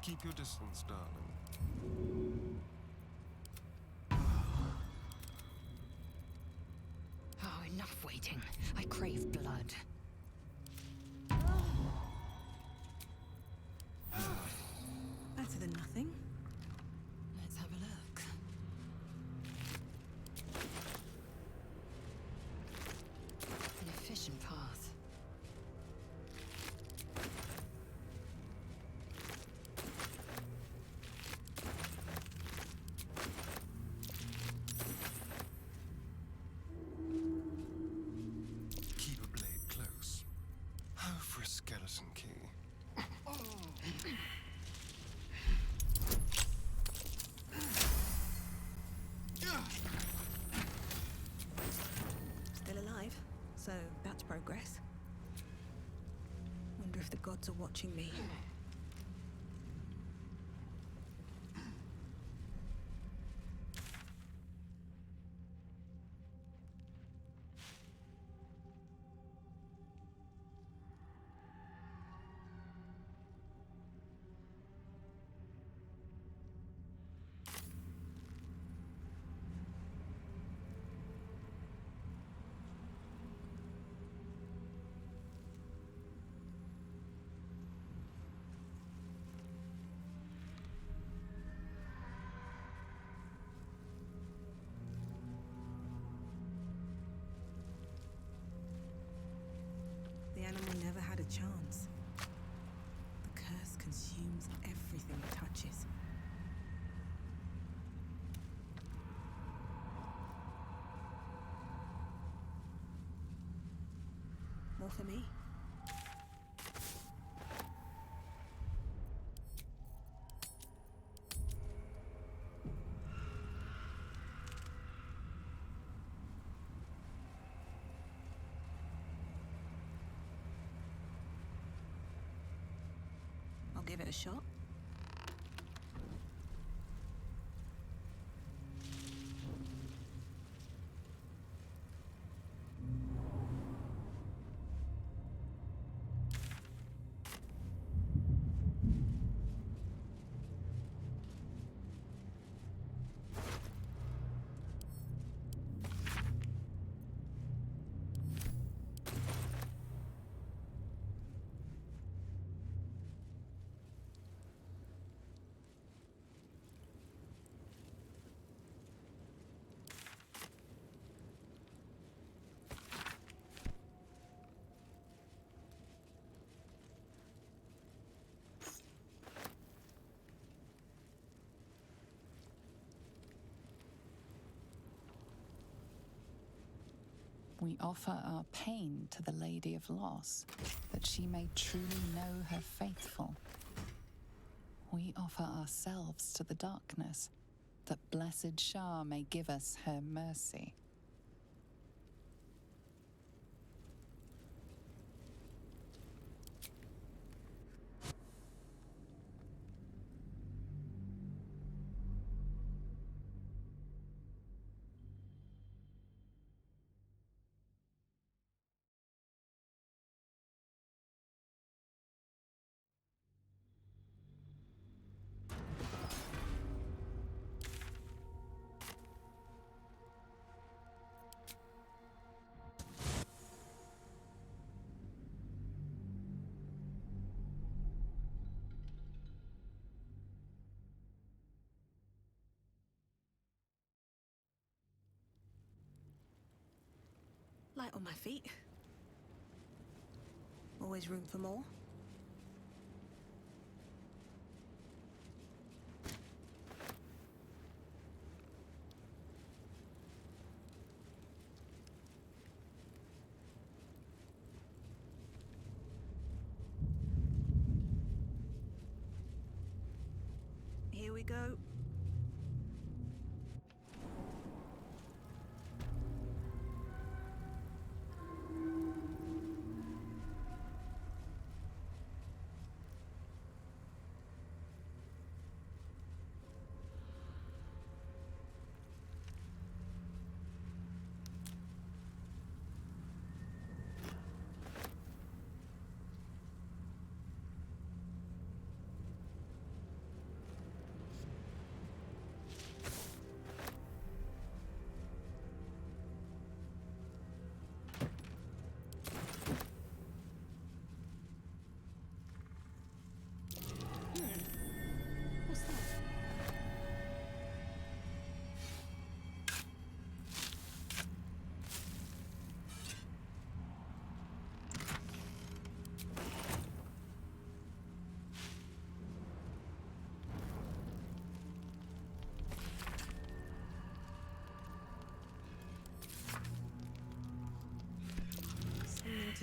Keep your distance, darling. Oh, enough waiting. I crave blood. Better than nothing. Let's have a look. An efficient path. Keep a blade close. Oh, for a skeleton key. Still alive, so that's progress. Wonder if the gods are watching me. The animal never had a chance. The curse consumes everything it touches. More for me? I'll give it a shot. We offer our pain to the Lady of Loss, that she may truly know her faithful. We offer ourselves to the darkness, that blessed Shah may give us her mercy. Light on my feet. Always room for more. Here we go.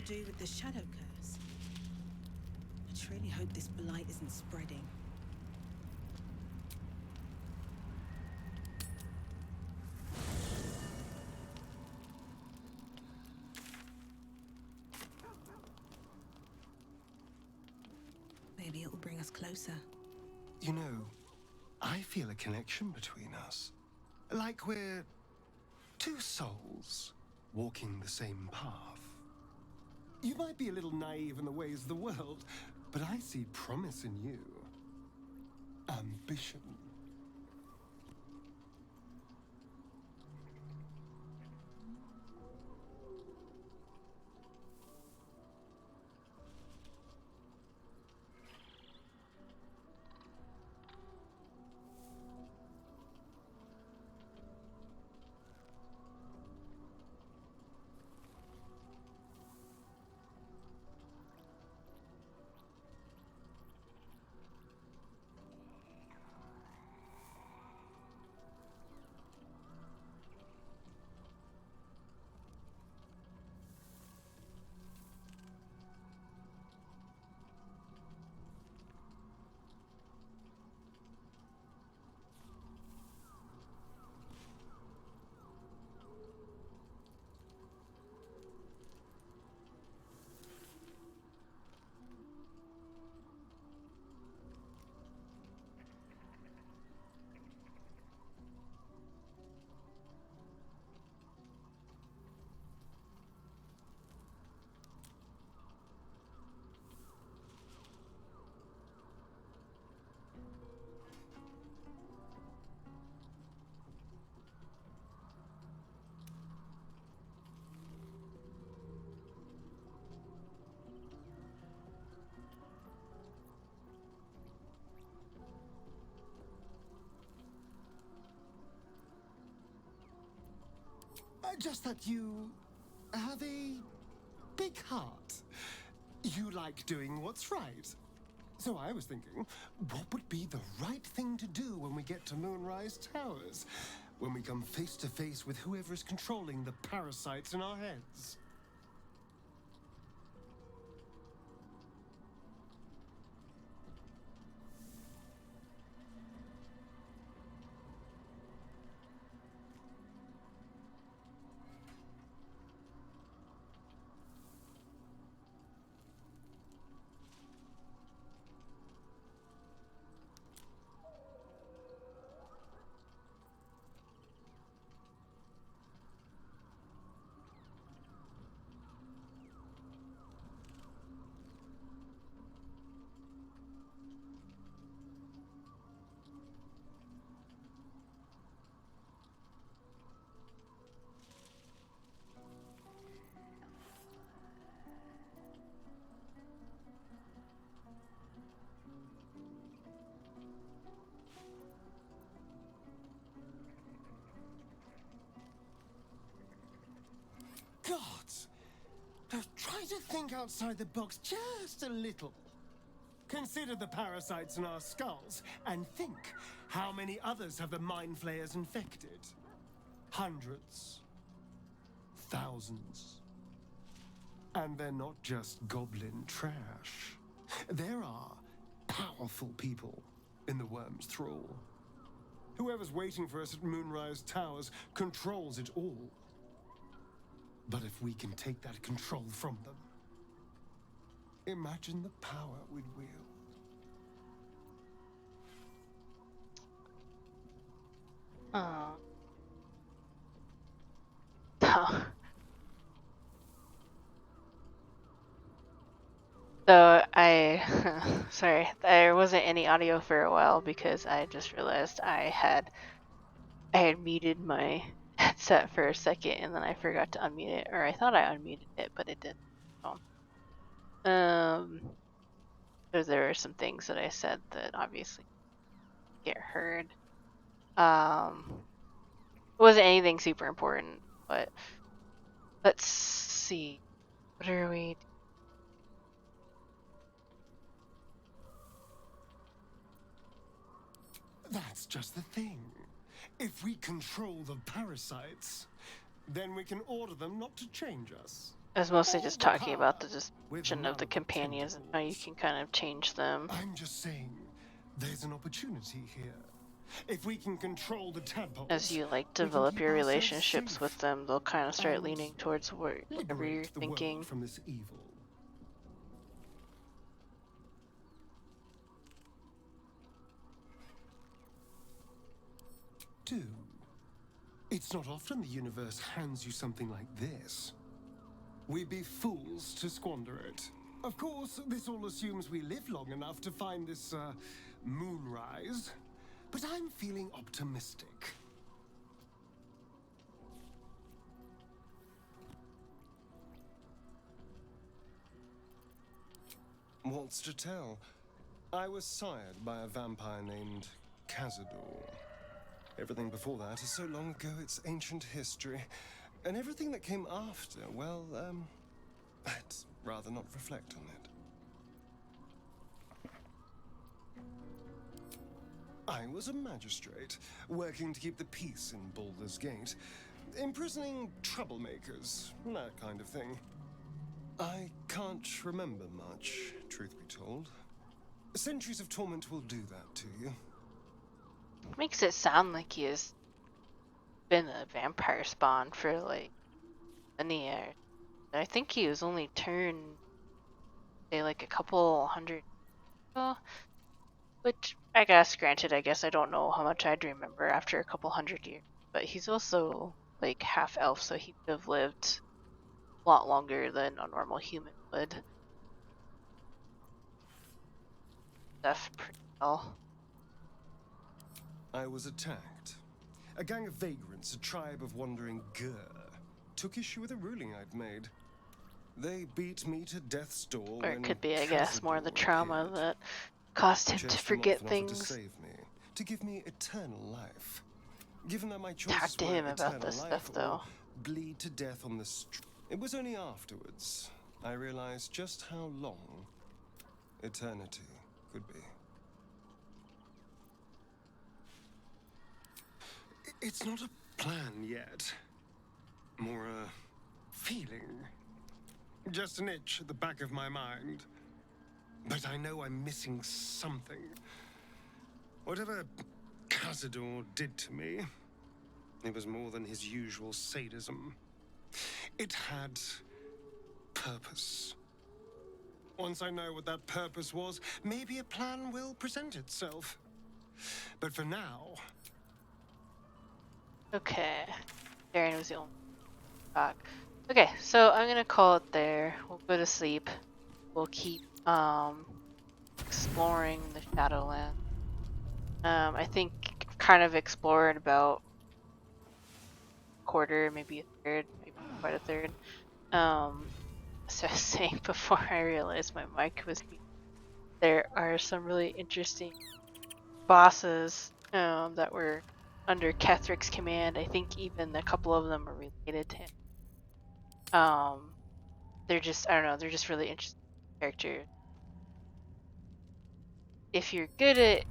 do with the shadow curse? I truly hope this blight isn't spreading. Maybe it will bring us closer. You know, I feel a connection between us. Like we're two souls walking the same path. You might be a little naive in the ways of the world, but I see promise in you. Ambition. Just that you have a big heart. You like doing what's right. So I was thinking, what would be the right thing to do when we get to Moonrise Towers? When we come face to face with whoever is controlling the parasites in our heads? Gods! Now try to think outside the box just a little. Consider the parasites in our skulls and think how many others have the mind flayers infected. Hundreds. Thousands. And they're not just goblin trash. There are powerful people in the worm's thrall. Whoever's waiting for us at Moonrise Towers controls it all. But if we can take that control from them, imagine the power we'd wield. Oh. So sorry, there wasn't any audio for a while because I just realized I had muted my headset for a second and then I forgot to unmute it, or I thought I unmuted it, but it didn't. Because there were some things that I said that obviously get heard. It wasn't anything super important, but let's see. What are we? That's just the thing. If we control the parasites, then we can order them not to change us. I was mostly just talking about the with description of none the of the companions and how you tentacles. can kind of change them. I'm just saying, there's an opportunity here. If we can control the As tadpoles, you like we can develop keep your ourselves relationships with safe them, they'll kind of start and leaning towards whatever you're liberate the world thinking. from this evil. Do. It's not often the universe hands you something like this. We'd be fools to squander it. Of course, this all assumes we live long enough to find this, moonrise. But I'm feeling optimistic. What's to tell? I was sired by a vampire named Cazador. Everything before that is so long ago it's ancient history. And everything that came after, well, I'd rather not reflect on it. I was a magistrate, working to keep the peace in Baldur's Gate, imprisoning troublemakers, that kind of thing. I can't remember much, truth be told. Centuries of torment will do that to you. Makes it sound like he has been a vampire spawn for like many years. I think he was only turned, say, like a couple hundred ago, which I guess, granted, I guess I don't know how much I'd remember after a couple hundred years. But he's also like half elf, so he would have lived a lot longer than a normal human would. Stuff pretty well. I was attacked. A gang of vagrants, a tribe of wandering Gur, took issue with a ruling I'd made. They beat me to death's door Or it when could be, I guess, more the Cazador trauma appeared. that caused him to Chased them off forget and offered to things. save me, to give me eternal life. Given that my Talk choices to were him about eternal this life stuff, or though. bleed to death on the street, it was only afterwards I realized just how long eternity could be. It's not a plan yet. More a feeling. Just an itch at the back of my mind. But I know I'm missing something. Whatever Cazador did to me, it was more than his usual sadism. It had purpose. Once I know what that purpose was, maybe a plan will present itself. But for now... Okay. Darren was the only talk. Okay, so I'm gonna call it there. We'll go to sleep. We'll keep exploring the Shadowland. I think kind of explored about a quarter, maybe a third, maybe quite a third. So I was saying before I realized my mic was muted, there are some really interesting bosses that were under Kethric's command. I think even a couple of them are related to him. They're just, I don't know, they're just really interesting characters. If you're good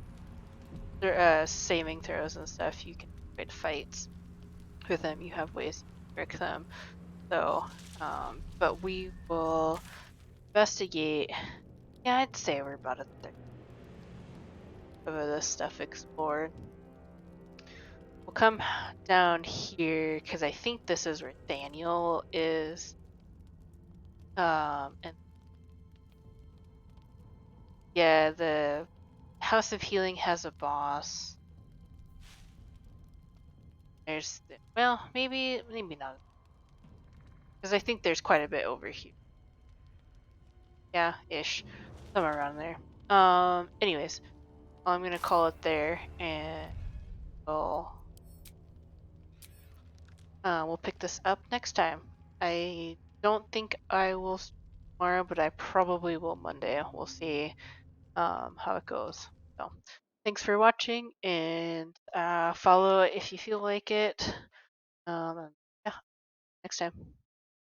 at saving throws and stuff, you can avoid fights with them. You have ways to trick them. So, but we will investigate. Yeah, I'd say we're about a third of this stuff explored. We'll come down here because I think this is where Daniel is. And yeah, the House of Healing has a boss. There's, well, maybe not, because I think there's quite a bit over here. Yeah, ish, somewhere around there. Anyways, I'm gonna call it there, and we'll pick this up next time. I don't think I will tomorrow, but I probably will Monday. We'll see how it goes. So thanks for watching, and follow if you feel like it. Yeah, next time.